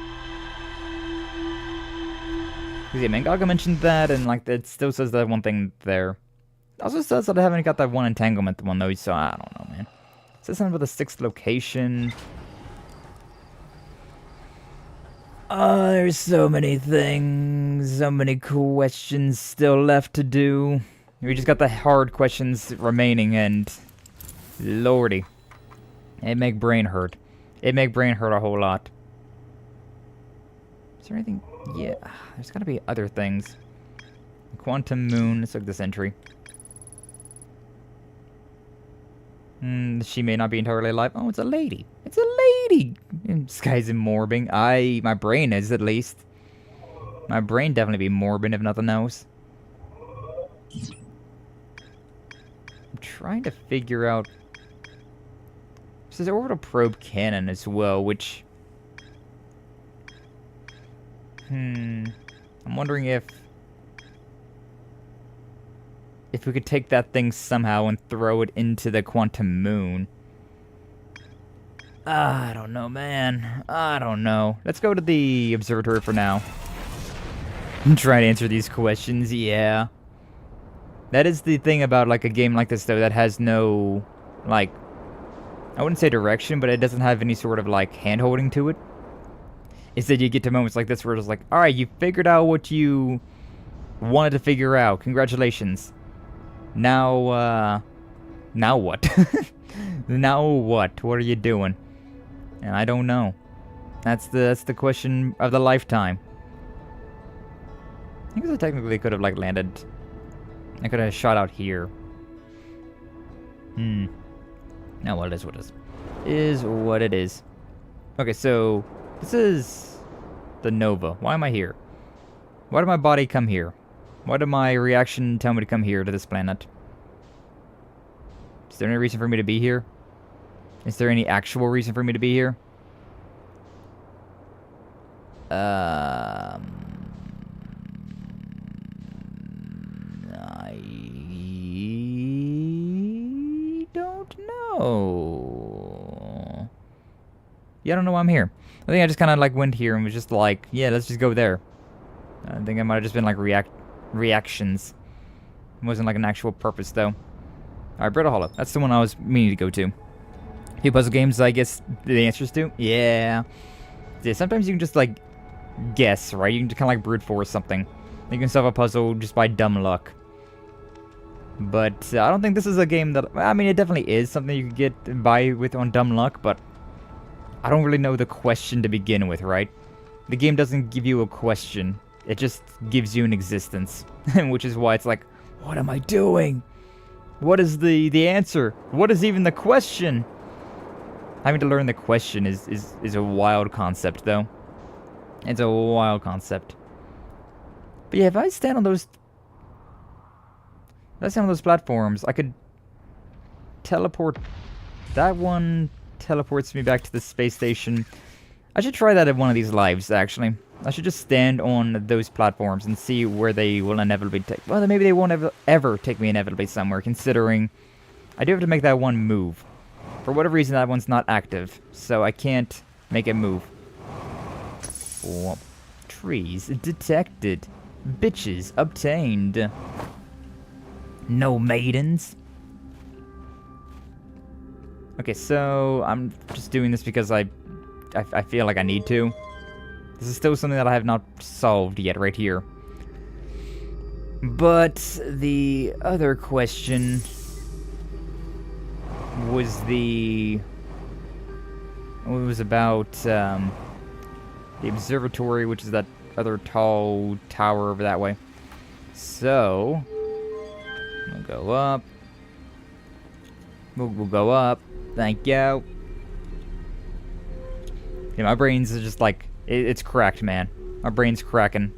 Because yeah, Mangaga mentioned that, and like it still says that one thing there. It also says that I haven't got that one entanglement one though, so I don't know, man. It says something about the 6th location. Oh, there's so many things, so many questions still left to do. We just got the hard questions remaining, and lordy, it make brain hurt. It make brain hurt a whole lot. Is there anything? Yeah, there's gotta be other things. Quantum moon. Let's look at this entry. She may not be entirely alive. Oh, it's a lady. It's a lady. Skye's morbing. My brain is at least. My brain definitely be morbid if nothing else. I'm trying to figure out There's an orbital probe cannon as well, which... I'm wondering if we could take that thing somehow and throw it into the quantum moon. I don't know, man. I don't know. Let's go to the observatory for now. And try to answer these questions, yeah. That is the thing about, like, a game like this, though, that has no, like... I wouldn't say direction, but it doesn't have any sort of, like, hand-holding to it. Is that you get to moments like this where it's like, alright, you figured out what you wanted to figure out. Congratulations. Now what? Now what? What are you doing? And I don't know. That's the question of the lifetime. I think I technically could have, like, landed... I could have shot out here. No, well, it is what it is. Is what it is. Okay, so... This is... the Nova. Why am I here? Why did my body come here? Why did my reaction tell me to come here to this planet? Is there any reason for me to be here? Is there any actual reason for me to be here? I don't know. Yeah, I don't know why I'm here. I think I just kind of like went here and was just like, yeah, let's just go there. I think I might have just been like reactions. It wasn't like an actual purpose though. Alright, Brittle Hollow. That's the one I was meaning to go to. A few puzzle games, I guess the answers to? Yeah. Yeah, sometimes you can just like guess, right? You can just kind of like brute force something. You can solve a puzzle just by dumb luck. But I don't think this is a game that... I mean, it definitely is something you can get by with on dumb luck, but I don't really know the question to begin with, right? The game doesn't give you a question. It just gives you an existence. Which is why it's like, what am I doing? What is the answer? What is even the question? Having to learn the question is a wild concept, though. It's a wild concept. But yeah, if I stand on those... If I stand on those platforms, I could teleport... That one teleports me back to the space station. I should try that at one of these lives, actually. I should just stand on those platforms and see where they will inevitably take... Well, then maybe they won't ever take me inevitably somewhere, considering I do have to make that one move. For whatever reason, that one's not active, so I can't make it move. Whoop. Trees detected. Bitches obtained. No maidens. Okay, so I'm just doing this because I feel like I need to. This is still something that I have not solved yet right here. But the other question was it was about the observatory, which is that other tall tower over that way. So we'll go up. We'll go up. Thank you. Yeah, my brain's just like, it's cracked, man. My brain's cracking.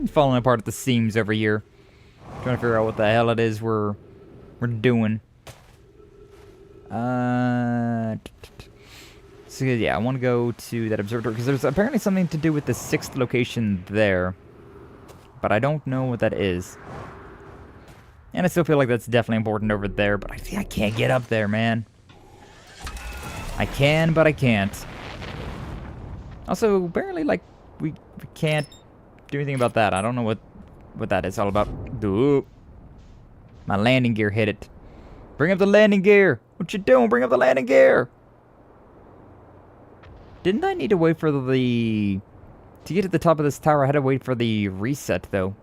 Falling apart at the seams over here. Trying to figure out what the hell it is we're doing. So yeah, I want to go to that observatory, because there's apparently something to do with the 6th location there. But I don't know what that is. And I still feel like that's definitely important over there, but I can't get up there, man. I can, but I can't. Also, apparently, like, we can't do anything about that. I don't know what that is all about. Ooh. My landing gear hit it. Bring up the landing gear. What you doing? Bring up the landing gear. Didn't I need to wait for the... To get to the top of this tower, I had to wait for the reset, though.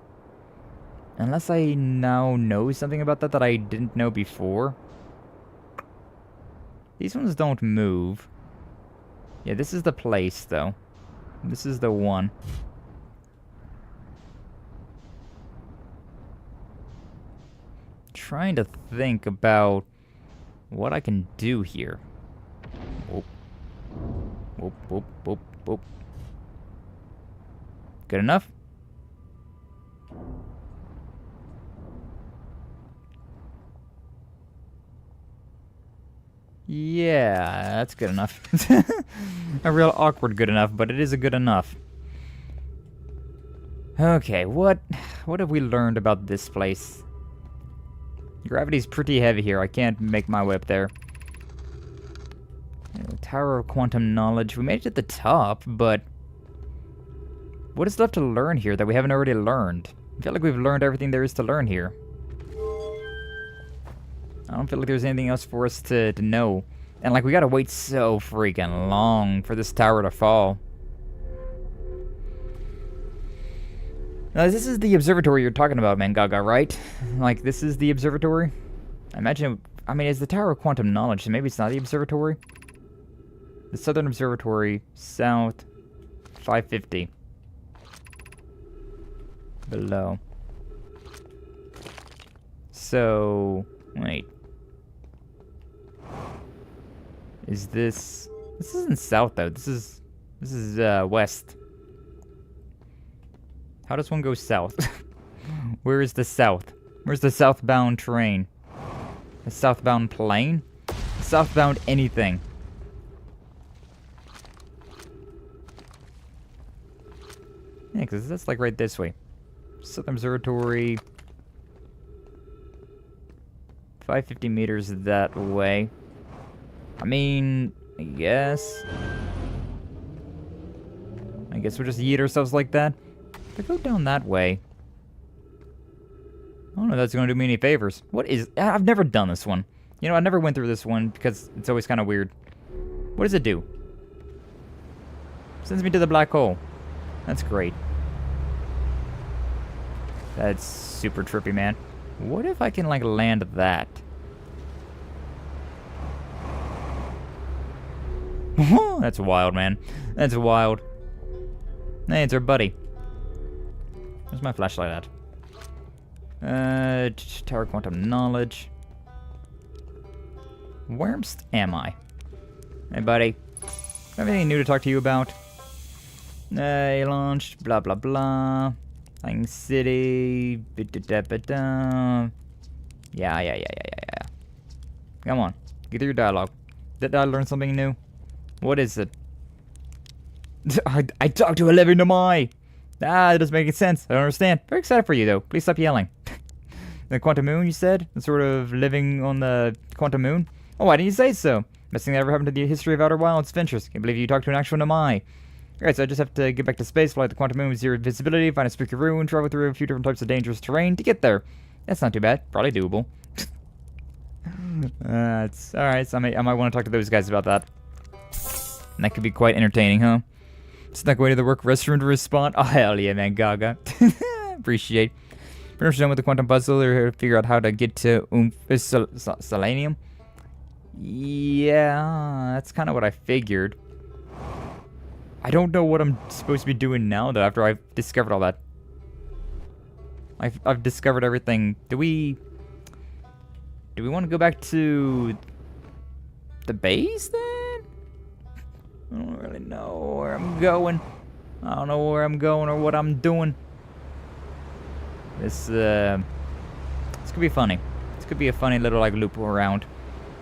Unless I now know something about that I didn't know before. These ones don't move. Yeah, this is the place, though. This is the one. Trying to think about what I can do here. Whoop. Whoop, whoop, whoop, whoop. Good enough? Yeah, that's good enough. A real awkward good enough, but it is a good enough. Okay, what have we learned about this place? Gravity's pretty heavy here. I can't make my way up there. Tower of Quantum Knowledge. We made it to the top, but what is left to learn here that we haven't already learned? I feel like we've learned everything there is to learn here. I don't feel like there's anything else for us to know. And like we gotta wait so freaking long for this tower to fall. Now this is the observatory you're talking about, Mangaga, right? Like this is the observatory? I imagine, I mean, it's the Tower of Quantum Knowledge, so maybe it's not the observatory? The Southern Observatory, south, 550. Below. So, wait. Is this... This isn't south, though. This is west. How does one go south? Where is the south? Where's the southbound train? The southbound plane? Southbound anything. Yeah, because that's like right this way. Southern Observatory. 550 meters that way. I mean, I guess we'll just yeet ourselves like that. If I go down that way, I don't know if that's going to do me any favors. What is... I've never done this one. You know, I never went through this one because it's always kind of weird. What does it do? Sends me to the black hole. That's great. That's super trippy, man. What if I can, like, land that? That's wild, man. That's wild. Hey, it's our buddy. Where's my flashlight at? Tower Quantum Knowledge. Where am I? Hey, buddy. Have anything new to talk to you about? Hey, launched. Blah, blah, blah. Flying City. Yeah. Come on. Get through your dialogue. Did I learn something new? What is it? I talked to a living Nomai! That doesn't make any sense. I don't understand. Very excited for you, though. Please stop yelling. The Quantum Moon, you said? The sort of living on the Quantum Moon? Oh, why didn't you say so? Best thing that ever happened to the history of Outer Wilds adventures. Can't believe you talked to an actual Nomai. Alright, so I just have to get back to space, fly to the Quantum Moon with zero visibility, find a spooky ruin, travel through a few different types of dangerous terrain to get there. That's not too bad. Probably doable. It's alright, so I might want to talk to those guys about that. And that could be quite entertaining, huh? Snuck away to the work restroom to respond. Oh, hell yeah, man, Gaga. Appreciate. Pretty much done with the quantum puzzle or figure out how to get to selenium. Yeah, that's kind of what I figured. I don't know what I'm supposed to be doing now, though, after I've discovered all that. I've discovered everything. Do we want to go back to the base, then? I don't really know where I'm going. I don't know where I'm going or what I'm doing. This could be funny. This could be a funny little, like, loop around.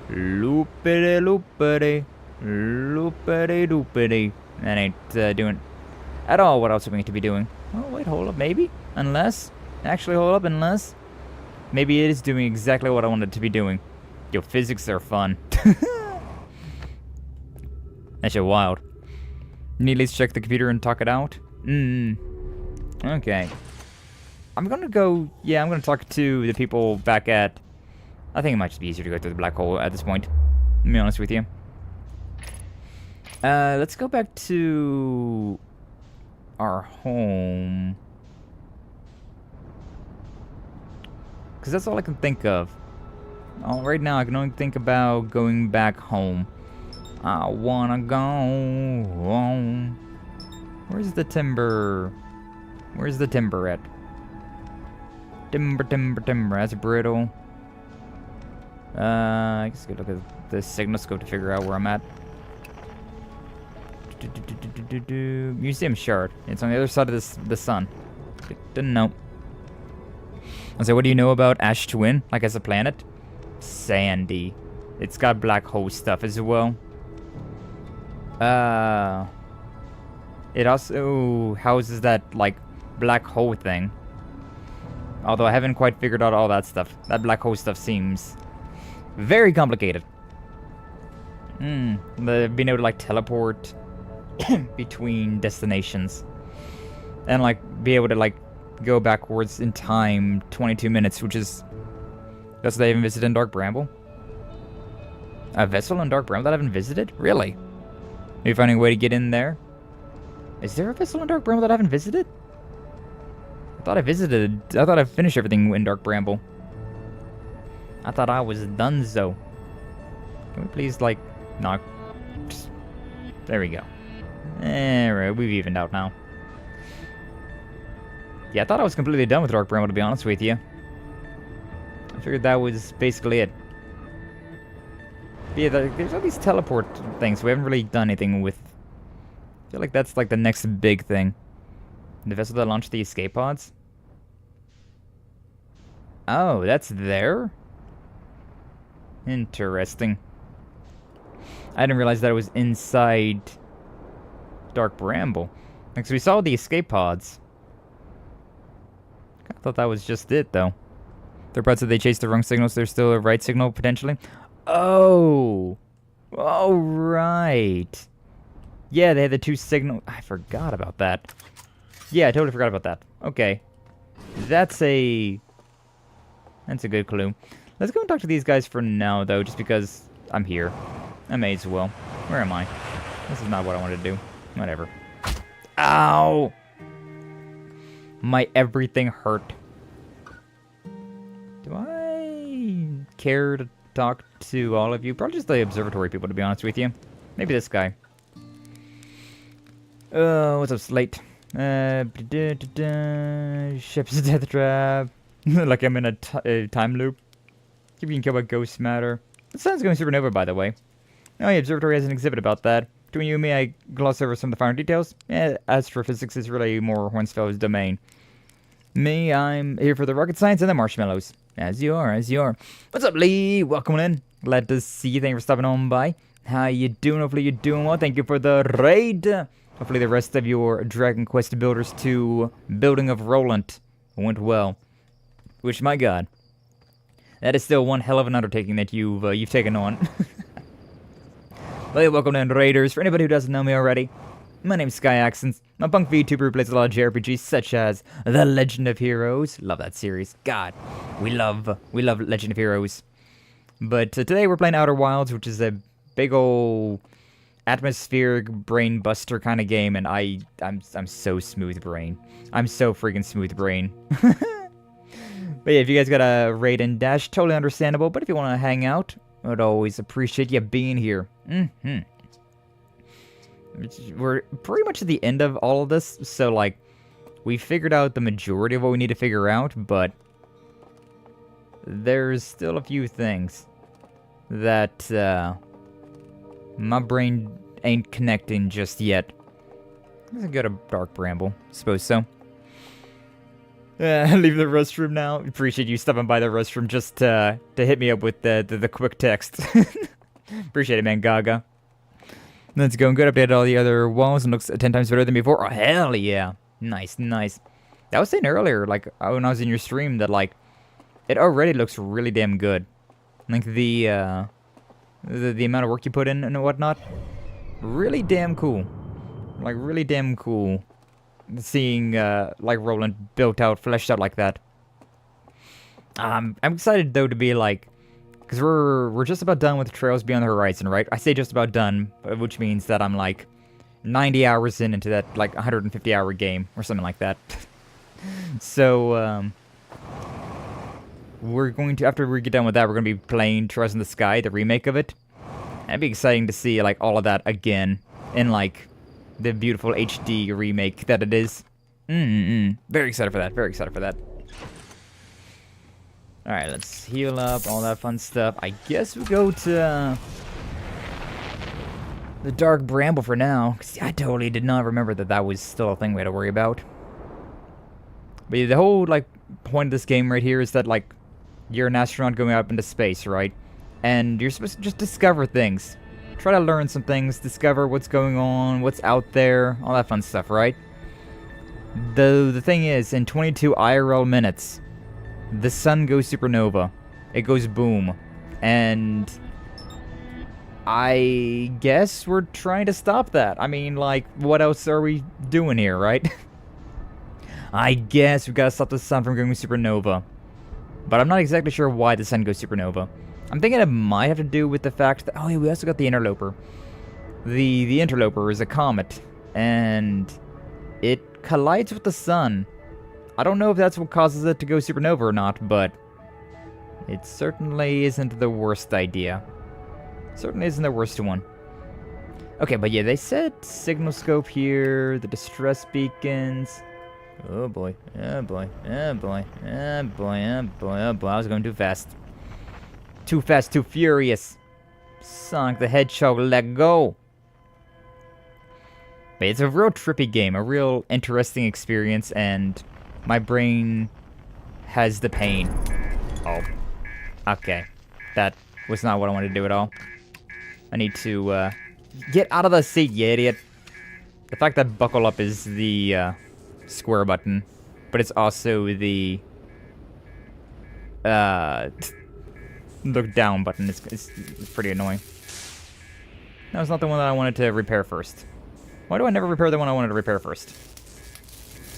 Loopity loopity. Loopity doopity. That ain't doing at all what I was hoping to be doing. Oh, wait, hold up, maybe? Unless? Actually, hold up, unless? Maybe it is doing exactly what I wanted it to be doing. Yo, physics are fun. That shit wild. Need at least check the computer and talk it out? Okay. I'm gonna go... Yeah, I'm gonna talk to the people back at... I think it might just be easier to go through the black hole at this point. To be honest with you. Let's go back to... our home. Because that's all I can think of. Right now, I can only think about going back home. I wanna go home. Where's the timber? Where's the timber at? Timber. That's brittle. I guess I could look at the signal scope to figure out where I'm at. Museum shard. It's on the other side of the sun. Didn't know. I say, what do you know about Ash Twin? Like as a planet? Sandy. it's got black hole stuff as well. It also houses that, like, black hole thing. Although I haven't quite figured out all that stuff. That black hole stuff seems very complicated. Being able to, like, teleport between destinations. And, like, be able to, like, go backwards in time 22 minutes, which is... That's what I haven't visited in Dark Bramble? A vessel in Dark Bramble that I haven't visited? Really? Maybe finding a way to get in there? Is there a vessel in Dark Bramble that I haven't visited? I thought I finished everything in Dark Bramble. I thought I was donezo. Can we please, like, knock? There we go. Alright, we've evened out now. Yeah, I thought I was completely done with Dark Bramble, to be honest with you. I figured that was basically it. But yeah, there's all these teleport things we haven't really done anything with. I feel like that's like the next big thing. The vessel that launched the escape pods? Oh, that's there? Interesting. I didn't realize that it was inside Dark Bramble. Like, so we saw the escape pods. I thought that was just it, though. Their parts that they chased the wrong signals, there's still a right signal, potentially. Oh! Oh, right. Yeah, they had the two signal... I forgot about that. Yeah, I totally forgot about that. Okay. That's a good clue. Let's go and talk to these guys for now, though, just because I'm here. I may as well. Where am I? This is not what I wanted to do. Whatever. Ow! My everything hurt. Do I care to talk to all of you? Probably just the observatory people, to be honest with you. Maybe this guy. What's up, Slate? Ship's death trap. Like I'm in a time loop. Keep being killed by ghost matter. The sun's going supernova, by the way. Oh, yeah, observatory has an exhibit about that. Between you and me, I gloss over some of the finer details. Astrophysics is really more Hornsfell's domain. Me, I'm here for the rocket science and the marshmallows. As you are, as you are. What's up, Lee? Welcome in. Glad to see you. Thank you for stopping on by. How you doing? Hopefully you're doing well. Thank you for the raid. Hopefully the rest of your Dragon Quest Builders 2 Building of Roland went well. Which, my god, that is still one hell of an undertaking that you've taken on. Well, welcome in, Raiders. For anybody who doesn't know me already, my name's Skye Axens. I'm a punk VTuber who plays a lot of JRPGs such as The Legend of Heroes. Love that series. God, we love Legend of Heroes. But today we're playing Outer Wilds, which is a big ol' atmospheric brain buster kind of game, and I'm so smooth brain. I'm so freaking smooth brain. But yeah, if you guys got a raid and dash, totally understandable. But if you want to hang out, I'd always appreciate you being here. We're pretty much at the end of all of this, so like, we figured out the majority of what we need to figure out, but there's still a few things that my brain ain't connecting just yet. Let's go to Dark Bramble. Suppose so. Leave the restroom now. Appreciate you stopping by the restroom just to hit me up with the quick text. Appreciate it, man, Gaga. Let's go and good update all the other walls and looks 10 times better than before. Oh, hell yeah. Nice, nice. I was saying earlier, like, when I was in your stream, that, like, it already looks really damn good. Like, the amount of work you put in and whatnot. Really damn cool. Like, really damn cool. Seeing, like, Roland built out, fleshed out like that. I'm excited, though, to be, like... Because we're just about done with Trails Beyond the Horizon, right? I say just about done, which means that I'm, like, 90 hours into that, like, 150-hour game, or something like that. So, we're going to... After we get done with that, we're going to be playing Trails in the Sky, the remake of it. And it'd be exciting to see, like, all of that again in, like... the beautiful HD remake that it is. Very excited for that. Very excited for that. Alright, let's heal up, all that fun stuff. I guess we go to the Dark Bramble for now. Cause I totally did not remember that that was still a thing we had to worry about. But yeah, the whole, like, point of this game right here is that, like, you're an astronaut going up into space, right? And you're supposed to just discover things. Try to learn some things, discover what's going on, what's out there, all that fun stuff, right? The thing is, in 22 IRL minutes, the sun goes supernova. It goes boom. And I guess we're trying to stop that. I mean, like, what else are we doing here, right? I guess we gotta stop the sun from going supernova. But I'm not exactly sure why the sun goes supernova. I'm thinking it might have to do with the fact that... Oh, yeah, we also got the interloper. The interloper is a comet. And it collides with the sun. I don't know if that's what causes it to go supernova or not, but... It certainly isn't the worst idea. Certainly isn't the worst one. Okay, but yeah, they said signal scope here, the distress beacons... Oh boy, oh boy, oh boy, oh boy, oh boy, oh boy, I was going too fast. Too fast, too furious. Sonic the Hedgehog, let go. But it's a real trippy game, a real interesting experience, and my brain has the pain. Oh. Okay. That was not what I wanted to do at all. I need to, get out of the seat, you idiot. The fact that buckle up is the, square button, but it's also the look down button. It's pretty annoying. That was not the one that I wanted to repair first. Why do I never repair the one I wanted to repair first?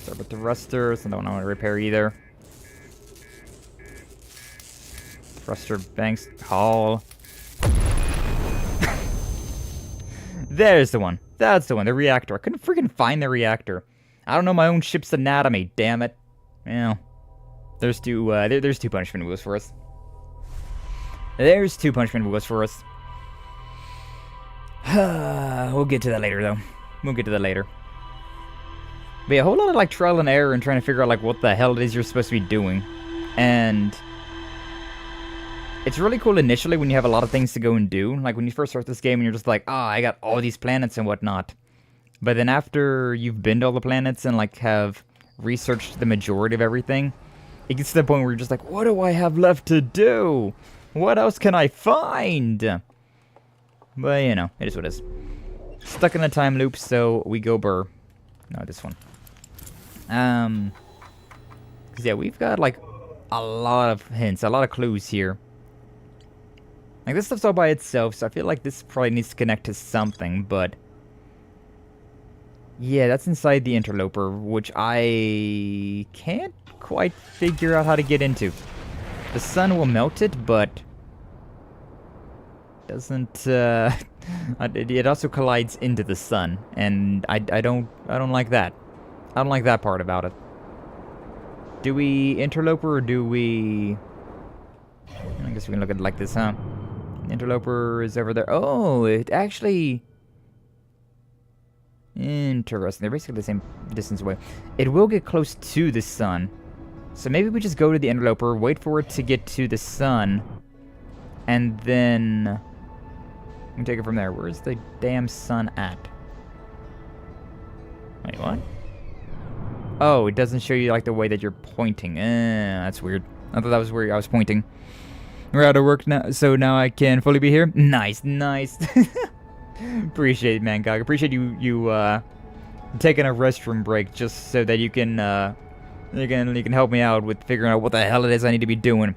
Start with the thruster. It's not the one I want to repair either. Thruster banks haul. There's the one. That's the one. The reactor. I couldn't freaking find the reactor. I don't know my own ship's anatomy, damn it. Well, there's two punishment wheels for us. There's two punishment wheels for us. We'll get to that later, though. We'll get to that later. But yeah, a whole lot of, like, trial and error and trying to figure out, like, what the hell it is you're supposed to be doing. And it's really cool initially when you have a lot of things to go and do. Like, when you first start this game and you're just like, I got all these planets and whatnot. But then after you've been to all the planets and, like, have researched the majority of everything, it gets to the point where you're just like, what do I have left to do? What else can I find? But, you know, it is what it is. Stuck in a time loop, so we go burr. No, this one. 'Cause yeah, we've got, like, a lot of hints, a lot of clues here. Like, this stuff's all by itself, so I feel like this probably needs to connect to something, but... Yeah, that's inside the interloper, which I can't quite figure out how to get into. The sun will melt it, but doesn't. It also collides into the sun, and I don't like that. I don't like that part about it. Do we interloper or do we? I guess we can look at it like this, huh? Interloper is over there. Oh, it actually. Interesting. They're basically the same distance away. It will get close to the sun. So maybe we just go to the interloper, wait for it to get to the sun, and then we can take it from there. Where's the damn sun at? Wait, what? Oh, it doesn't show you like the way that you're pointing. That's weird. I thought that was where I was pointing. We're out of work now, so now I can fully be here. Nice, nice. Appreciate it, man, Gog. Appreciate you taking a restroom break just so that you can help me out with figuring out what the hell it is I need to be doing.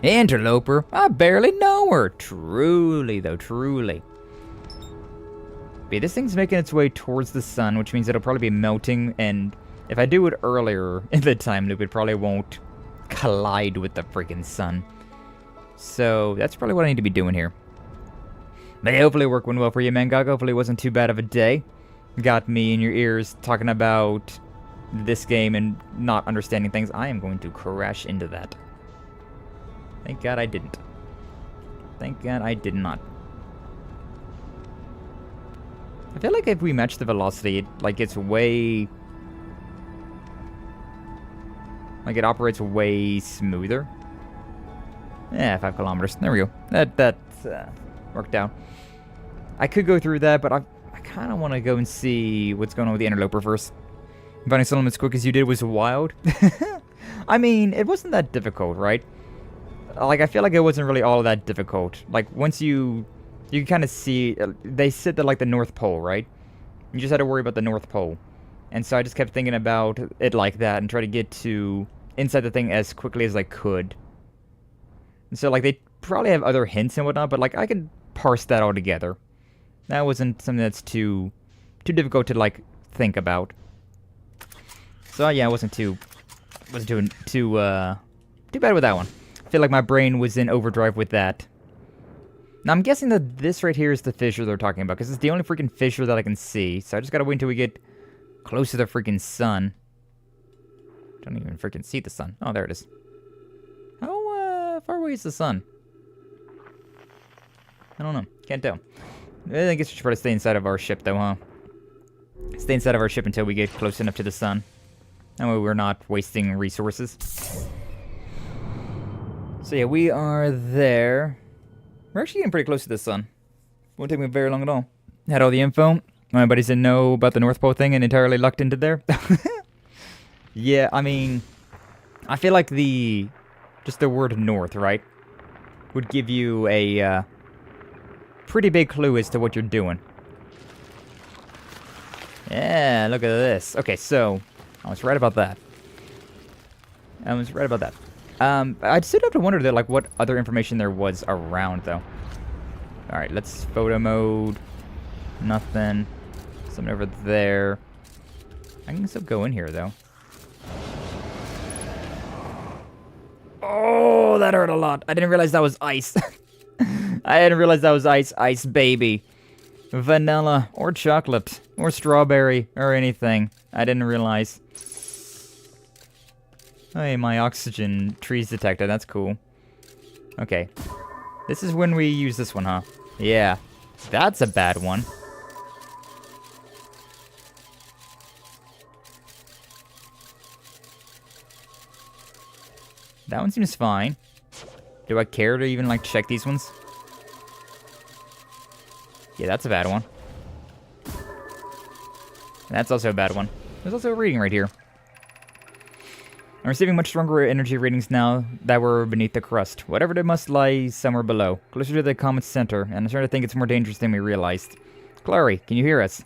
Interloper, I barely know her. Truly, though, truly. But this thing's making its way towards the sun, which means it'll probably be melting, and if I do it earlier in the time loop, it probably won't collide with the freaking sun. So that's probably what I need to be doing here. But hopefully it worked well for you, man, Gog. Hopefully it wasn't too bad of a day. Got me in your ears talking about this game and not understanding things. I am going to crash into that. Thank God I didn't. Thank God I did not. I feel like if we match the velocity, it like gets way... Like it operates way smoother. Yeah, 5 kilometers. There we go. That worked out. I could go through that, but I kind of want to go and see what's going on with the interloper first. Finding something as quick as you did was wild. I mean, it wasn't that difficult, right? like, I feel like it wasn't really all that difficult. Like, once you can kind of see, they said that, like, the North Pole, right? You just had to worry about the North Pole. And so I just kept thinking about it like that and try to get to inside the thing as quickly as I could. And so, like, they probably have other hints and whatnot, but, like, I could parse that all together. That wasn't something that's too difficult to, like, think about. So, yeah, it wasn't too bad with that one. I feel like my brain was in overdrive with that. Now, I'm guessing that this right here is the fissure they're talking about, because it's the only freaking fissure that I can see. So I just gotta wait until we get close to the freaking sun. Don't even freaking see the sun. Oh, there it is. How far away is the sun? I don't know. Can't tell. I guess we should probably stay inside of our ship, though, huh? Stay inside of our ship until we get close enough to the sun. That way we're not wasting resources. So yeah, we are there. We're actually getting pretty close to the sun. Won't take me very long at all. Had all the info. My buddies didn't know about the North Pole thing and entirely lucked into there. Yeah, I mean, I feel like just the word north, right, would give you a pretty big clue as to what you're doing. Yeah, look at this. Okay, so I was right about that. I still have to wonder, though, like, what other information there was around, though. Alright, let's photo mode. Nothing. Something over there. I can still go in here, though. Oh, that hurt a lot. I didn't realize that was ice. I didn't realize that was ice. Ice, baby. Vanilla, or chocolate, or strawberry, or anything. I didn't realize. Hey, my oxygen trees detected. That's cool. Okay. This is when we use this one, huh? Yeah. That's a bad one. That one seems fine. Do I care to even, like, check these ones? Yeah, that's a bad one. That's also a bad one. There's also a reading right here. I'm receiving much stronger energy readings now that we're beneath the crust. Whatever they must lie somewhere below, closer to the comet's center, and I'm starting to think it's more dangerous than we realized. Clary, can you hear us?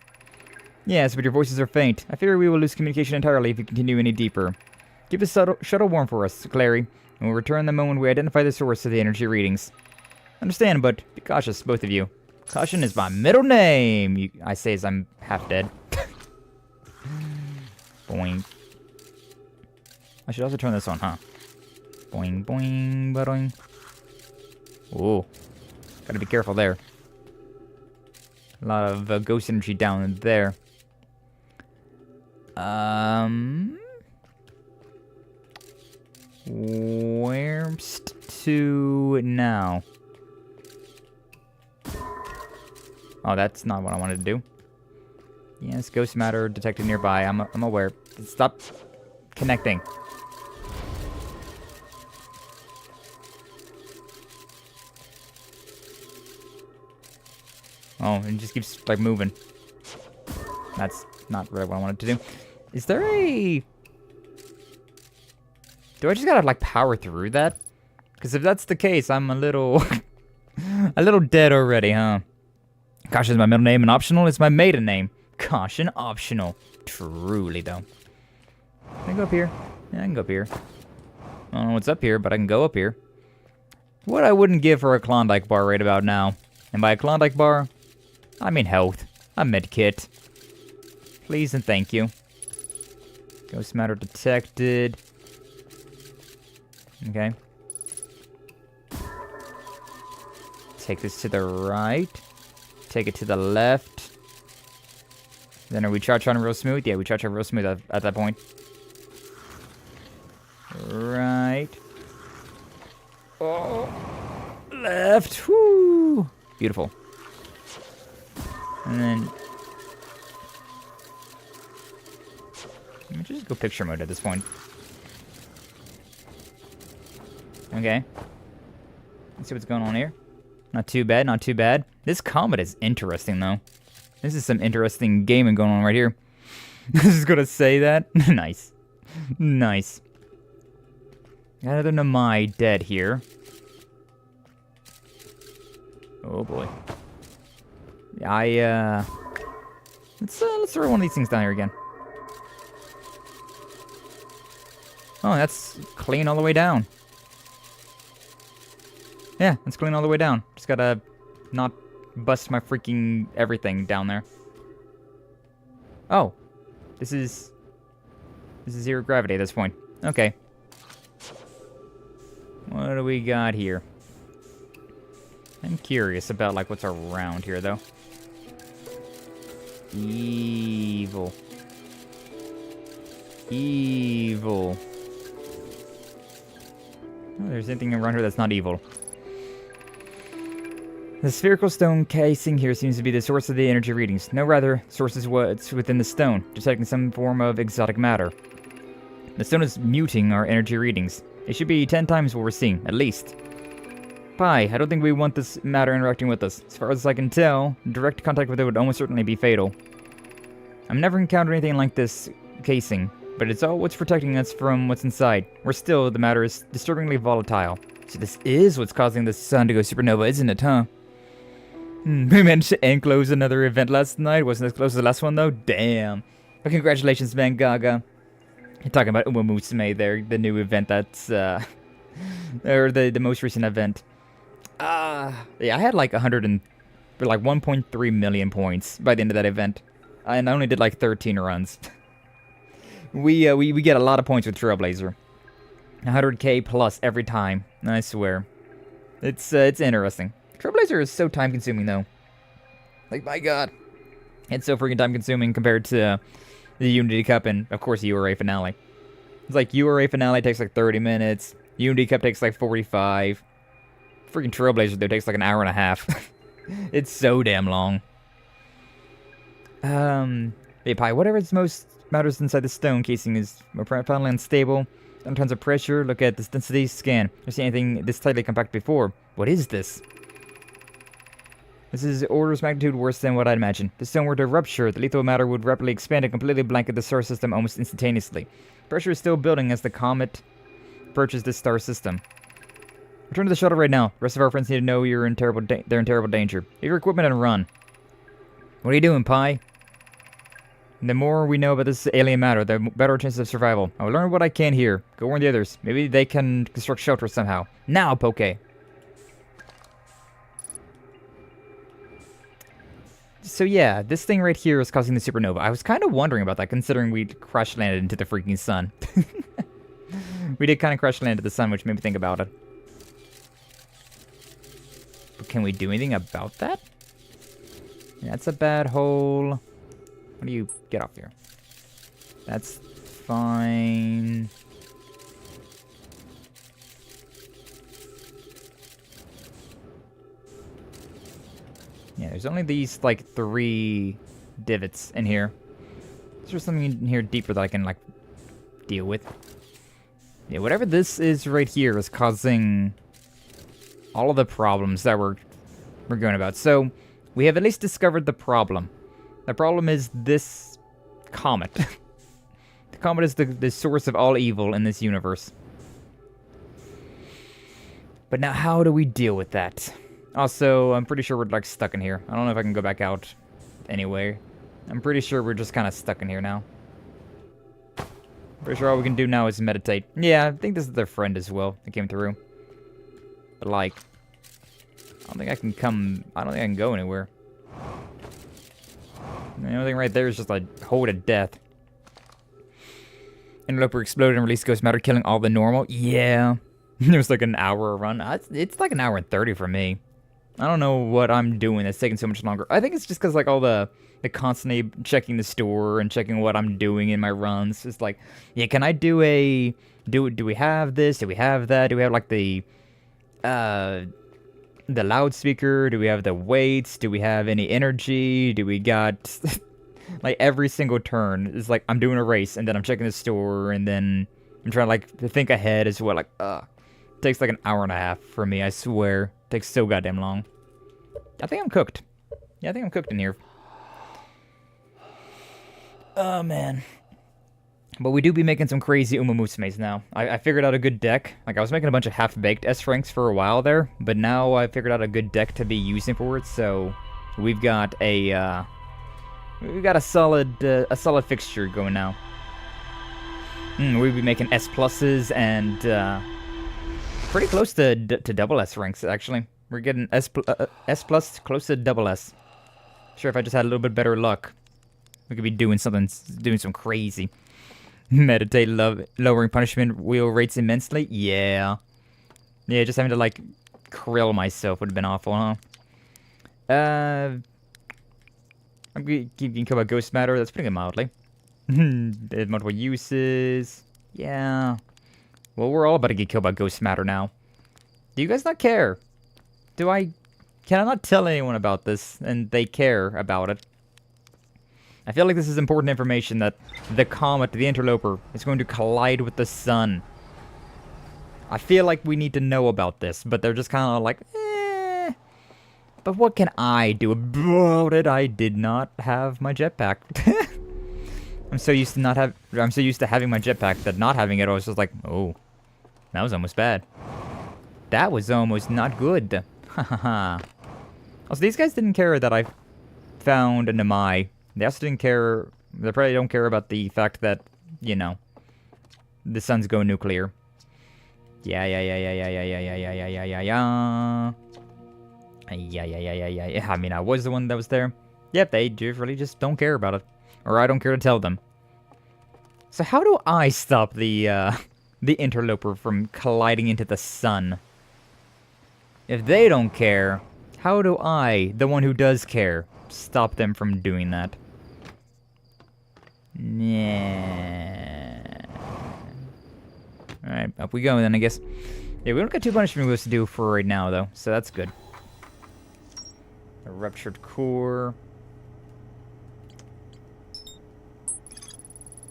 Yes, but your voices are faint. I fear we will lose communication entirely if we continue any deeper. Keep the shuttle warm for us, Clary, and we'll return the moment we identify the source of the energy readings. Understand, but be cautious, both of you. Caution is my middle name, I say as I'm half dead. Boing. I should also turn this on, huh? Boing, boing, boing. Ooh. Gotta be careful there. A lot of ghost energy down there. Where's to now? Oh, that's not what I wanted to do. Yes, ghost matter detected nearby. I'm aware. Stop connecting. Oh, it just keeps, like, moving. That's not really what I wanted to do. Is there a... Do I just gotta, like, power through that? Because if that's the case, I'm a little... a little dead already, huh? Caution is my middle name, and optional is my maiden name. Caution optional. Truly, though. Can I go up here? Yeah, I can go up here. I don't know what's up here, but I can go up here. What I wouldn't give for a Klondike bar right about now. And by a Klondike bar, I mean health. A medkit. Please and thank you. Ghost matter detected. Okay. Take this to the right. Take it to the left. Then are we charging real smooth? Yeah, we charge real smooth at that point. Right. Oh. Left. Whoo. Beautiful. And then... Let me just go picture mode at this point. Okay. Let's see what's going on here. Not too bad, not too bad. This comet is interesting, though. This is some interesting gaming going on right here. I was just gonna say that. Nice. Nice. Got another Nomai dead here. Oh boy. Yeah, let's throw one of these things down here again. Oh, that's clean all the way down. Yeah, that's clean all the way down. Just gotta not bust my freaking everything down there. Oh, this is zero gravity at this point. Okay. What do we got here? I'm curious about like what's around here though. Evil. Evil. Oh, there's anything around here that's not evil. The spherical stone casing here seems to be the source of the energy readings. No, rather, source is what's within the stone, detecting some form of exotic matter. The stone is muting our energy readings. It should be 10 times what we're seeing, at least. Pi, I don't think we want this matter interacting with us. As far as I can tell, direct contact with it would almost certainly be fatal. I've never encountered anything like this casing, but it's all what's protecting us from what's inside. Where still, the matter is disturbingly volatile. So this is what's causing the sun to go supernova, isn't it, huh? We managed to enclose another event last night. Wasn't as close as the last one, though? Damn. But congratulations, man, Gaga. You're talking about Umamusume there, the new event that's, or the most recent event. Yeah, I had like 1.3 million points by the end of that event. And I only did like 13 runs. we get a lot of points with Trailblazer. 100k plus every time, I swear. It's interesting. Trailblazer is so time consuming though. Like, my god. It's so freaking time consuming compared to the Unity Cup and, of course, URA Finale. It's like URA Finale takes like 30 minutes. Unity Cup takes like 45. Freaking Trailblazer though takes like an hour and a half. It's so damn long. Hey, Pi, whatever's most matters inside the stone casing is profoundly unstable. Under tons of pressure. Look at this density scan. Never seen anything this tightly compact before. What is this? This is orders of magnitude worse than what I'd imagined. If the stone were to rupture, the lethal matter would rapidly expand and completely blanket the star system almost instantaneously. Pressure is still building as the comet approaches this star system. Return to the shuttle right now. The rest of our friends need to know they're in terrible danger. Get your equipment and run. What are you doing, Pi? The more we know about this alien matter, the better chances of survival. I will learn what I can here. Go warn the others. Maybe they can construct shelter somehow. Now, Poke. So yeah, this thing right here is causing the supernova. I was kind of wondering about that, considering we crash landed into the freaking sun. We did kind of crash land into the sun, which made me think about it. But can we do anything about that? That's a bad hole. How do you get off here? That's fine. Yeah, there's only these, like, 3 divots in here. Is there something in here deeper that I can, like, deal with? Yeah, whatever this is right here is causing all of the problems that we're going about. So, we have at least discovered the problem. The problem is this comet. The comet is the source of all evil in this universe. But now, how do we deal with that? Also, I'm pretty sure we're, like, stuck in here. I don't know if I can go back out anyway. I'm pretty sure we're just kind of stuck in here now. Pretty sure all we can do now is meditate. Yeah, I think this is their friend as well that came through. But, like, I don't think I can go anywhere. The only thing right there is just a hole to death. Interloper exploded and released ghost matter, killing all the normal. Yeah. It was like an hour run. It's like an hour and 30 for me. I don't know what I'm doing that's taking so much longer. I think it's just because, like, all the constantly checking the store and checking what I'm doing in my runs. It's like, yeah, can I do a... Do we have this? Do we have that? Do we have, like, the loudspeaker? Do we have the weights? Do we have any energy? Do we got... like, every single turn is like, I'm doing a race, and then I'm checking the store, and then I'm trying to, like, to think ahead as well. Like, it takes, like, an hour and a half for me, I swear. It takes so goddamn long. I think I'm cooked. Yeah, I think I'm cooked in here. Oh, man. But we do be making some crazy Umamusumes now. I figured out a good deck. Like, I was making a bunch of half-baked S-ranks for a while there, but now I figured out a good deck to be using for it, so we've got a solid fixture going now. We'll be making S pluses and pretty close to double S ranks, actually. We're getting S plus close to double S. Sure, if I just had a little bit better luck, we could be doing some crazy. Meditate, lowering punishment wheel rates immensely. Yeah, just having to like krill myself would have been awful, huh? I'm getting killed by ghost matter. That's putting it mildly. There's multiple uses. Yeah. Well, we're all about to get killed by ghost matter now. Do you guys not care? Can I not tell anyone about this and they care about it? I feel like this is important information that the comet, the interloper, is going to collide with the sun. I feel like we need to know about this, but they're just kind of like, eh. But what can I do about it? I did not have my jetpack. I'm so used to having my jetpack that not having it, I was just like, oh, that was almost bad. That was almost not good. Hahaha. Also, these guys didn't care that I found a Nomai. They also didn't care. They probably don't care about the fact that, you know, the sun's going nuclear. Yeah. I mean, I was the one that was there. Yep, they really just don't care about it. Or I don't care to tell them. So how do I stop the interloper from colliding into the sun? If they don't care, how do I, the one who does care, stop them from doing that? Yeah. Alright, up we go then, I guess. Yeah, we don't got 2 punishment moves to do for right now, though, so that's good. A ruptured core.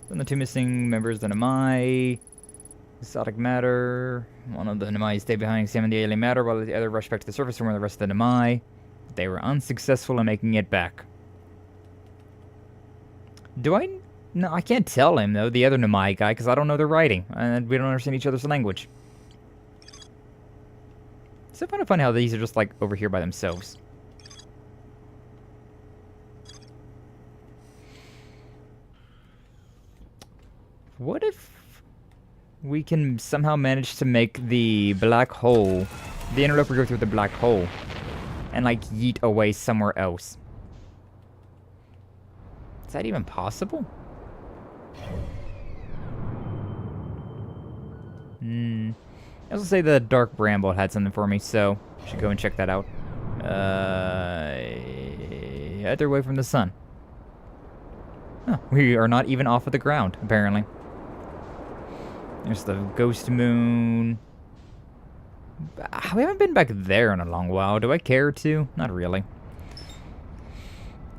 Then the 2 missing members, the Nomai. Exotic matter. One of the Nomai stayed behind and examined the alien matter while the other rushed back to the surface from where the rest of the Nomai. They were unsuccessful in making it back. No, I can't tell him, though, the other Nomai guy, because I don't know their writing, and we don't understand each other's language. It's so kind of funny how these are just, like, over here by themselves. What if we can somehow manage to make the black hole, the interloper go through the black hole, and, like, yeet away somewhere else? Is that even possible? I also say the Dark Bramble had something for me, so I should go and check that out. Either way from the sun. Oh, we are not even off of the ground, apparently. There's the ghost moon. We haven't been back there in a long while. Do I care to? Not really.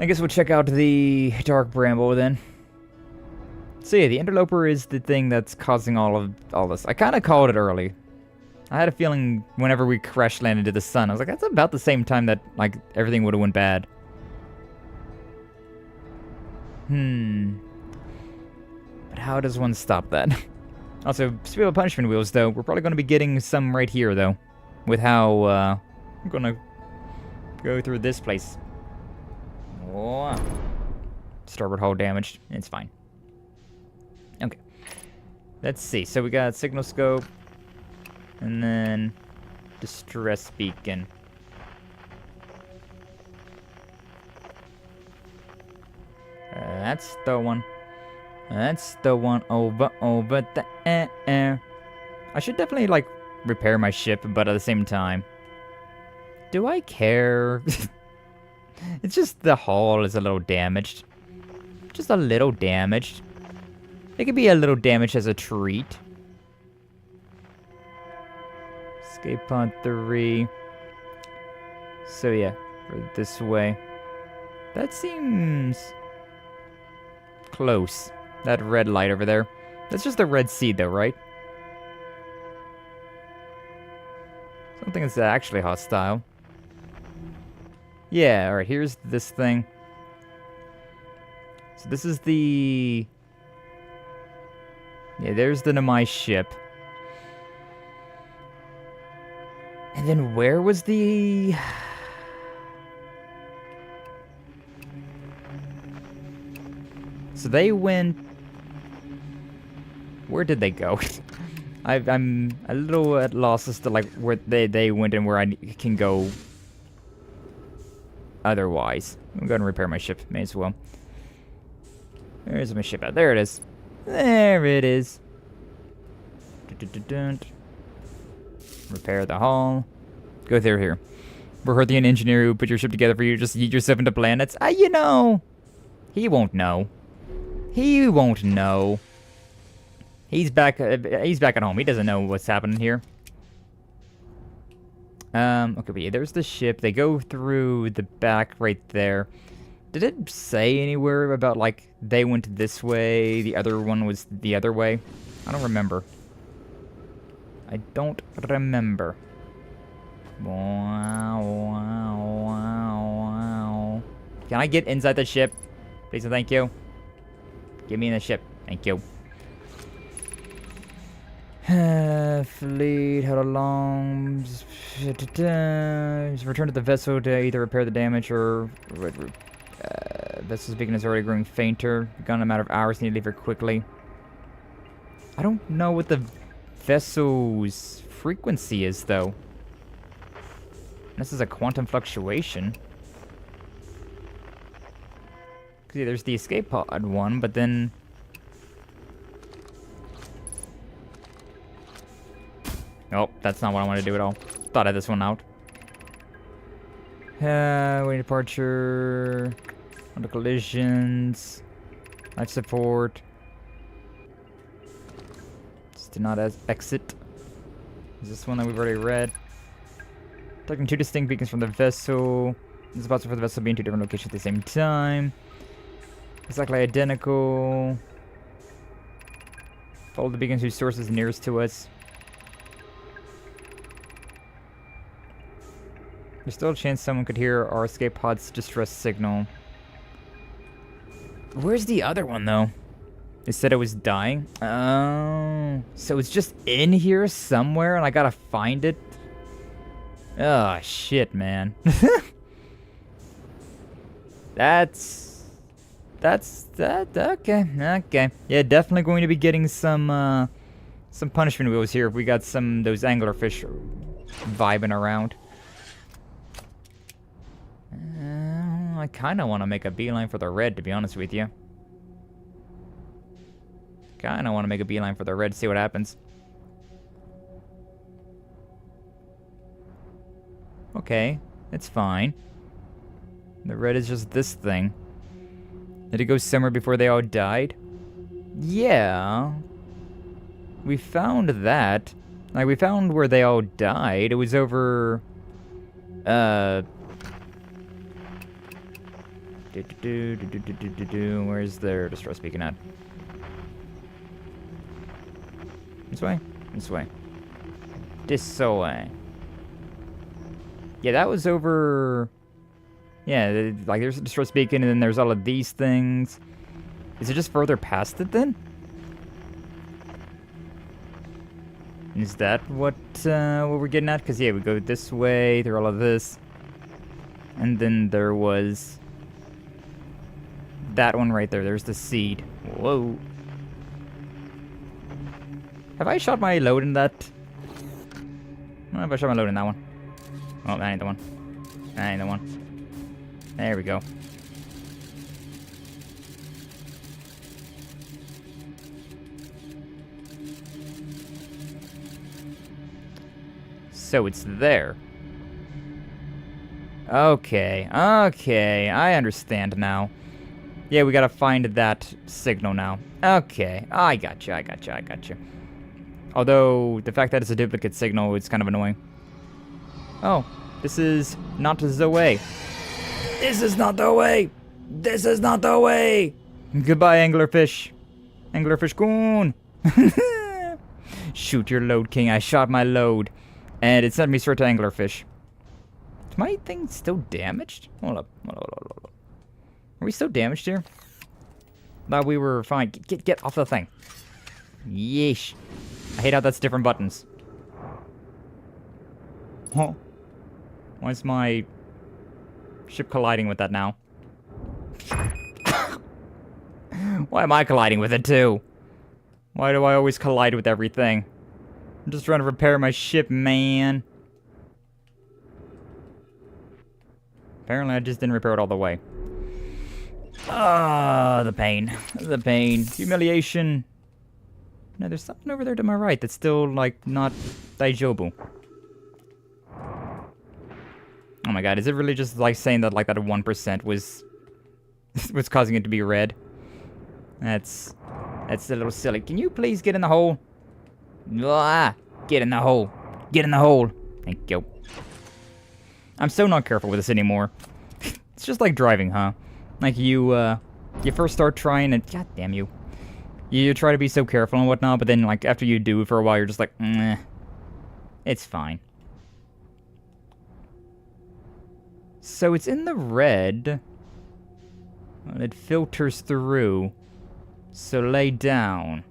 I guess we'll check out the Dark Bramble then. So yeah, the interloper is the thing that's causing all this. I kind of called it early. I had a feeling whenever we crash landed into the sun, I was like, that's about the same time that, like, everything would have went bad. But how does one stop that? Also, speaking of punishment wheels, though, we're probably going to be getting some right here, though. With how, I'm going to go through this place. Whoa. Starboard hull damaged. It's fine. Okay. Let's see. So we got signal scope. And then distress beacon. That's the one. That's the one over the air. I should definitely, like, repair my ship, but at the same time, do I care? It's just the hull is a little damaged. Just a little damaged. It could be a little damaged as a treat. Escape pod 3. So yeah, this way. That seems close. That red light over there. That's just the Red Sea though, right? I don't think it's actually hostile. Yeah, alright, here's this thing. So this is the Yeah, there's the Nomai ship. And then where was the... So they went... Where did they go? I'm a little at loss as to like where they went and where I can go otherwise. I'm going to repair my ship. May as well. Where's my ship at? There it is. There it is. Repair the hull. Go through here. We're hardly an engineer who put your ship together for you to just yeet yourself into planets. You know. He won't know. He won't know. He's back at home. He doesn't know what's happening here. Okay, but yeah, there's the ship. They go through the back right there. Did it say anywhere about, like, they went this way, the other one was the other way? I don't remember. I don't remember. Wow, wow, wow, wow. Can I get inside the ship? Please and thank you. Get me in the ship. Thank you. Fleet, how long? Return to the vessel to either repair the damage or... vessel's beacon is already growing fainter. Gone a matter of hours, need to leave her quickly. I don't know what the vessel's frequency is, though. This is a quantum fluctuation. See, there's the escape pod one, but then... Oh, that's not what I want to do at all. Thought I had this one out. Waiting departure. Under collisions. Life support. Just do not exit. Is this one that we've already read? Taking two distinct beacons from the vessel. This is possible for the vessel to be in two different locations at the same time. Exactly identical. Follow the beacons whose source is nearest to us. There's still a chance someone could hear our escape pod's distress signal. Where's the other one, though? They said it was dying. Oh, so it's just in here somewhere, and I gotta find it. Oh shit, man. That's that. Okay. Yeah, definitely going to be getting some punishment wheels here if we got some those anglerfish vibing around. I kind of want to make a beeline for the red, to be honest with you. Kind of want to make a beeline for the red, see what happens. Okay, it's fine. The red is just this thing. Did it go somewhere before they all died? Yeah. We found that. Like, we found where they all died. It was over... Where's their distress beacon at? This way? This way. This way. Yeah, that was over... Yeah, like there's a distress beacon and then there's all of these things. Is it just further past it then? Is that what we're getting at? Because yeah, we go this way through all of this. And then there was... that one right there. There's the seed. Whoa. Have I shot my load in that? I don't know if I shot my load in that one. Oh, that ain't the one. That ain't the one. There we go. So it's there. Okay, I understand now. Yeah, we gotta find that signal now. Okay, I gotcha. Although, the fact that it's a duplicate signal is kind of annoying. Oh, this is not the way. This is not the way! This is not the way! Goodbye, anglerfish. Anglerfish goon! Shoot your load, King. I shot my load. And it sent me straight to anglerfish. Is my thing still damaged? Hold up. Are we still damaged here? Thought we were fine. Get off the thing. Yeesh. I hate how that's different buttons. Huh. Why is my ship colliding with that now? Why am I colliding with it too? Why do I always collide with everything? I'm just trying to repair my ship, man. Apparently I just didn't repair it all the way. Ah, the pain. The pain. Humiliation. No, there's something over there to my right that's still, like, not Daijobu. Oh my god, is it really just, like, saying that, like, that 1% was causing it to be red? That's a little silly. Can you please get in the hole? Ah, get in the hole. Get in the hole. Thank you. I'm so not careful with this anymore. It's just like driving, huh? Like you first start trying and god damn you. You try to be so careful and whatnot, but then like after you do it for a while, you're just like, it's fine. So it's in the red. And it filters through. So lay down.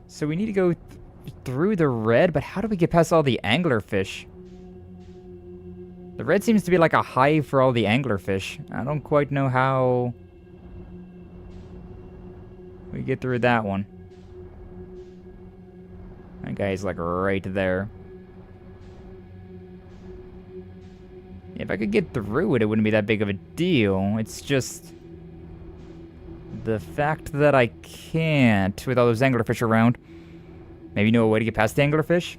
So we need to go through the red, but how do we get past all the anglerfish? The red seems to be like a hive for all the anglerfish. I don't quite know how we get through that one. That guy's like right there. If I could get through it, it wouldn't be that big of a deal. It's just the fact that I can't with all those anglerfish around. Maybe you know a way to get past the anglerfish?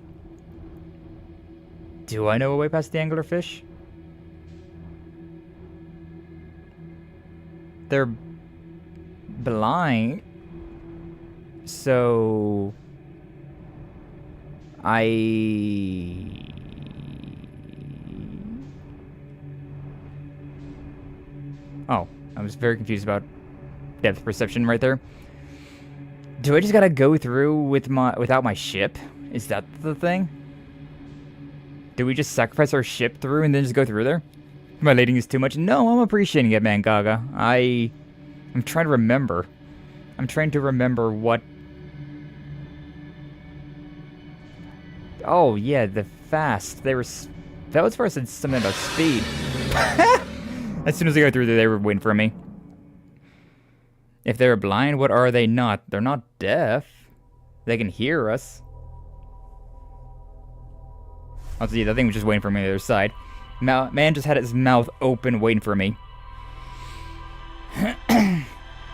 Do I know a way past the anglerfish? They're blind. So Oh, I was very confused about depth perception right there. Do I just gotta go through without my ship? Is that the thing? Do we just sacrifice our ship through and then just go through there? Am I leading this too much? No, I'm appreciating it, man, Gaga. I'm trying to remember. I'm trying to remember what... Oh, yeah, the fast. They were... Feldspar said something about speed. As soon as I go through there, they were waiting for me. If they're blind, what are they not? They're not deaf. They can hear us. Oh, see, that thing was just waiting for me on the other side. Man just had his mouth open waiting for me. Yeah,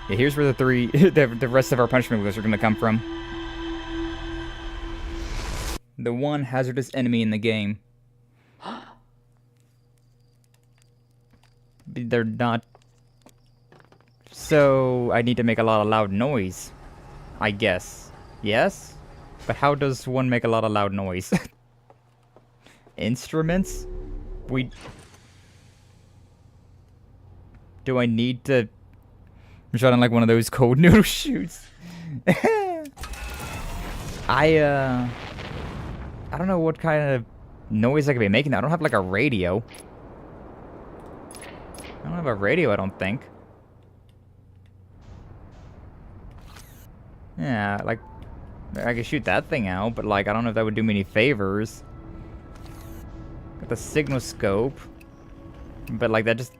here's where the rest of our punishment moves are going to come from. The one hazardous enemy in the game. They're not... So, I need to make a lot of loud noise. I guess. Yes? But how does one make a lot of loud noise? Instruments? Do I need to... I'm trying like one of those cold noodle shoots. I don't know what kind of noise I could be making. I don't have like a radio. I don't have a radio, I don't think. Yeah, like, I could shoot that thing out, but like, I don't know if that would do me any favors. Got the signal scope. But like, that just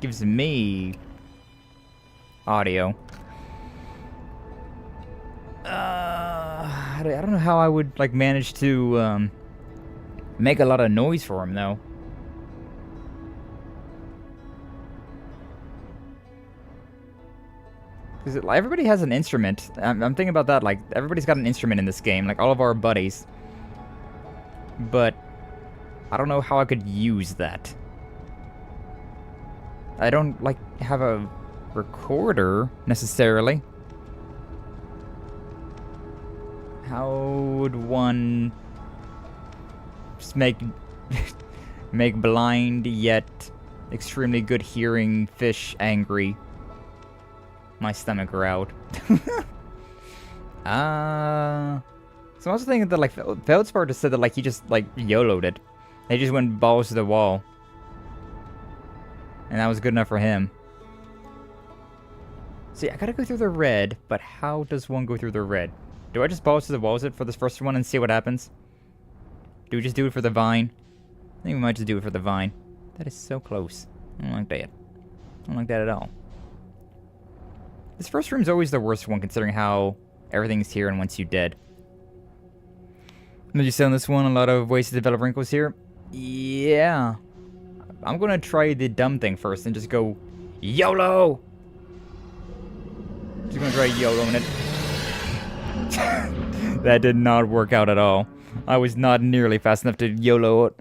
gives me audio. I don't know how I would like manage to make a lot of noise for him though. Because everybody has an instrument. I'm thinking about that, like, everybody's got an instrument in this game, like all of our buddies. But I don't know how I could use that. I don't, like, have a recorder, necessarily. How would one just make blind yet extremely good hearing fish angry? My stomach growled. So I'm also thinking that, like, Feldspar just said that, like, he just, like, YOLO'd it. He just went balls to the wall. And that was good enough for him. See, I gotta go through the red, but how does one go through the red? Do I just balls to the walls it for this first one and see what happens? Do we just do it for the vine? I think we might just do it for the vine. That is so close. I don't like that. I don't like that at all. This first room's always the worst one, considering how everything's here and once you're dead. Did you say on this one a lot of ways to develop wrinkles here? Yeah. I'm gonna try the dumb thing first and just go YOLO! Just gonna try YOLOing it. That did not work out at all. I was not nearly fast enough to YOLO it.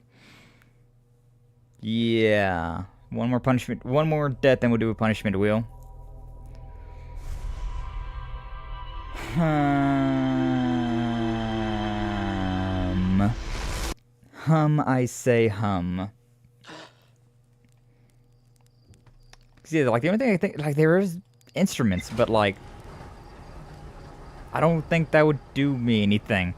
Yeah. One more punishment, one more death, then we'll do a punishment wheel. I say hum. See, like the only thing I think, like there is instruments, but like I don't think that would do me anything.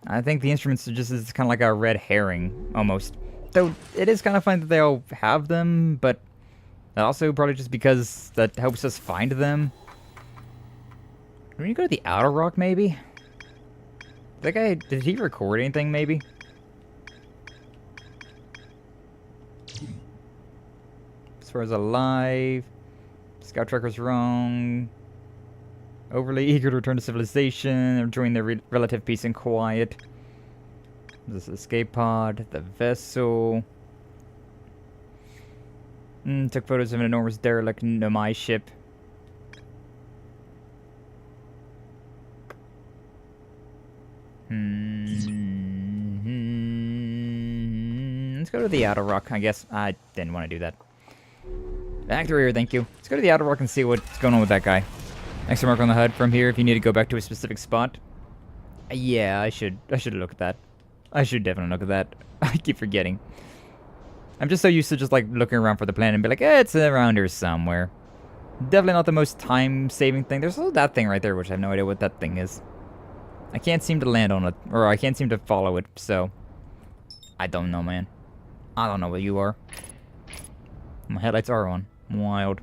I think the instruments are just is kind of like a red herring almost. Though it is kind of fun that they all have them, but also probably just because that helps us find them. Can we go to the Outer Rock maybe? That guy, did he record anything maybe? As far as alive, Scout Trekker's wrong. Overly eager to return to civilization, enjoying their relative peace and quiet. This escape pod, the vessel. Took photos of an enormous derelict Nomai ship. Let's go to the Outer Rock, I guess. I didn't want to do that. Back through here, thank you. Let's go to the Outer Rock and see what's going on with that guy. Extra mark on the HUD from here if you need to go back to a specific spot. Yeah, I should look at that. I should definitely look at that. I keep forgetting. I'm just so used to just like looking around for the planet and be like, it's around here somewhere. Definitely not the most time-saving thing. There's also that thing right there, which I have no idea what that thing is. I can't seem to land on it, or I can't seem to follow it, so I don't know, man. I don't know what you are. My headlights are on. Wild.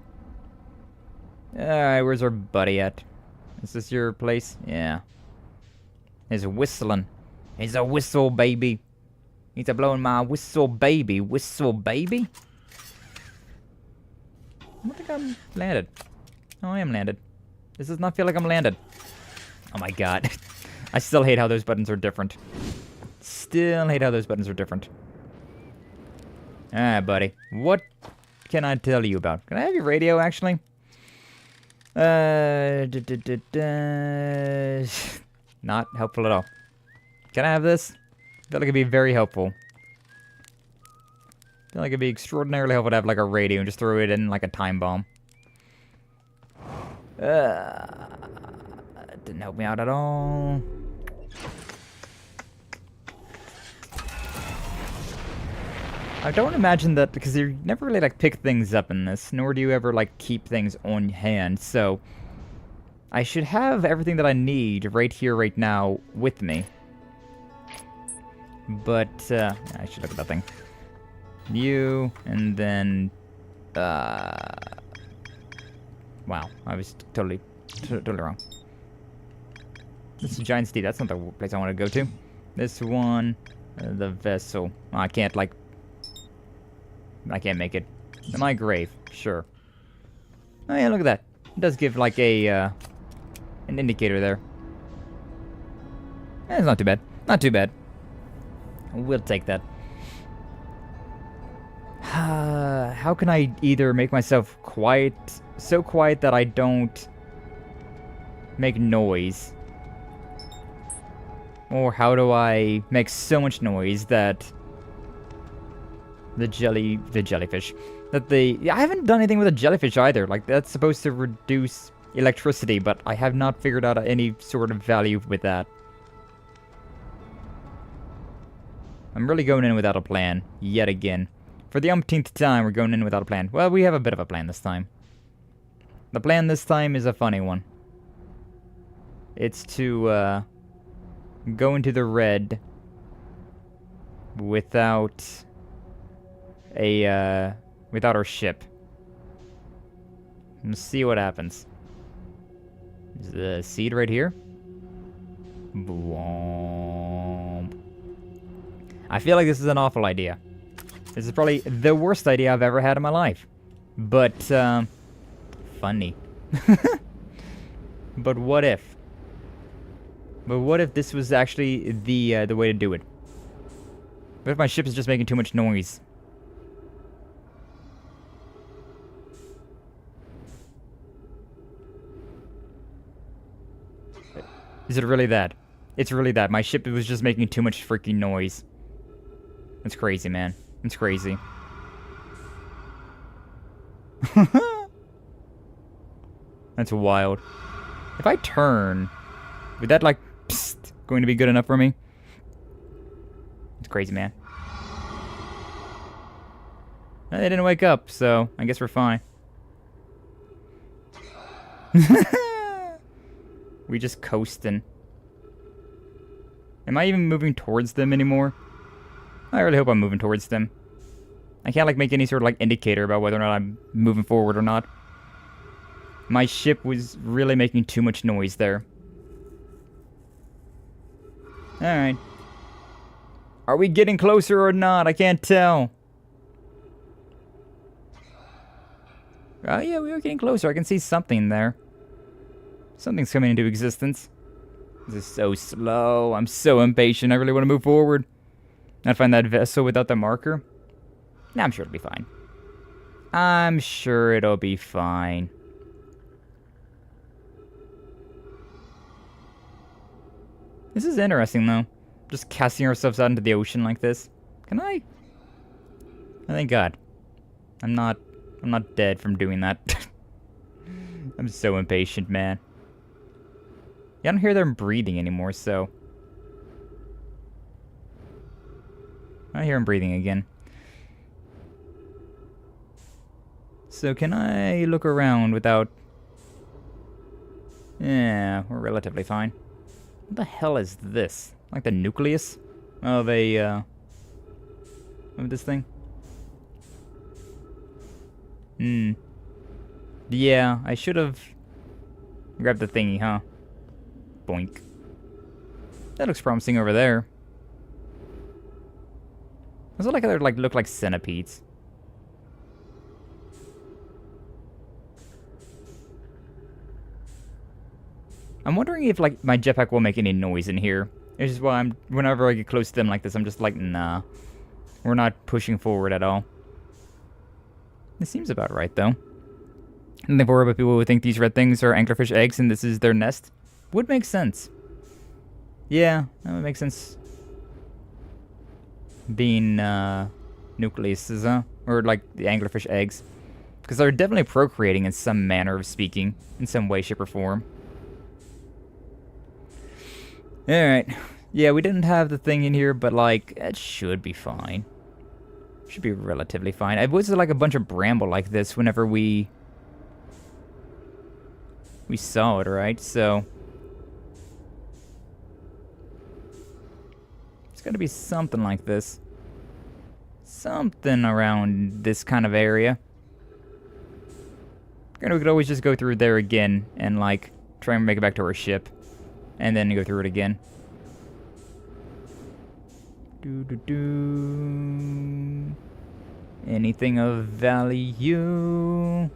Alright, where's our buddy at? Is this your place? Yeah. He's whistling. He's a whistle baby. He's a blowing my whistle baby. Whistle baby? I don't think I'm landed. Oh, I am landed. This does not feel like I'm landed. Oh my god. I still hate how those buttons are different. Still hate how those buttons are different. Alright, buddy. What can I tell you about? Can I have your radio, actually? Not helpful at all. Can I have this? I feel like it'd be very helpful. I feel like it'd be extraordinarily helpful to have like a radio and just throw it in like a time bomb. Didn't help me out at all. I don't imagine that, because you never really like pick things up in this, nor do you ever like keep things on hand, so I should have everything that I need right here, right now, with me. But, I should look at that thing. You, and then, wow, I was totally wrong. This is Giant Steed, that's not the place I want to go to. This one, the vessel. Oh, I can't, like, I can't make it. My grave, sure. Oh yeah, look at that. It does give, like, a, an indicator there. It's not too bad. Not too bad. We'll take that. How can I either make myself quiet, so quiet that I don't make noise? Or how do I make so much noise that the jellyfish, that I haven't done anything with a jellyfish either. Like, that's supposed to reduce electricity, but I have not figured out any sort of value with that. I'm really going in without a plan, yet again. For the umpteenth time, we're going in without a plan. Well, we have a bit of a plan this time. The plan this time is a funny one. It's to, go into the red without our ship. Let's see what happens. Is the seed right here? Boom. I feel like this is an awful idea. This is probably the worst idea I've ever had in my life. But, funny. But what if? But what if this was actually the way to do it? What if my ship is just making too much noise? Is it really that? It's really that. My ship was just making too much freaking noise. That's crazy, man. It's crazy. That's wild. If I turn, would that, like, psst, going to be good enough for me? It's crazy, man. Well, they didn't wake up, so I guess we're fine. We just coasting. Am I even moving towards them anymore? I really hope I'm moving towards them. I can't, like, make any sort of, like, indicator about whether or not I'm moving forward or not. My ship was really making too much noise there. Alright. Are we getting closer or not? I can't tell. Oh yeah, we are getting closer. I can see something there. Something's coming into existence. This is so slow. I'm so impatient. I really want to move forward. Not find that vessel without the marker. Nah, I'm sure it'll be fine. I'm sure it'll be fine. This is interesting, though. Just casting ourselves out into the ocean like this. Can I? Oh, thank God. I'm not dead from doing that. I'm so impatient, man. Yeah, I don't hear them breathing anymore, so... I hear him breathing again. So can I look around without... Yeah, we're relatively fine. What the hell is this? Like the nucleus of a, of this thing? Yeah, I should have grabbed the thingy, huh? Boink. That looks promising over there. Does it like they look like centipedes? I'm wondering if, like, my jetpack will make any noise in here. It's just why whenever I get close to them like this, I'm just like, nah. We're not pushing forward at all. This seems about right, though. And therefore, but people would think these red things are anglerfish eggs and this is their nest. Would make sense. Yeah, that would make sense. Being, nucleuses, huh? Or, like, the anglerfish eggs. Because they're definitely procreating in some manner of speaking. In some way, shape, or form. Alright. Yeah, we didn't have the thing in here, but, like, it should be fine. Should be relatively fine. It was, like, a bunch of bramble like this whenever we saw it, right? So... it's gotta be something like this. Something around this kind of area. And we could always just go through there again and, like, try and make it back to our ship. And then go through it again. Anything of value?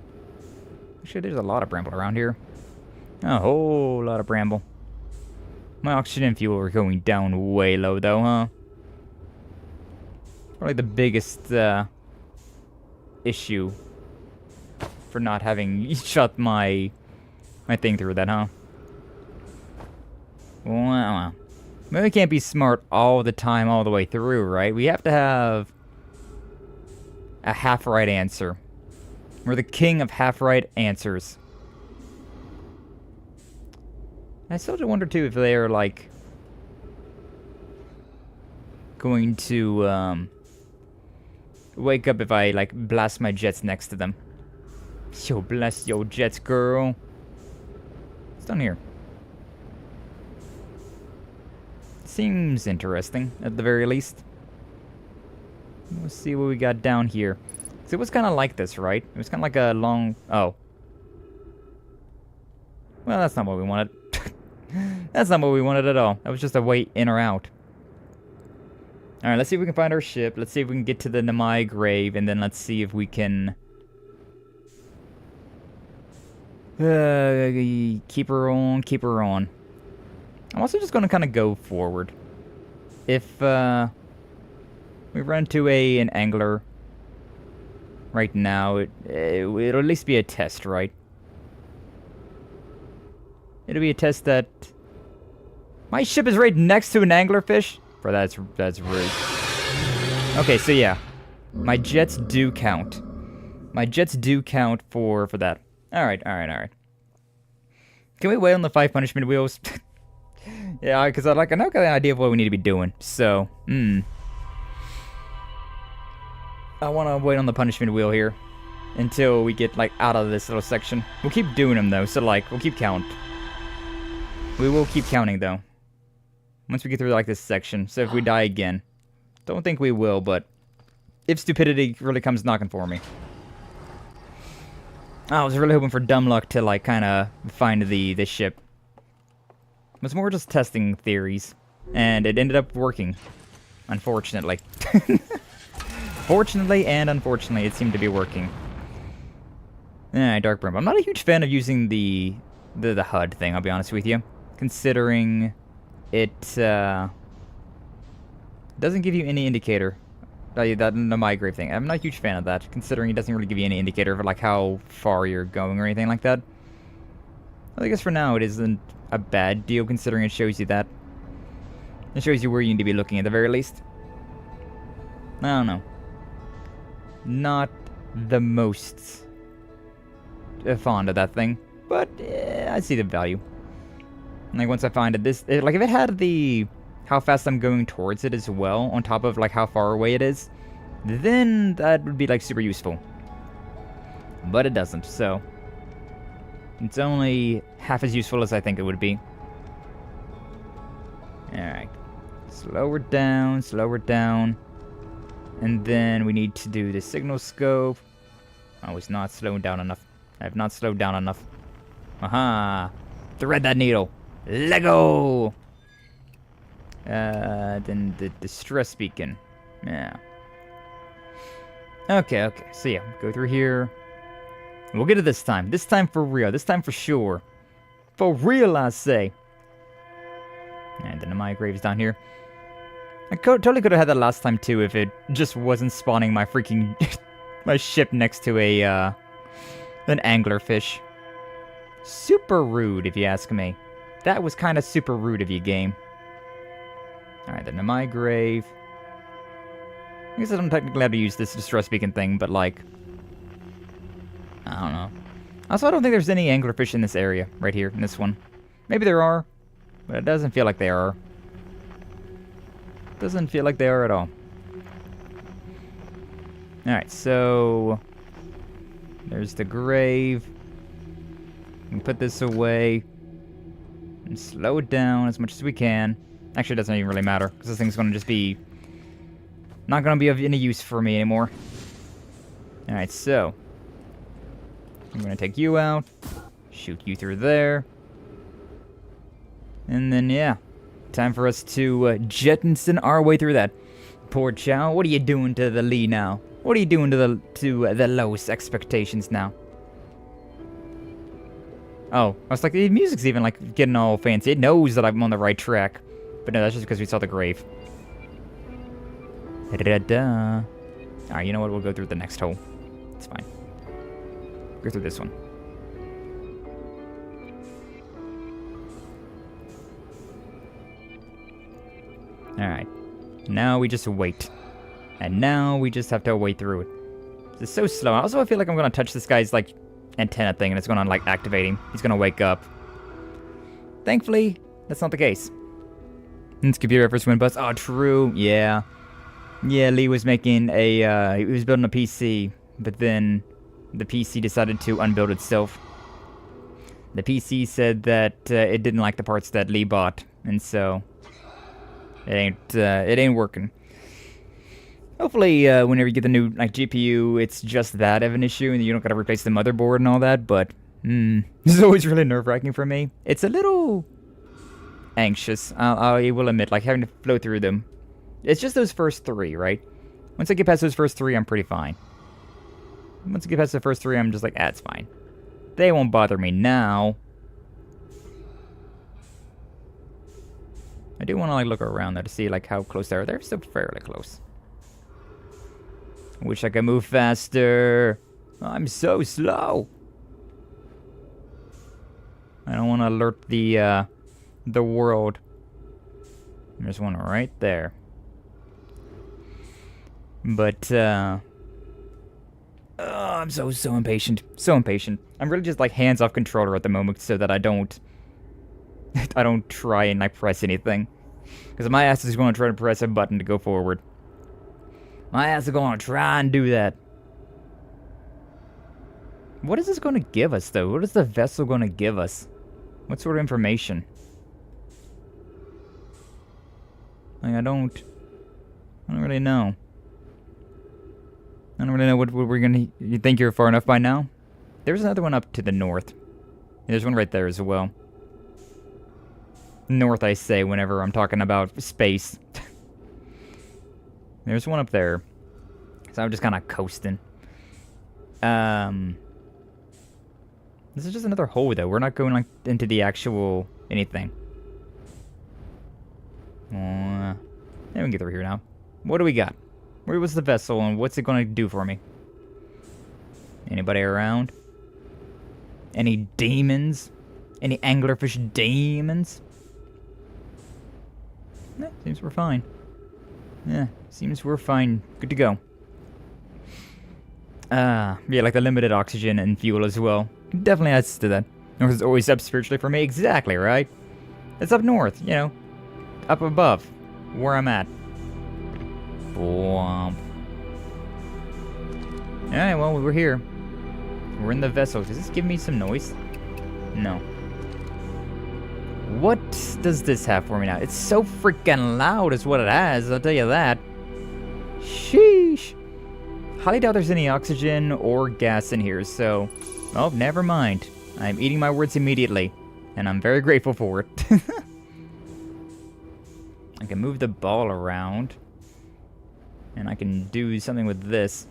Actually, there's a lot of bramble around here. A whole lot of bramble. My oxygen and fuel are going down way low, though, huh? Probably the biggest issue for not having shot my thing through that, huh? Wow. Maybe we can't be smart all the time, all the way through, right? We have to have a half-right answer. We're the king of half-right answers. I still do wonder, too, if they are, like, going to, wake up if I, like, blast my jets next to them. Yo, bless your jets, girl. What's down here? Seems interesting, at the very least. Let's see what we got down here. So it was kind of like this, right? It was kind of like a long... Oh. Well, that's not what we wanted. That's not what we wanted at all. That was just a way in or out. Alright, let's see if we can find our ship. Let's see if we can get to the Nomai grave, and then let's see if we can... keep her on, keep her on. I'm also just going to kind of go forward. If, we run into an angler right now, it'll at least be a test, right? It'll be a test that... My ship is right next to an anglerfish? Bro, that's rude. Okay, so yeah. My jets do count. My jets do count for that. Alright. Can we wait on the 5 punishment wheels? Yeah, because I know the idea of what we need to be doing. So, I want to wait on the punishment wheel here until we get, like, out of this little section. We'll keep doing them, though, so, like, we'll keep count. We will keep counting, though. Once we get through, like, this section. So if we die again. Don't think we will, but if stupidity really comes knocking for me. I was really hoping for dumb luck to, like, kind of find the ship. It was more just testing theories. And it ended up working. Unfortunately. Fortunately and unfortunately, it seemed to be working. Dark Bramble. I'm not a huge fan of using the HUD thing, I'll be honest with you. Considering it doesn't give you any indicator. That Nomai grave thing. I'm not a huge fan of that, considering it doesn't really give you any indicator of like how far you're going or anything like that. I guess for now it isn't a bad deal, considering it shows you that. It shows you where you need to be looking at the very least. I don't know. Not the most fond of that thing, but I see the value. Like once I find it, like if it had the how fast I'm going towards it as well, on top of like how far away it is, then that would be like super useful. But it doesn't, so it's only half as useful as I think it would be. Alright. Slow her down. And then we need to do the signal scope. I was not slowing down enough. I have not slowed down enough. Aha! Thread that needle. Lego! Then the distress beacon. Yeah. Okay. So yeah, go through here. We'll get it this time. This time for real. This time for sure. For real, I say. And then Nomai grave's down here. I totally could have had that last time too if it just wasn't spawning my freaking my ship next to an anglerfish. Super rude, if you ask me. That was kind of super rude of you, game. Alright, then Nomai grave. I guess I don't technically have to use this distress beacon thing, but like, I don't know. Also, I don't think there's any anglerfish in this area, right here, in this one. Maybe there are, but it doesn't feel like they are. Doesn't feel like they are at all. Alright, so there's the grave. We can put this away and slow it down as much as we can. Actually, it doesn't even really matter, because this thing's going to just be not going to be of any use for me anymore. Alright, so I'm going to take you out, shoot you through there, and then, yeah, time for us to jettison our way through that. Poor Chow, what are you doing to the Lee now? What are you doing to the lowest expectations now? Oh, I was like, the music's even like getting all fancy. It knows that I'm on the right track. But no, that's just because we saw the grave. Da-da-da. Alright, you know what? We'll go through the next hole. It's fine. Go through this one. Alright. Now we just wait. And now we just have to wait through it. It's so slow. Also, I feel like I'm going to touch this guy's, like, antenna thing, and it's going to, like, activate him. He's going to wake up. Thankfully, that's not the case. It's computer efforts win bust. Oh, true. Yeah. Yeah, Lee was making a, he was building a PC, but then the PC decided to unbuild itself. The PC said that it didn't like the parts that Lee bought, and so it ain't working. Hopefully, whenever you get the new like GPU, it's just that of an issue, and you don't gotta replace the motherboard and all that. But This is always really nerve-wracking for me. It's a little anxious, I will admit, like having to flow through them. It's just those first 3, right? Once I get past those first 3, I'm pretty fine. Once I get past the first 3, I'm just like, it's fine. They won't bother me now. I do want to like look around there to see like how close they are. They're still fairly close. Wish I could move faster. I'm so slow. I don't want to alert the world. There's one right there. But I'm so impatient. So impatient. I'm really just like hands-off controller at the moment so that I don't try and like press anything. Because my ass is going to try to press a button to go forward. My ass is going to try and do that. What is this going to give us, though? What is the vessel going to give us? What sort of information? Like, I don't really know. I don't really know what we're going to... You think you're far enough by now? There's another one up to the north. There's one right there as well. North, I say, whenever I'm talking about space. There's one up there. So I'm just kind of coasting. This is just another hole, though. We're not going like into the actual anything. Yeah, we can get through here now. What do we got? Where was the vessel, and what's it going to do for me? Anybody around? Any demons? Any anglerfish demons? Yeah, seems we're fine. Yeah, seems we're fine. Good to go. Yeah, like the limited oxygen and fuel as well. Definitely adds to that. North is always up spiritually for me. Exactly, right? It's up north, you know. Up above. Where I'm at. Womp. Alright, well, we're here. We're in the vessel. Does this give me some noise? No. What does this have for me now? It's so freaking loud is what it has, I'll tell you that. Sheesh. Highly doubt there's any oxygen or gas in here, so... Oh, never mind. I'm eating my words immediately, and I'm very grateful for it. I can move the ball around, and I can do something with this.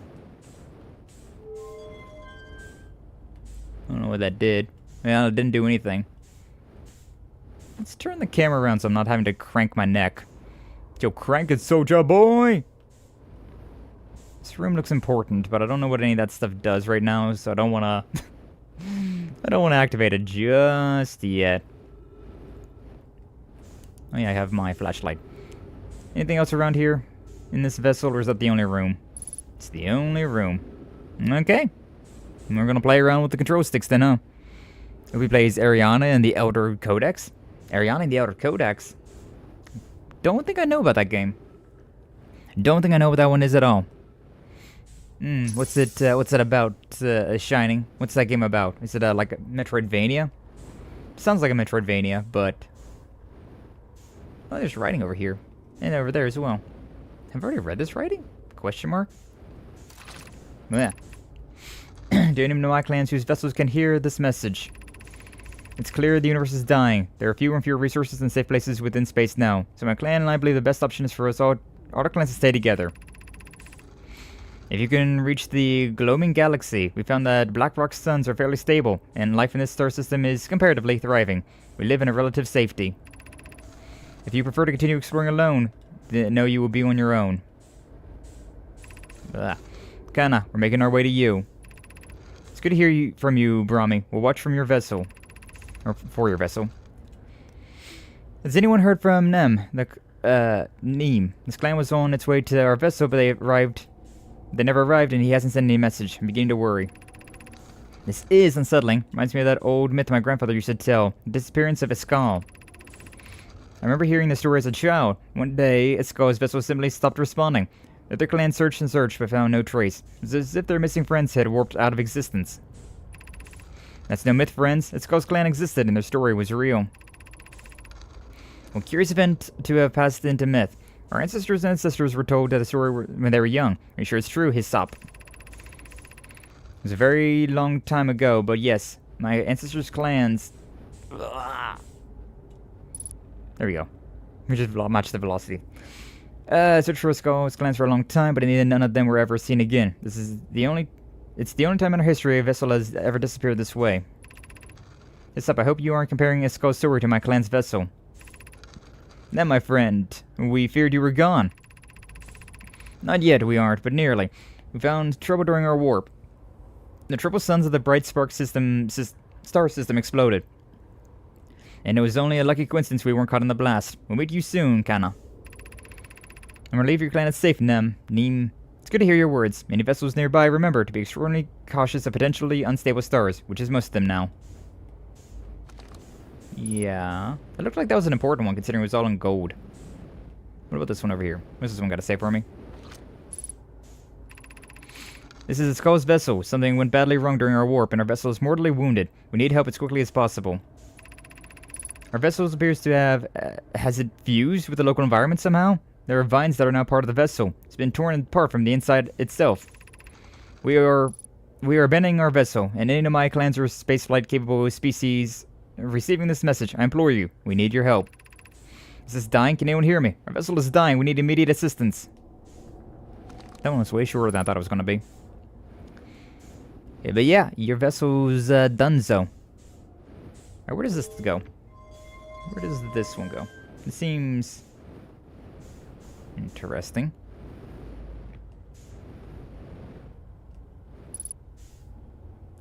I don't know what that did. Well, it didn't do anything. Let's turn the camera around so I'm not having to crank my neck. Yo, crank it, soldier boy! This room looks important, but I don't know what any of that stuff does right now, so I don't want to... I don't want to activate it just yet. Oh yeah, I have my flashlight. Anything else around here? In this vessel, or is that the only room? It's the only room. Okay. We're gonna play around with the control sticks then, huh? We play as Ariana and the Elder Codex. Ariana and the Elder Codex? Don't think I know about that game. Don't think I know what that one is at all. What's it about, Shining? What's that game about? Is it, like a Metroidvania? Sounds like a Metroidvania, but... Oh, there's writing over here. And over there as well. Have I already read this writing? Question mark? Yeah. Do any of Nomai clans whose vessels can hear this message? It's clear the universe is dying. There are fewer and fewer resources and safe places within space now. So my clan and I believe the best option is for us all our clans to stay together. If you can reach the glowing galaxy, we found that black rock suns are fairly stable, and life in this star system is comparatively thriving. We live in a relative safety. If you prefer to continue exploring alone, then know you will be on your own. Kana, we're making our way to you. It's good to hear from you, Brahmi. We'll watch from your vessel. Or for your vessel. Has anyone heard from Nem? Neem. This clan was on its way to our vessel, but they never arrived, and he hasn't sent any message. I'm beginning to worry. This is unsettling. Reminds me of that old myth my grandfather used to tell. The disappearance of Skye. I remember hearing the story as a child. One day, Skye's vessel simply stopped responding. The other clan searched and searched, but found no trace. It was as if their missing friends had warped out of existence. That's no myth, friends. Skye's clan existed, and their story was real. Well, curious event to have passed into myth. Our ancestors' ancestors were told that the story when they were young. Are you sure it's true? His sop. It was a very long time ago, but yes. My ancestors' clans. Ugh. There we go. We just match the velocity. Searched for Skull's clans for a long time, but in the end, none of them were ever seen again. It's the only time in our history a vessel has ever disappeared this way. Yes, up. I hope you aren't comparing Skull's story to my clan's vessel. Now, my friend, we feared you were gone. Not yet, we aren't, but nearly. We found trouble during our warp. The triple suns of the bright spark star system exploded. And it was only a lucky coincidence we weren't caught in the blast. We'll meet you soon, Kana. I'm relieved your clan is safe, Neem. It's good to hear your words. Any vessels nearby, remember to be extraordinarily cautious of potentially unstable stars, which is most of them now. Yeah. It looked like that was an important one, considering it was all in gold. What about this one over here? What's this one got to say for me? This is a Skull's vessel. Something went badly wrong during our warp, and our vessel is mortally wounded. We need help as quickly as possible. Our vessel appears to have... has it fused with the local environment somehow? There are vines that are now part of the vessel. It's been torn apart from the inside itself. We are abandoning our vessel, and any Nomai clans or spaceflight capable species receiving this message, I implore you, we need your help. Is this dying? Can anyone hear me? Our vessel is dying. We need immediate assistance. That one was way shorter than I thought it was going to be. Yeah, but yeah, your vessel's donezo. Alright, where does this go? Where does this one go? It seems... interesting.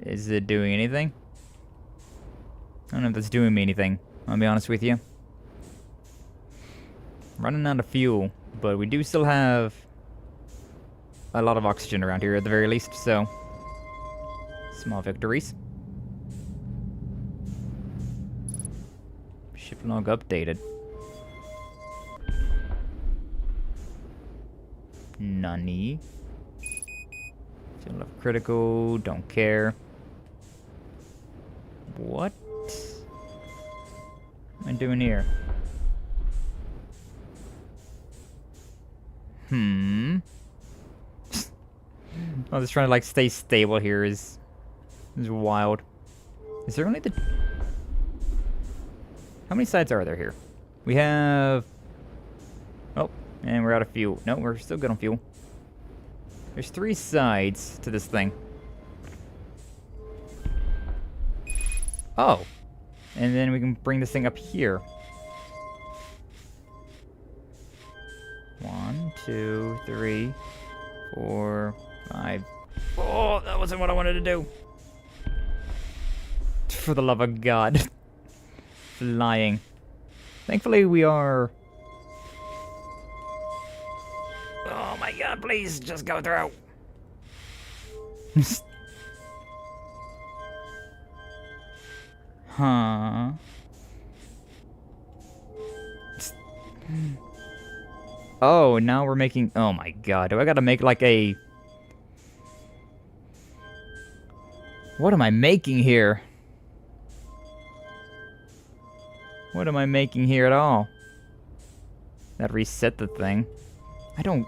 Is it doing anything? I don't know if that's doing me anything, I'll be honest with you. Running out of fuel, but we do still have a lot of oxygen around here at the very least, so... small victories. Ship log updated. Nani. Still have critical, don't care. What am I doing here? Oh, just trying to like stay stable here is wild. Is there only the... how many sides are there here? We have... oh, and we're out of fuel. No, we're still good on fuel. There's 3 sides to this thing. Oh. And then we can bring this thing up here. 1, 2, 3, 4, 5. Oh, that wasn't what I wanted to do. For the love of God. Flying. Thankfully we are... oh my God, please just go through. Huh. Oh, now we're making... oh my God, do I gotta make like a... what am I making here? What am I making here at all? That reset the thing. I don't...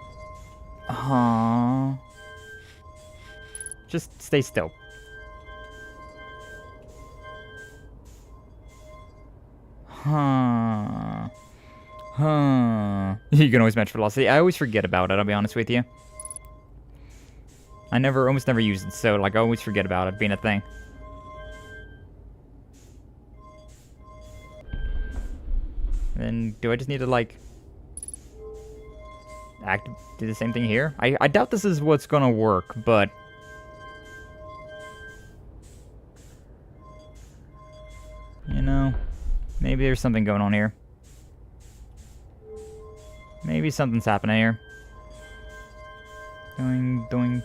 just stay still. You can always match velocity. I always forget about it, I'll be honest with you. I almost never use it, so like I always forget about it being a thing. Then do I just need to like do the same thing here? I doubt this is what's gonna work, but you know, maybe there's something going on here. Maybe something's happening here. Doing.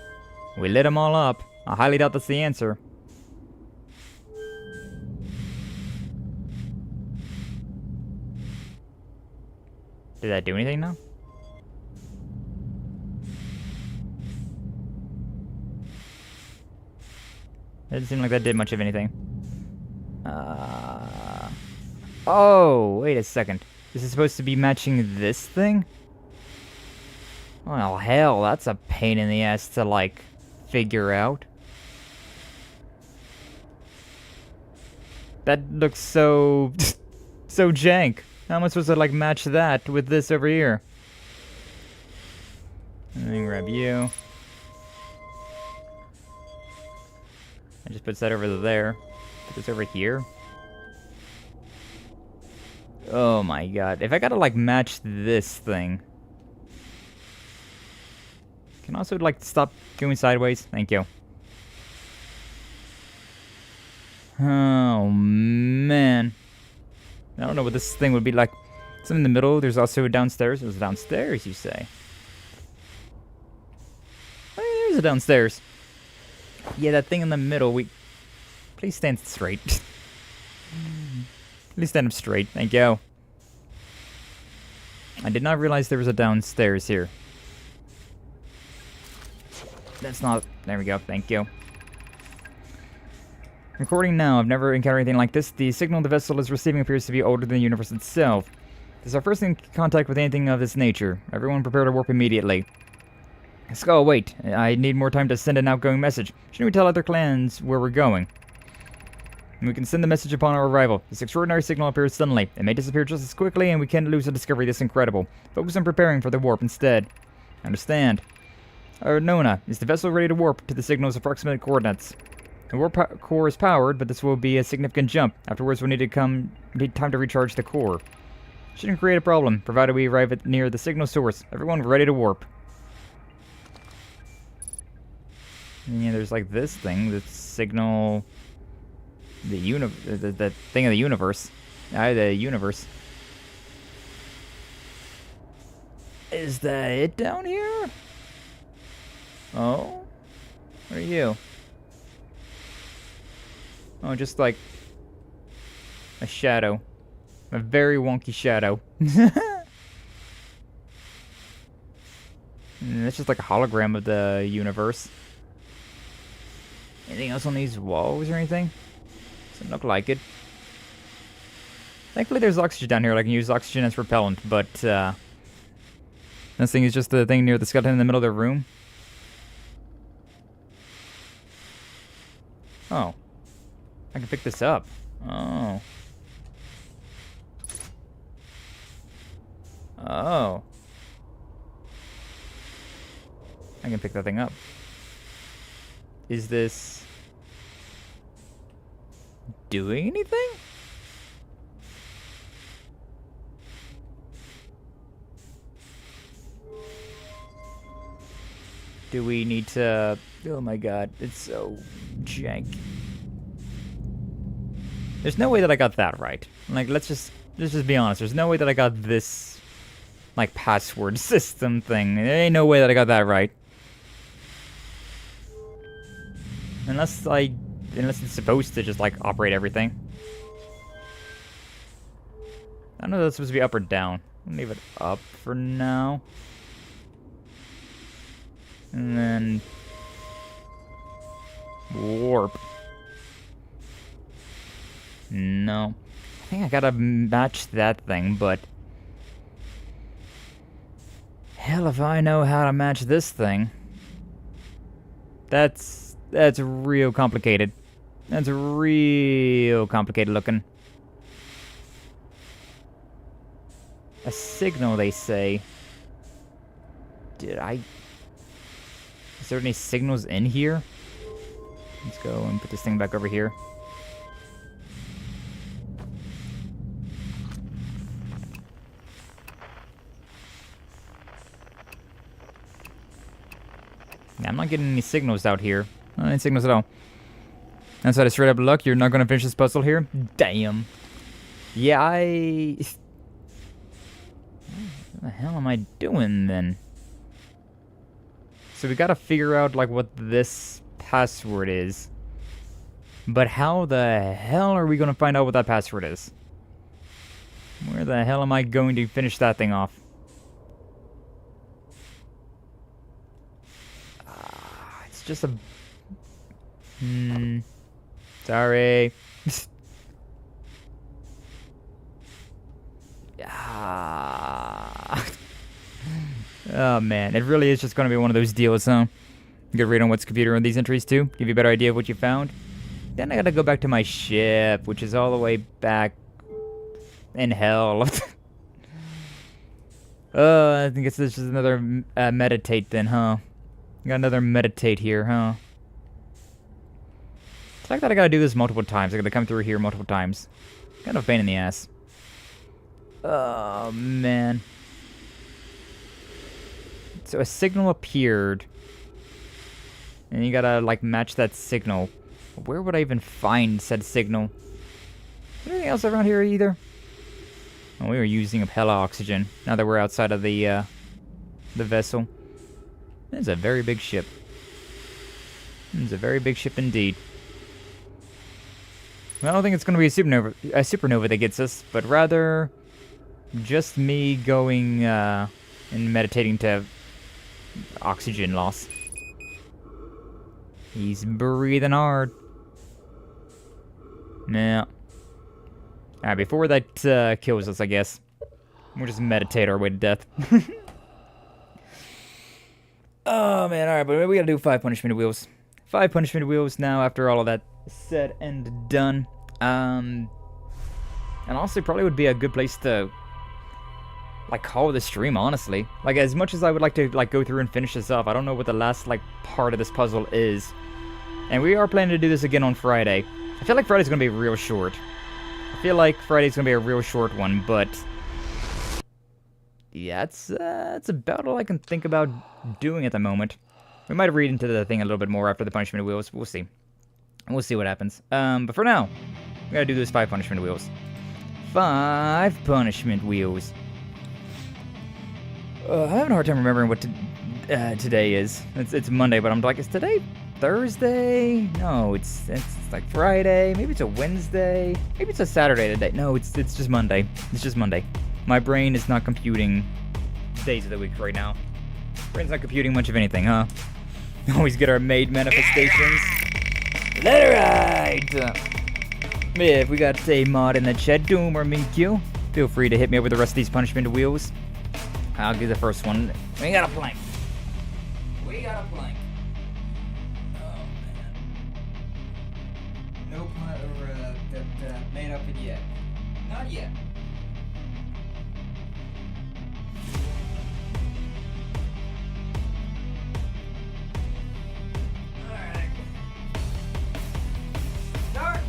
We lit them all up. I highly doubt that's the answer. Did that do anything now? It didn't seem like that did much of anything. Oh, wait a second. This is supposed to be matching this thing? Well, hell, that's a pain in the ass to, like, figure out. That looks so... so jank. How am I supposed to, like, match that with this over here? And then grab you. I just puts that over there. Put this over here. Oh my god. If I gotta, like, match this thing... Can also, like, stop going sideways? Thank you. Oh, man. I don't know what this thing would be like. Something in the middle. There's also a downstairs. There's a downstairs, you say? Oh, there's a downstairs. Yeah, that thing in the middle. Please stand straight. Please stand up straight. Thank you. I did not realize there was a downstairs here. That's not... There we go. Thank you. Recording now. I've never encountered anything like this. The signal the vessel is receiving appears to be older than the universe itself. This is our first contact with anything of this nature. Everyone prepare to warp immediately. Skye, wait. I need more time to send an outgoing message. Shouldn't we tell other clans where we're going? We can send the message upon our arrival. This extraordinary signal appears suddenly. It may disappear just as quickly, and we can't lose a discovery this incredible. Focus on preparing for the warp instead. Understand. Nona, is the vessel ready to warp to the signal's approximate coordinates? The warp core is powered, but this will be a significant jump. Afterwards, we'll need time to recharge the core. Shouldn't create a problem, provided we arrive near the signal source. Everyone ready to warp. And yeah, there's like this thing, the signal... The thing of the universe. The universe. Is that it down here? Oh? What are you? Oh, just like a shadow. A very wonky shadow. That's just like a hologram of the universe. Anything else on these walls or anything? Doesn't look like it. Thankfully there's oxygen down here. I can use oxygen as propellant, but this thing is just the thing near the skeleton in the middle of the room. Oh. I can pick this up. Oh. Oh. I can pick that thing up. Is this doing anything? Do we need to... Oh my god, it's so jank. There's no way that I got that right. Like, let's just be honest. There's no way that I got this, like, password system thing. There ain't no way that I got that right. Unless it's supposed to just, like, operate everything. I don't know if that's supposed to be up or down. I'll leave it up for now. And then... warp. No. I think I gotta match that thing, but... hell if I know how to match this thing. That's real complicated. That's real complicated looking. A signal, they say. Is there any signals in here? Let's go and put this thing back over here. Yeah, I'm not getting any signals out here. Not any signals at all. That's out of straight up luck. You're not going to finish this puzzle here? Damn. Yeah, What the hell am I doing then? So we gotta figure out, like, what this password is. But how the hell are we gonna find out what that password is? Where the hell am I going to finish that thing off? It's just a... Sorry. Oh man, it really is just going to be one of those deals, huh? Get a read on what's computer on these entries too. Give you a better idea of what you found. Then I gotta go back to my ship, which is all the way back in hell. I think this is another meditate then, huh? Got another meditate here, huh? It's like that I gotta do this multiple times. I gotta come through here multiple times. Kind of a pain in the ass. Oh, man. So a signal appeared. And you gotta, like, match that signal. Where would I even find said signal? Is there anything else around here either? Oh, we were using up hella oxygen. Now that we're outside of the vessel. It's a very big ship. It's a very big ship indeed. Well, I don't think it's going to be a supernova that gets us, but rather just me going and meditating to oxygen loss. He's breathing hard. Nah. Alright, before that kills us, I guess, we'll just meditate our way to death. Oh, man, alright, but we gotta do 5 punishment wheels. 5 punishment wheels now after all of that said and done. And honestly, probably would be a good place to, like, call the stream, honestly. Like, as much as I would like to, like, go through and finish this off, I don't know what the last, like, part of this puzzle is. And we are planning to do this again on Friday. I feel like Friday's gonna be real short. I feel like Friday's gonna be a real short one, but yeah, it's about all I can think about doing at the moment. We might read into the thing a little bit more after the punishment wheels. We'll see. We'll see what happens. But for now, we gotta do those 5 punishment wheels. 5 punishment wheels. I'm having a hard time remembering what today is. It's Monday, but I'm like, is today Thursday? No, it's like Friday. Maybe it's a Wednesday. Maybe it's a Saturday today. No, it's just Monday. It's just Monday. My brain is not computing days of the week right now. Brain's not computing much of anything, huh? Always get our maid manifestations. Letterite! Yeah, if we got a mod in the chat, Doom or Minkyu, feel free to hit me up with the rest of these punishment wheels. I'll give the first one. We got a plank. We got a plank. Oh, man. No pun that made up it yet. Not yet. Alright. Start!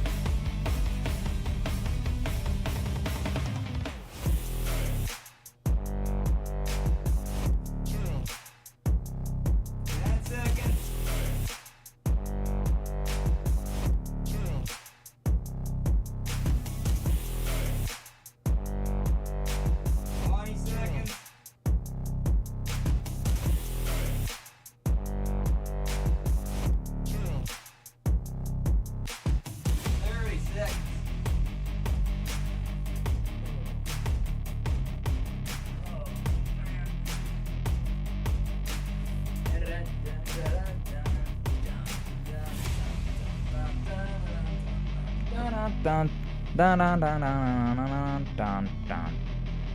Dun dun dun dun dun dun dun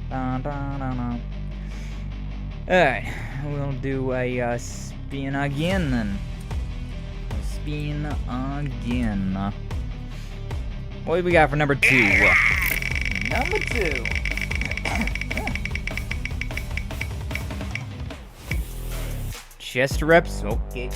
dun dun dun. Alright, we'll do a spin again then. Spin again. What do we got for number 2? Number 2. Chest reps, okay.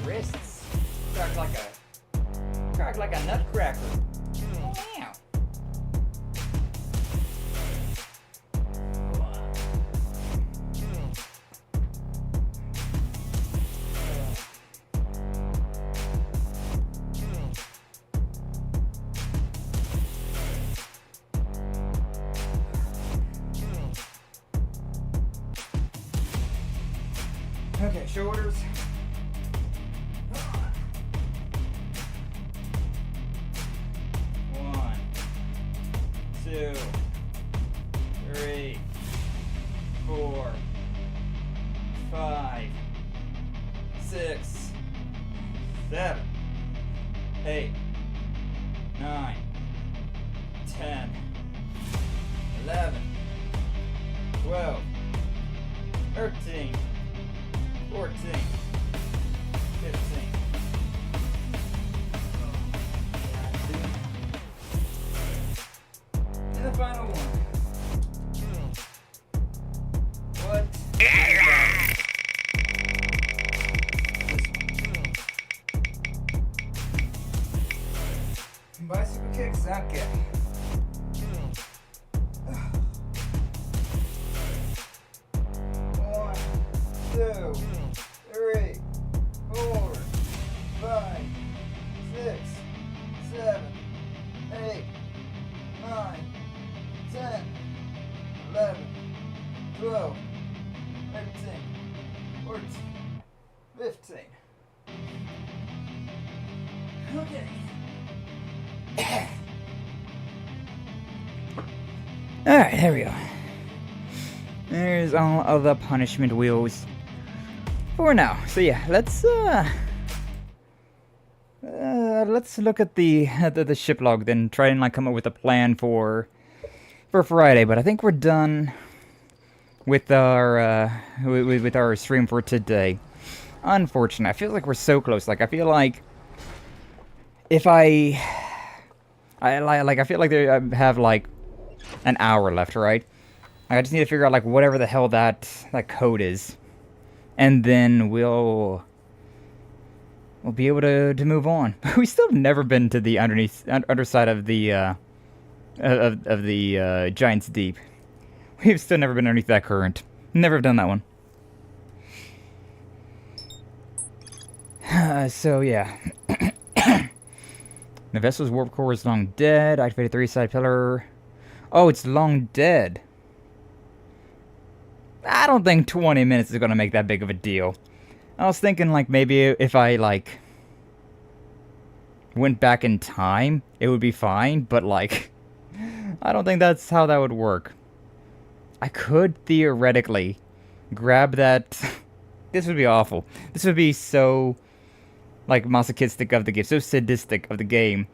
wrists. Cracked like a nutcracker. Wow. Okay, shoulders. One, two, three, 4, 5, 6, 7, 8, 9, 10, 11, 12, 13, 14, 15. And the final one. What? Bicycle kicks, okay. One, two, 3, 4, 5, 6, 7, 8, 9, 10, 11, 12, 13, 14, 15. Okay. Alright, here we go. There's all of the punishment wheels for now. So yeah, let's look at the ship log, then try and like come up with a plan for Friday. But I think we're done with our with our stream for today. Unfortunately, I feel like we're so close. Like I feel like if I feel like I have like an hour left, right? I just need to figure out like whatever the hell that code is, and then we'll be able to move on. We still have never been to the underside of the Giant's Deep. We've still never been underneath that current. Never have done that one. So yeah. The vessel's warp core is long dead. Activated 3-side pillar. Oh, it's long dead. I don't think 20 minutes is gonna make that big of a deal. I was thinking like maybe if I like went back in time, it would be fine, but like I don't think that's how that would work. I could theoretically grab that. This would be awful. This would be so like masochistic of the game, so sadistic of the game,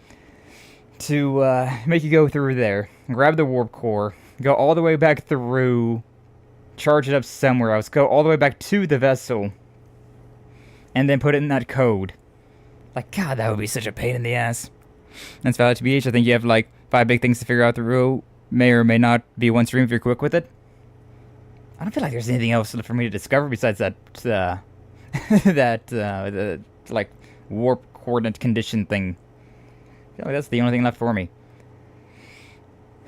to make you go through there, grab the warp core, go all the way back through, charge it up somewhere else, go all the way back to the vessel, and then put it in that code. Like, God, that would be such a pain in the ass. That's valid to BH. I think you have like 5 big things to figure out through. May or may not be one stream if you're quick with it. I don't feel like there's anything else for me to discover besides that like warp coordinate condition thing. I feel like that's the only thing left for me.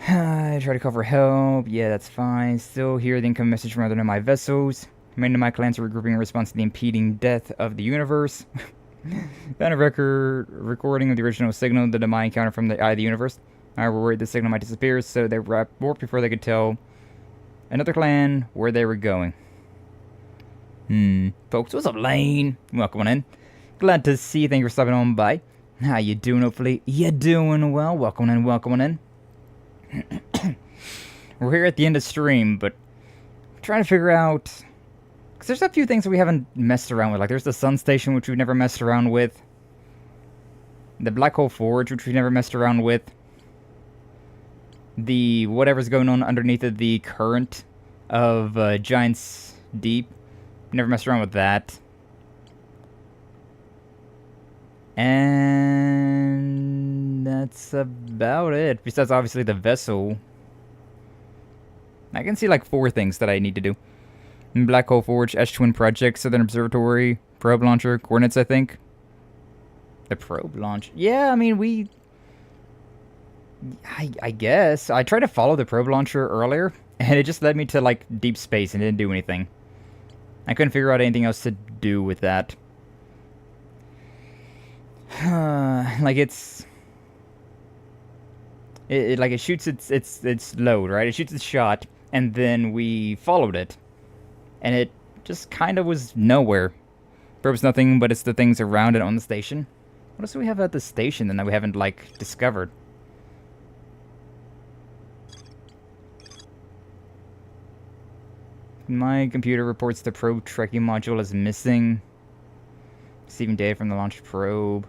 I try to call for help. Yeah, that's fine. Still hear the incoming message from other Nomai vessels. Many Nomai clans are regrouping in response to the impeding death of the universe. Found a recording of the original signal the Nomai encountered from the eye of the universe. I were worried the signal might disappear, so they warped before they could tell another clan where they were going. Folks, what's up, Lane? Welcome on in. Glad to see you. Thank you for stopping on by. How you doing? Hopefully you're doing well. Welcome on in. Welcome on in. We're here at the end of stream, but I'm trying to figure out, because there's a few things that we haven't messed around with. Like there's the sun station, which we've never messed around with. The black hole forge, which we've never messed around with. The whatever's going on underneath of the current of Giant's Deep. Never messed around with that. And that's about it. Besides, obviously, the vessel. I can see like 4 things that I need to do. Black Hole Forge, Twin Project, Southern Observatory, probe launcher coordinates, I think. The probe launch. Yeah, I mean, I guess. I tried to follow the probe launcher earlier, and it just led me to, like, deep space and didn't do anything. I couldn't figure out anything else to do with that. Like, it shoots its load, right? It shoots its shot, and then we followed it. And it just kind of was nowhere. Probes nothing, but it's the things around it on the station. What else do we have at the station then that we haven't, like, discovered? My computer reports the probe tracking module is missing. Receiving data from the launched probe.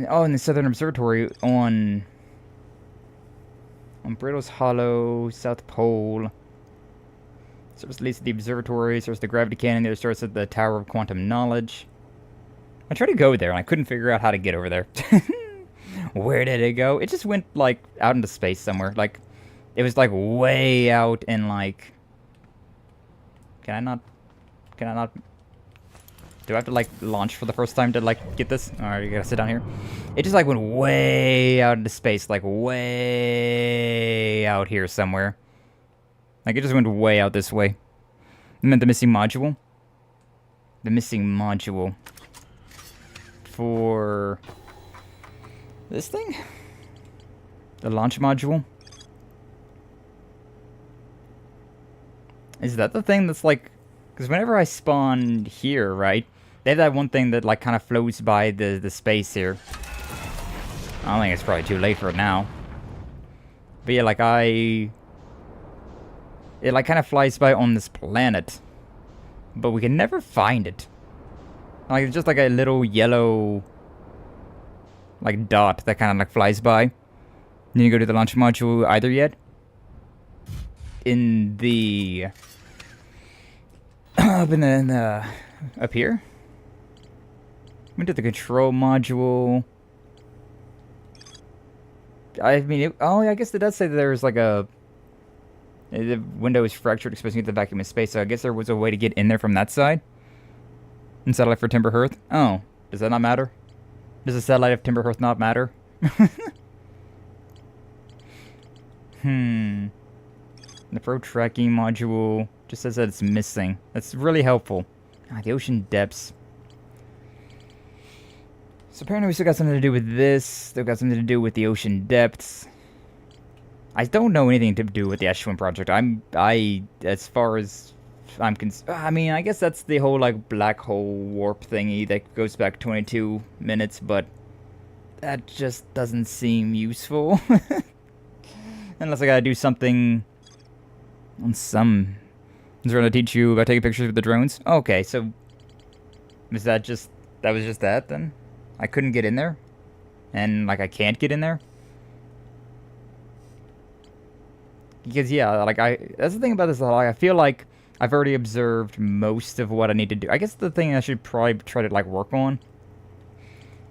Oh, in the Southern Observatory on Brittle's Hollow, South Pole. Source leads to the observatory, source the gravity cannon, the other source at the Tower of Quantum Knowledge. I tried to go there, and I couldn't figure out how to get over there. Where did it go? It just went, like, out into space somewhere. Like, it was, like, way out in, like... Can I not... Do I have to, like, launch for the first time to, like, get this? Alright, you gotta sit down here. It just, like, went way out into space. Like, way out here somewhere. Like, it just went way out this way. I meant the missing module. The missing module. For... this thing? The launch module? Is that the thing that's, like... because whenever I spawn here, right? They have that one thing that, like, kind of floats by the space here. I think it's probably too late for it now. But yeah, like, it, like, kind of flies by on this planet. But we can never find it. Like, it's just like a little yellow... like, dot that kind of, like, flies by. Then you go to the launch module either yet. In the... up in the... up here? Went to the control module. I mean, oh, I guess it does say that there's, like, a... the window is fractured, exposing it to the vacuum of space, so I guess there was a way to get in there from that side. And satellite for Timber Hearth. Oh, does that not matter? Does the satellite of Timber Hearth not matter? The probe tracking module just says that it's missing. That's really helpful. Ah, the ocean depths. So apparently we still got something to do with this. Still got something to do with the ocean depths. I don't know anything to do with the Ash Twin project. As far as I'm concerned, I mean, I guess that's the whole, like, black hole warp thingy that goes back 22 minutes, but that just doesn't seem useful. Unless I gotta do something on some... Is there gonna teach you about taking pictures with the drones? Okay, so... is that just... that was just that, then? I couldn't get in there? And, like, I can't get in there? Because, yeah, like, that's the thing about this, like, I feel like I've already observed most of what I need to do. I guess the thing I should probably try to, like, work on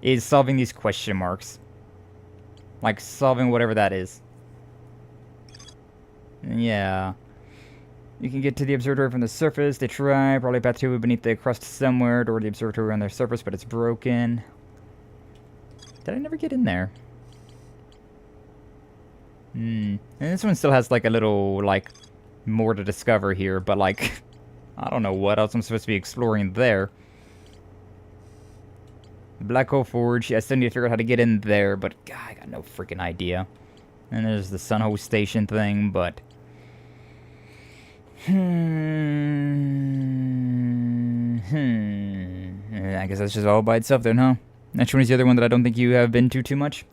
is solving these question marks. Like, solving whatever that is. Yeah. You can get to the observatory from the surface. They try. Probably path to beneath the crust somewhere toward the observatory on their surface, but it's broken. Did I never get in there? And this one still has, like, a little, like, more to discover here, but, like, I don't know what else I'm supposed to be exploring there. The Black Hole Forge. I still need to figure out how to get in there, but, God, I got no freaking idea. And there's the Sunhost Station thing, but... I guess that's just all by itself then, huh? Next one is the other one that I don't think you have been to too much.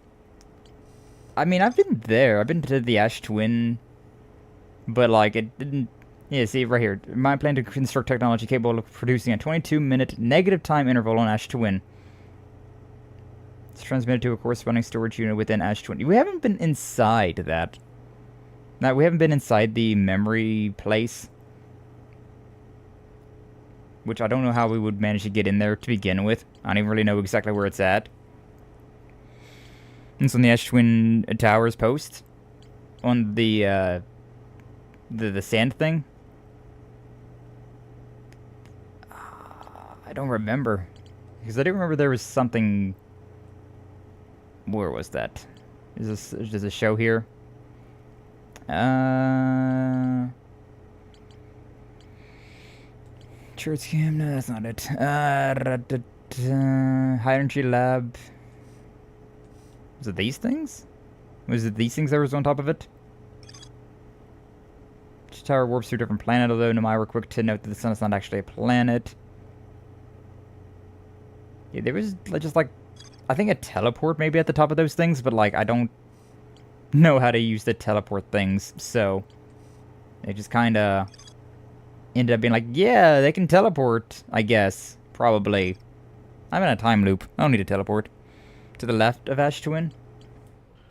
I mean, I've been there. I've been to the Ash Twin. But, like, it didn't... yeah, see, right here. My plan to construct technology capable of producing a 22-minute negative time interval on Ash Twin. It's transmitted to a corresponding storage unit within Ash Twin. We haven't been inside that. Now, we haven't been inside the memory place. Which I don't know how we would manage to get in there to begin with. I don't even really know exactly where it's at. It's on the Ash Twin Towers post. On the sand thing. don't remember. Because I do remember there was something... Where was that? Is this a show here? Church Cam? No, that's not it. High Energy Lab. Was it these things? Was it these things that was on top of it? Tower warps through a different planet, although Nomai were quick to note that the sun is not actually a planet. Yeah, there was just like, I think a teleport maybe at the top of those things, but like I don't know how to use the teleport things, so it just kind of ended up being like, yeah, they can teleport, I guess, probably. I'm in a time loop. I don't need to teleport. To the left of Ash Twin?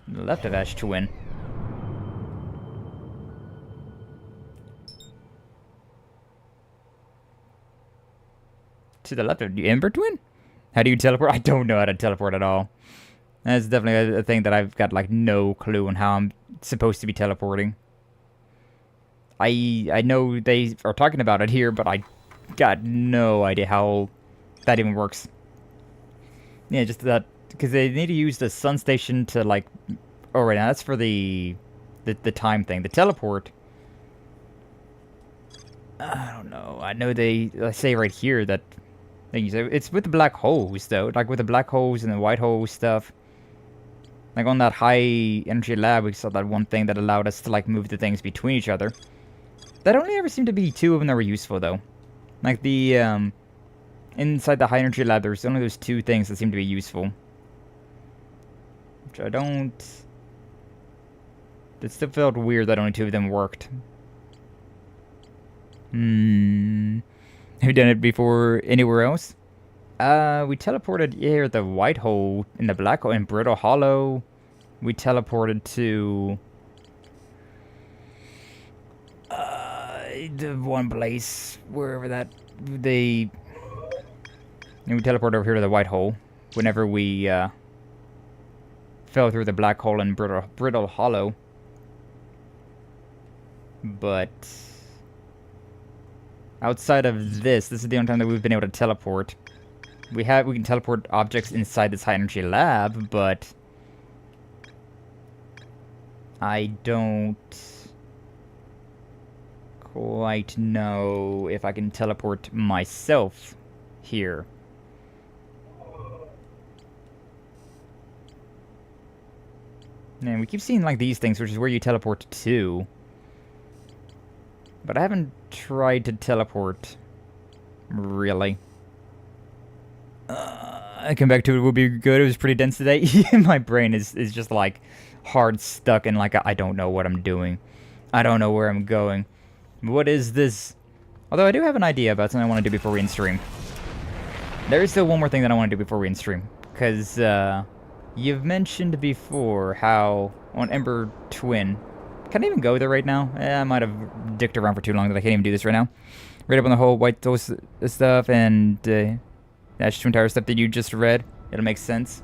The left of Ash Twin. To the left of the Ember Twin? How do you teleport? I don't know how to teleport at all. That's definitely a thing that I've got like no clue on how I'm supposed to be teleporting. I know they are talking about it here, but I got no idea how that even works. Yeah, just that, because they need to use the sun station to like... Oh, right, now that's for the time thing. The teleport... I don't know. I know they say right here that... It's with the black holes, though. Like, with the black holes and the white hole stuff. Like, on that high energy lab, we saw that one thing that allowed us to, like, move the things between each other. That only ever seemed to be two of them that were useful, though. Like, the, inside the high energy lab, there's only those two things that seem to be useful. Which I don't... It still felt weird that only two of them worked. Have you done it before anywhere else? We teleported here at the white hole, in the black hole, in Brittle Hollow. We teleported to... the one place, wherever that... we teleported over here to the white hole, whenever we, fell through the black hole in Brittle Hollow. But... outside of this is the only time that we've been able to teleport. We can teleport objects inside this high energy lab, but I don't quite know if I can teleport myself here. And we keep seeing like these things, which is where you teleport to. But I haven't tried to teleport, really. I come back to it would be good. It was pretty dense today. My brain is just like hard stuck in like I don't know what I'm doing. I don't know where I'm going. What is this? Although I do have an idea about something I want to do before we end stream. There is still one more thing that I want to do before we end stream. Because you've mentioned before how on Ember Twin... Can I even go there right now? I might have dicked around for too long that I can't even do this right now. Read up on the whole white toast stuff and Ash Twin Tower stuff that you just read. It'll make sense.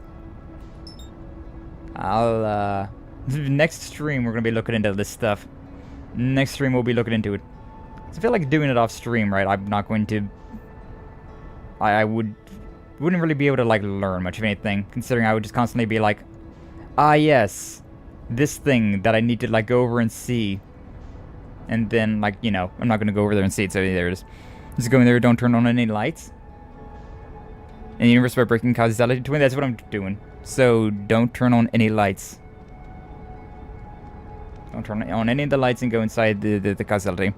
Next stream we're going to be looking into this stuff. Next stream we'll be looking into it. So I feel like doing it off stream, right? I'm not going to... I wouldn't really be able to like learn much of anything, considering I would just constantly be like, ah yes, this thing that I need to like go over and see, and then like, you know, I'm not gonna go over there and see it, so there it is. Just go in there, don't turn on any lights. In the universe by breaking causality twin, that's what I'm doing. So don't turn on any lights. Don't turn on any of the lights and go inside the causality.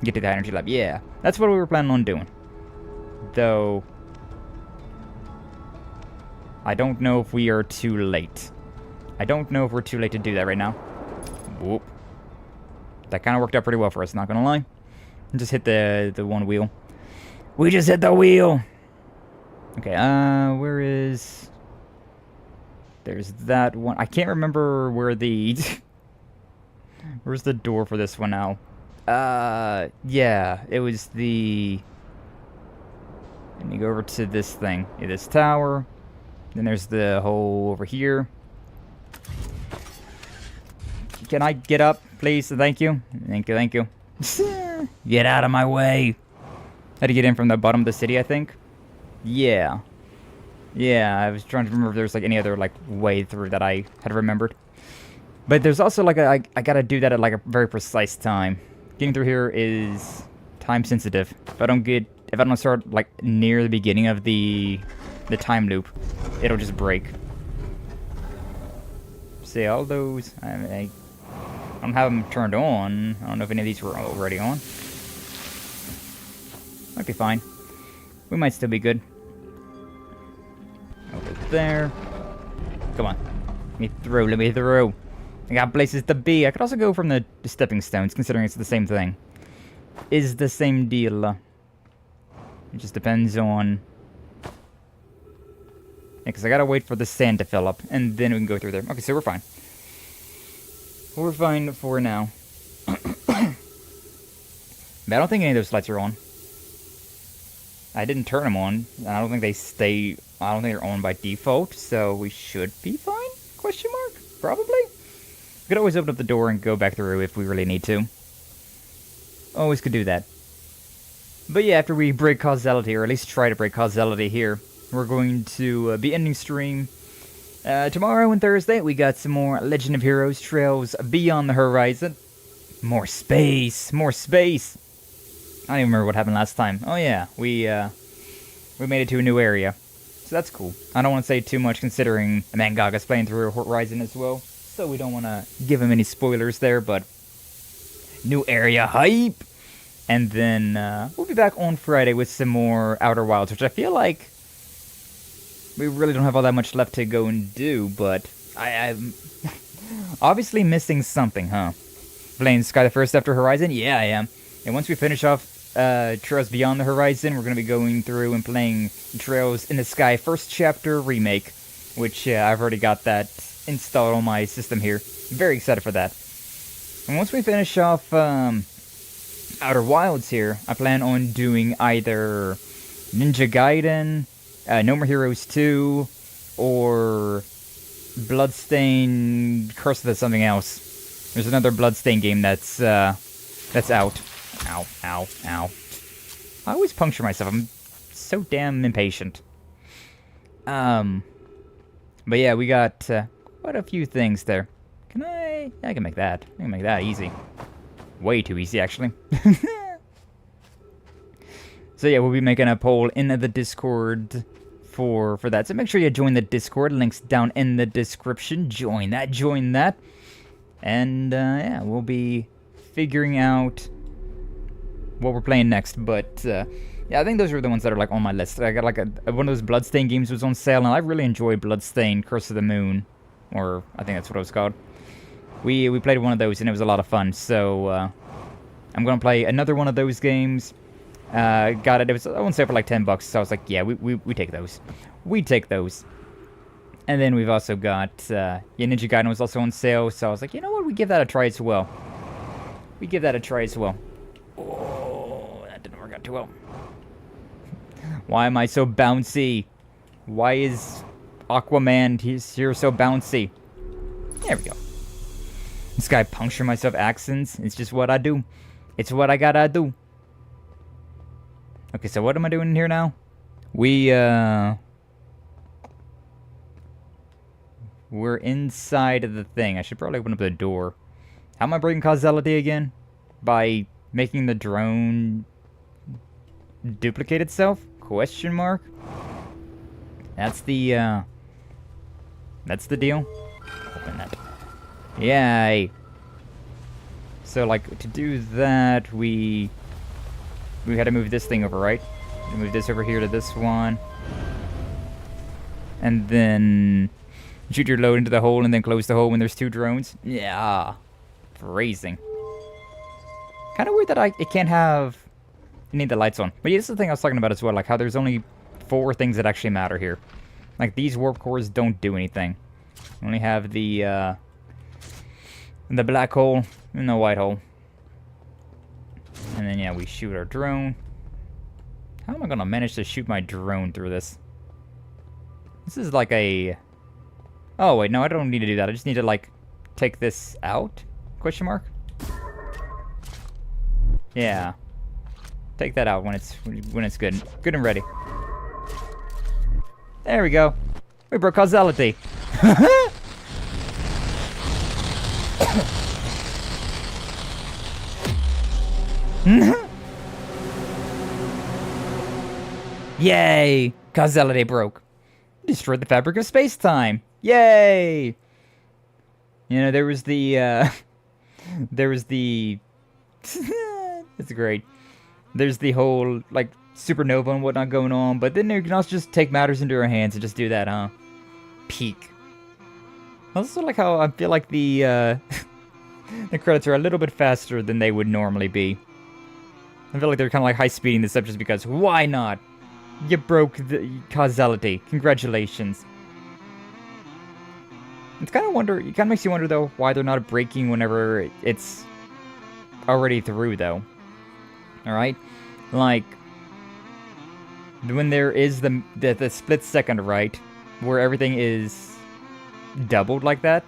Get to the energy lab. Yeah, that's what we were planning on doing. Though I don't know if we are too late. I don't know if we're too late to do that right now. Whoop. That kind of worked out pretty well for us, not gonna lie. Just hit the one wheel. We just hit the wheel! Okay, where is... There's that one. I can't remember where the... Where's the door for this one now? Yeah, it was the... Let me go over to this thing. Yeah, this tower. Then there's the hole over here. Can I get up, please? Thank you. Thank you, thank you. Get out of my way. Had to get in from the bottom of the city, I think. Yeah. Yeah, I was trying to remember if there's like any other like way through that I had remembered. But there's also like I gotta do that at like a very precise time. Getting through here is time sensitive. If I don't start like near the beginning of the time loop, it'll just break. See all those, I don't have them turned on. I don't know if any of these were already on. Might be fine. We might still be good. Over there. Come on. Let me through. I got places to be. I could also go from the stepping stones, considering it's the same thing. Is the same deal. It just depends on... Yeah, because I gotta wait for the sand to fill up, and then we can go through there. Okay, so we're fine. We're fine for now. But I don't think any of those lights are on. I didn't turn them on. I don't think they stay... I don't think they're on by default, so we should be fine? Question mark? Probably? We could always open up the door and go back through if we really need to. Always could do that. But yeah, after we break causality, or at least try to break causality here, we're going to be ending stream. Tomorrow and Thursday, we got some more Legend of Heroes Trails Beyond the Horizon. More space! More space! I don't even remember what happened last time. Oh yeah, we made it to a new area. So that's cool. I don't want to say too much considering Mangaga's playing through Horizon as well. So we don't want to give him any spoilers there, but... New area hype! And then we'll be back on Friday with some more Outer Wilds, which I feel like we really don't have all that much left to go and do, but I'm obviously missing something, huh? Playing Skye the First after Horizon? Yeah, I am. And once we finish off Trails Beyond the Horizon, we're going to be going through and playing Trails in the Skye First Chapter Remake, which I've already got that installed on my system here. Very excited for that. And once we finish off Outer Wilds here, I plan on doing either Ninja Gaiden, No More Heroes 2, or Bloodstained Curse of something else. There's another Bloodstained game that's out. Ow, ow, ow. I always puncture myself. I'm so damn impatient. But yeah, we got quite a few things there. Can I? Yeah, I can make that. I can make that easy. Way too easy, actually. So yeah, we'll be making a poll in the Discord for that. So make sure you join the Discord. Links down in the description. Join that. And yeah, we'll be figuring out what we're playing next. But yeah, I think those are the ones that are like on my list. I got like one of those Bloodstained games was on sale, and I really enjoyed Bloodstained Curse of the Moon, or I think that's what it was called. We played one of those, and it was a lot of fun. So I'm gonna play another one of those games. Got it. It was I won't say for like $10. So I was like, yeah, we take those. We take those. And then we've also got yeah, Ninja Gaiden was also on sale. So I was like, you know what? We give that a try as well. Oh, that didn't work out too well. Why am I so bouncy? Why is Aquaman here so bouncy? There we go. This guy puncture myself Axens. It's just what I do. It's what I gotta do. Okay, so what am I doing here now? We're inside of the thing. I should probably open up the door. How am I breaking causality again? By making the drone duplicate itself? Question mark? That's the deal. Open that. Yay. So, like, to do that, we had to move this thing over, right? Move this over here to this one. And then shoot your load into the hole and then close the hole when there's two drones. Yeah. Phrasing. Kind of weird that it can't have any of the lights on. But yeah, this is the thing I was talking about as well. Like, how there's only 4 things that actually matter here. Like, these warp cores don't do anything. We only have the black hole and the white hole. And then, yeah, we shoot our drone. How am I going to manage to shoot my drone through this? This is like a... Oh, wait, no, I don't need to do that. I just need to, like, take this out? Question mark? Yeah. Take that out when it's good. Good and ready. There we go. We broke causality. Yay! Causality broke. Destroyed the fabric of space-time. Yay! You know, there was the, it's great. There's the whole, like, supernova and whatnot going on, but then you can also just take matters into our hands and just do that, huh? Peak. Also like how I feel like the, the credits are a little bit faster than they would normally be. I feel like they're kind of like high-speeding this up just because, why not? You broke the causality. Congratulations. It's kind of makes you wonder though why they're not breaking whenever it's already through though. All right, like when there is the split second, right, where everything is doubled like that.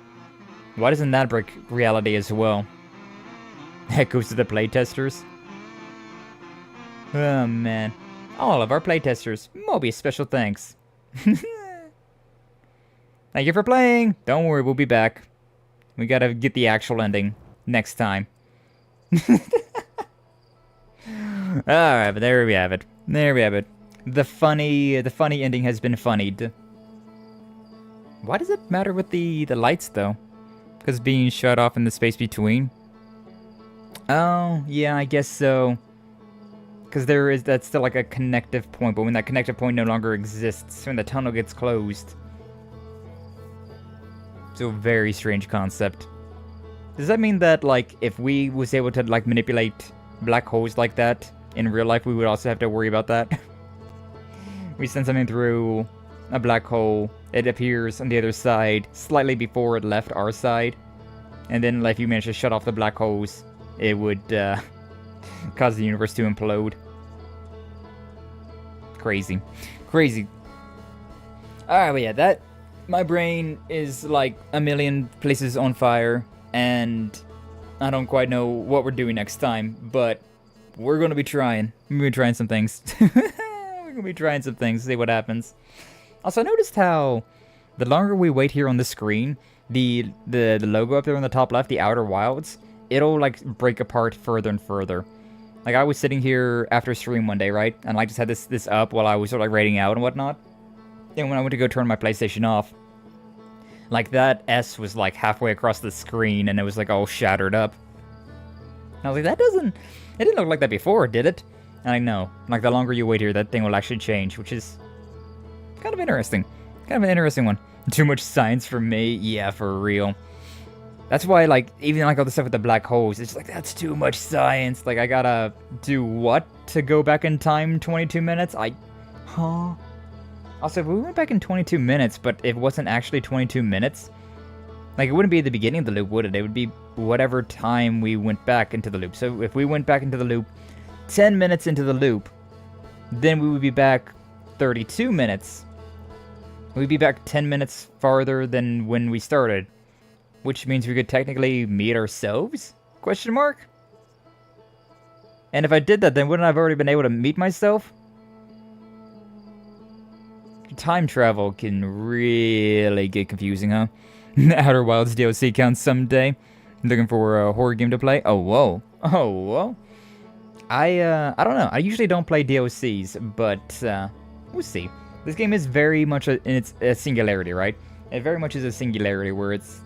Why doesn't that break reality as well? That goes to the playtesters. Oh man. All of our playtesters. Moby, special thanks. Thank you for playing. Don't worry, we'll be back. We gotta get the actual ending next time. Alright, but there we have it. There we have it. The funny ending has been funnied. Why does it matter with the lights though? Because being shut off in the space between? Oh, yeah, I guess so. Because that's still like a connective point, but when that connective point no longer exists, when the tunnel gets closed. It's a very strange concept. Does that mean that, like, if we was able to, like, manipulate black holes like that in real life, we would also have to worry about that? We send something through a black hole, it appears on the other side slightly before it left our side, and then like, if you manage to shut off the black holes, it would, cause the universe to implode. Crazy. Crazy. Alright, but yeah, my brain is like a million places on fire, and I don't quite know what we're doing next time, but we're gonna be trying. We're gonna be trying some things. We're gonna be trying some things, see what happens. Also, I noticed how the longer we wait here on the screen, the logo up there on the top left, the Outer Wilds, it'll like break apart further and further. Like, I was sitting here after stream one day, right? And I just had this up while I was sort of like raiding out and whatnot. And when I went to go turn my PlayStation off, like that S was like halfway across the screen and it was like all shattered up. And I was like, it didn't look like that before, did it? And I know, like the longer you wait here, that thing will actually change, which is kind of interesting. Kind of an interesting one. Too much science for me? Yeah, for real. That's why, like, even like all the stuff with the black holes, it's like, that's too much science. Like, I gotta do what to go back in time 22 minutes? Huh? Also, if we went back in 22 minutes, but it wasn't actually 22 minutes, like, it wouldn't be at the beginning of the loop, would it? It would be whatever time we went back into the loop. So if we went back into the loop 10 minutes into the loop, then we would be back 32 minutes. We'd be back 10 minutes farther than when we started. Which means we could technically meet ourselves? Question mark? And if I did that, then wouldn't I have already been able to meet myself? Time travel can really get confusing, huh? Outer Wilds DLC counts someday. Looking for a horror game to play? Oh, whoa. Oh, whoa. I don't know. I usually don't play DLCs, but we'll see. This game is very much in its singularity, right? It very much is a singularity where it's...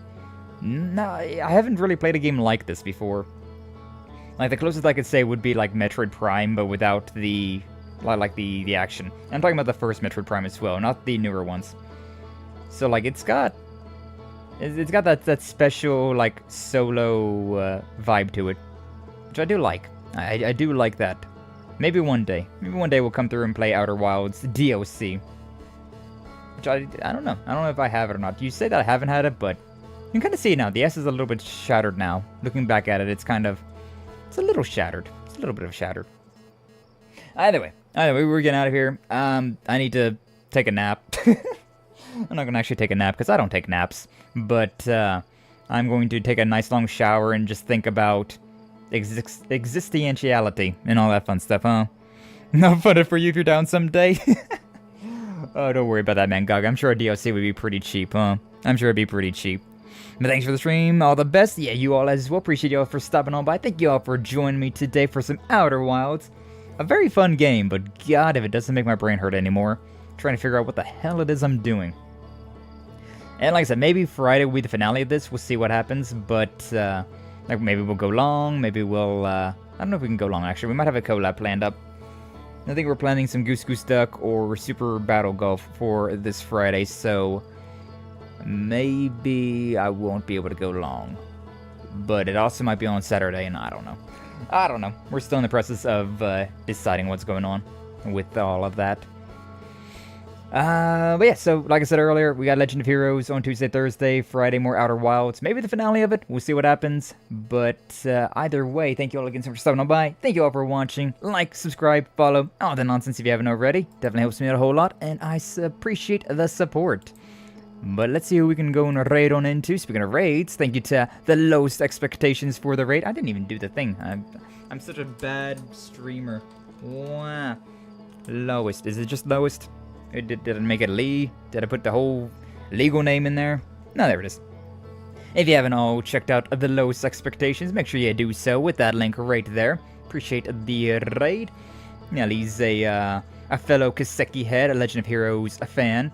No, I haven't really played a game like this before. Like, the closest I could say would be, like, Metroid Prime, but without the... like, the action. I'm talking about the first Metroid Prime as well, not the newer ones. So, like, it's got that special, like, solo vibe to it. Which I do like. I do like that. Maybe one day. Maybe one day we'll come through and play Outer Wilds DLC. Which I don't know. I don't know if I have it or not. You say that I haven't had it, but you can kind of see it now. The S is a little bit shattered now. Looking back at it, it's a little shattered. It's a little bit of shattered. Either way, we're getting out of here. I need to take a nap. I'm not going to actually take a nap because I don't take naps. But I'm going to take a nice long shower and just think about existentiality and all that fun stuff, huh? Not fun for you if you're down someday. Oh, don't worry about that, man, Gog. I'm sure a DLC would be pretty cheap, huh? I'm sure it'd be pretty cheap. But thanks for the stream. All the best. Yeah, you all as well. Appreciate you all for stopping on by. Thank you all for joining me today for some Outer Wilds. A very fun game, but God, if it doesn't make my brain hurt anymore. Trying to figure out what the hell it is I'm doing. And like I said, maybe Friday will be the finale of this. We'll see what happens, but like maybe we'll go long. Maybe we'll... I don't know if we can go long, actually. We might have a collab planned up. I think we're planning some Goose Goose Duck or Super Battle Golf for this Friday, so maybe I won't be able to go long. But it also might be on Saturday, and I don't know. I don't know. We're still in the process of deciding what's going on with all of that. But yeah, so like I said earlier, we got Legend of Heroes on Tuesday, Thursday, Friday, more Outer Wilds. Maybe the finale of it. We'll see what happens. But either way, thank you all again so much for stopping on by. Thank you all for watching. Like, subscribe, follow, all the nonsense if you haven't already. Definitely helps me out a whole lot, and I appreciate the support. But let's see who we can go and raid on into. Speaking of raids, thank you to the lowest expectations for the raid. I didn't even do the thing. I'm such a bad streamer. Wow. Lowest. Is it just lowest? Did I make it Lee? Did I put the whole legal name in there? No, there it is. If you haven't all checked out the lowest expectations, make sure you do so with that link right there. Appreciate the raid. Yeah, he's a fellow Kaseki head, a Legend of Heroes fan.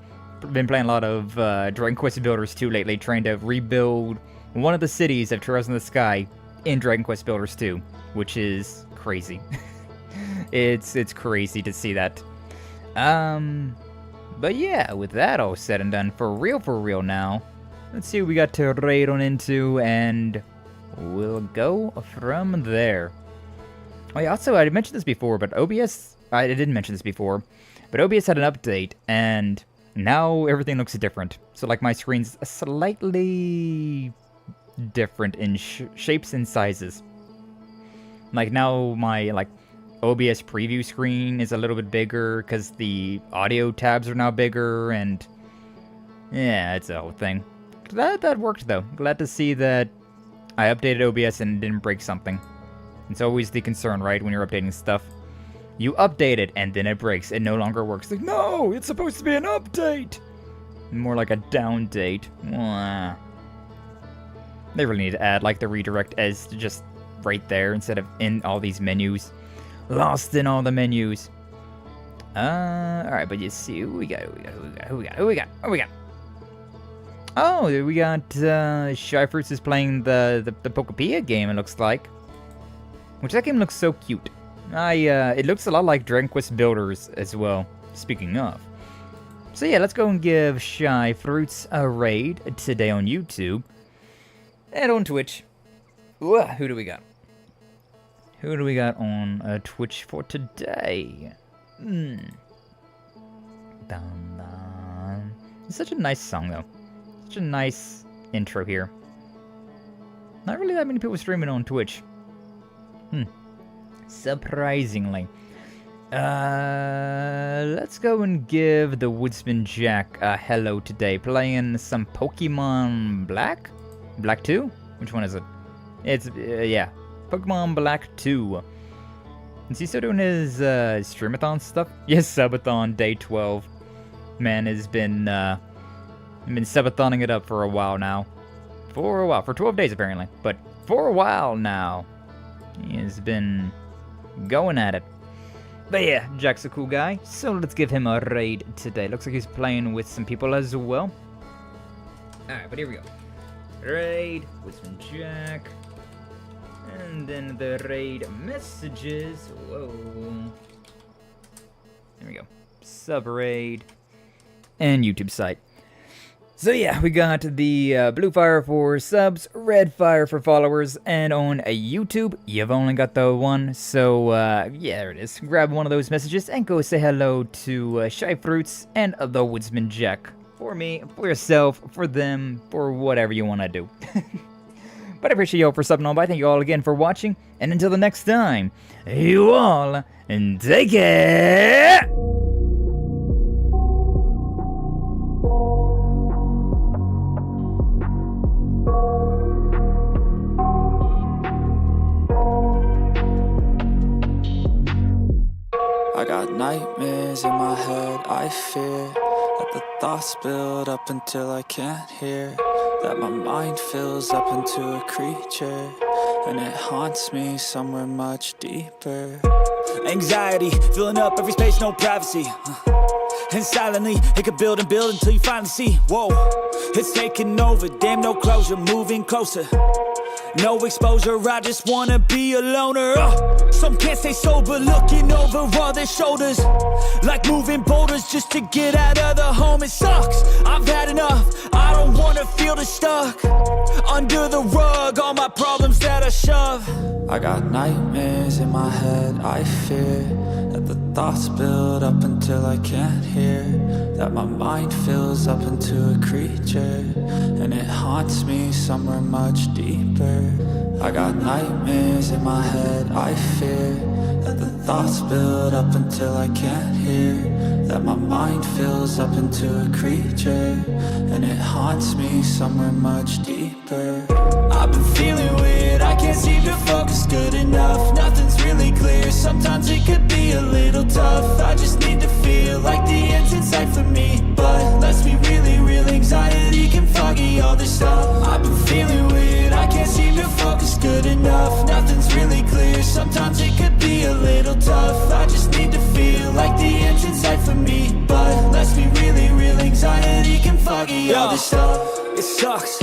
Been playing a lot of Dragon Quest Builders 2 lately, trying to rebuild one of the cities of Trails in the Sky in Dragon Quest Builders 2, which is crazy. It's crazy to see that. But yeah, with that all said and done, for real now, let's see what we got to raid on into, and we'll go from there. Oh yeah, also, I mentioned this before, but OBS, I didn't mention this before, but OBS had an update, and now everything looks different. So like my screen's slightly different in shapes and sizes. Like now my OBS preview screen is a little bit bigger because the audio tabs are now bigger, and yeah, it's a whole thing. That worked though. Glad to see that I updated OBS and didn't break something. It's always the concern, right, when you're updating stuff. You update it and then it breaks. It no longer works. Like, no, it's supposed to be an update. More like a down date. Mwah. They really need to add like the redirect as just right there instead of in all these menus. Lost in all the menus. Alright, but you see who we got. Oh, we got Shy Fruits is playing the Pokepia game, it looks like. Which that game looks so cute. It looks a lot like Dragon Quest Builders as well, speaking of. So yeah, let's go and give Shy Fruits a raid today on YouTube. And on Twitch. Ooh, who do we got? Who do we got on Twitch for today? Dun, dun. It's such a nice song, though. Such a nice intro here. Not really that many people streaming on Twitch. Surprisingly. Let's go and give the Woodsman Jack a hello today. Playing some Pokemon Black? Black 2? Which one is it? It's, yeah. Pokemon Black 2. Is he still doing his streamathon stuff? Yes, subathon day 12. Man has been subathoning it up for a while now. For 12 days apparently, but for a while now. He has been going at it. But yeah, Jack's a cool guy, so let's give him a raid today. Looks like he's playing with some people as well. Alright, but here we go. Raid, Woodsman Jack. And then the raid messages. Whoa. There we go. Sub-raid. And YouTube site. So yeah, we got the blue fire for subs, red fire for followers, and on YouTube, you've only got the one. So yeah, there it is. Grab one of those messages and go say hello to Shy Fruits and the Woodsman Jack. For me, for yourself, for them, for whatever you want to do. But I appreciate you all for stopping on by. Thank you all again for watching. And until the next time, you all take it! I got nightmares in my head, I fear That the thoughts build up until I can't hear. That my mind fills up into a creature, and it haunts me somewhere much deeper. Anxiety, filling up every space, no privacy. And silently, it could build and build until you finally see. Whoa, it's taking over, damn no closure, moving closer. No exposure, I just wanna be a loner. Some can't stay sober, looking over all their shoulders, like moving boulders just to get out of the home. It sucks, I've had enough, I don't wanna feel the stuck under the rug, all my problems that I shove. I got nightmares in my head, I fear that the thoughts build up until I can't hear. That my mind fills up into a creature, and it haunts me somewhere much deeper. I got nightmares in my head, I fear that the thoughts build up until I can't hear. That my mind fills up into a creature, and it haunts me somewhere much deeper. I've been feeling weird, I can't seem to focus good enough. Nothing's really clear, sometimes it could be a little tough. I just need to feel like the end's in sight for me, but let's be really real, anxiety can foggy all this stuff. I've been feeling weird, I can't seem to focus good enough. Nothing's really clear, sometimes it could be a little tough. I just need to feel like the end's in sight for me, but let's be really real, anxiety can foggy all this stuff. It sucks.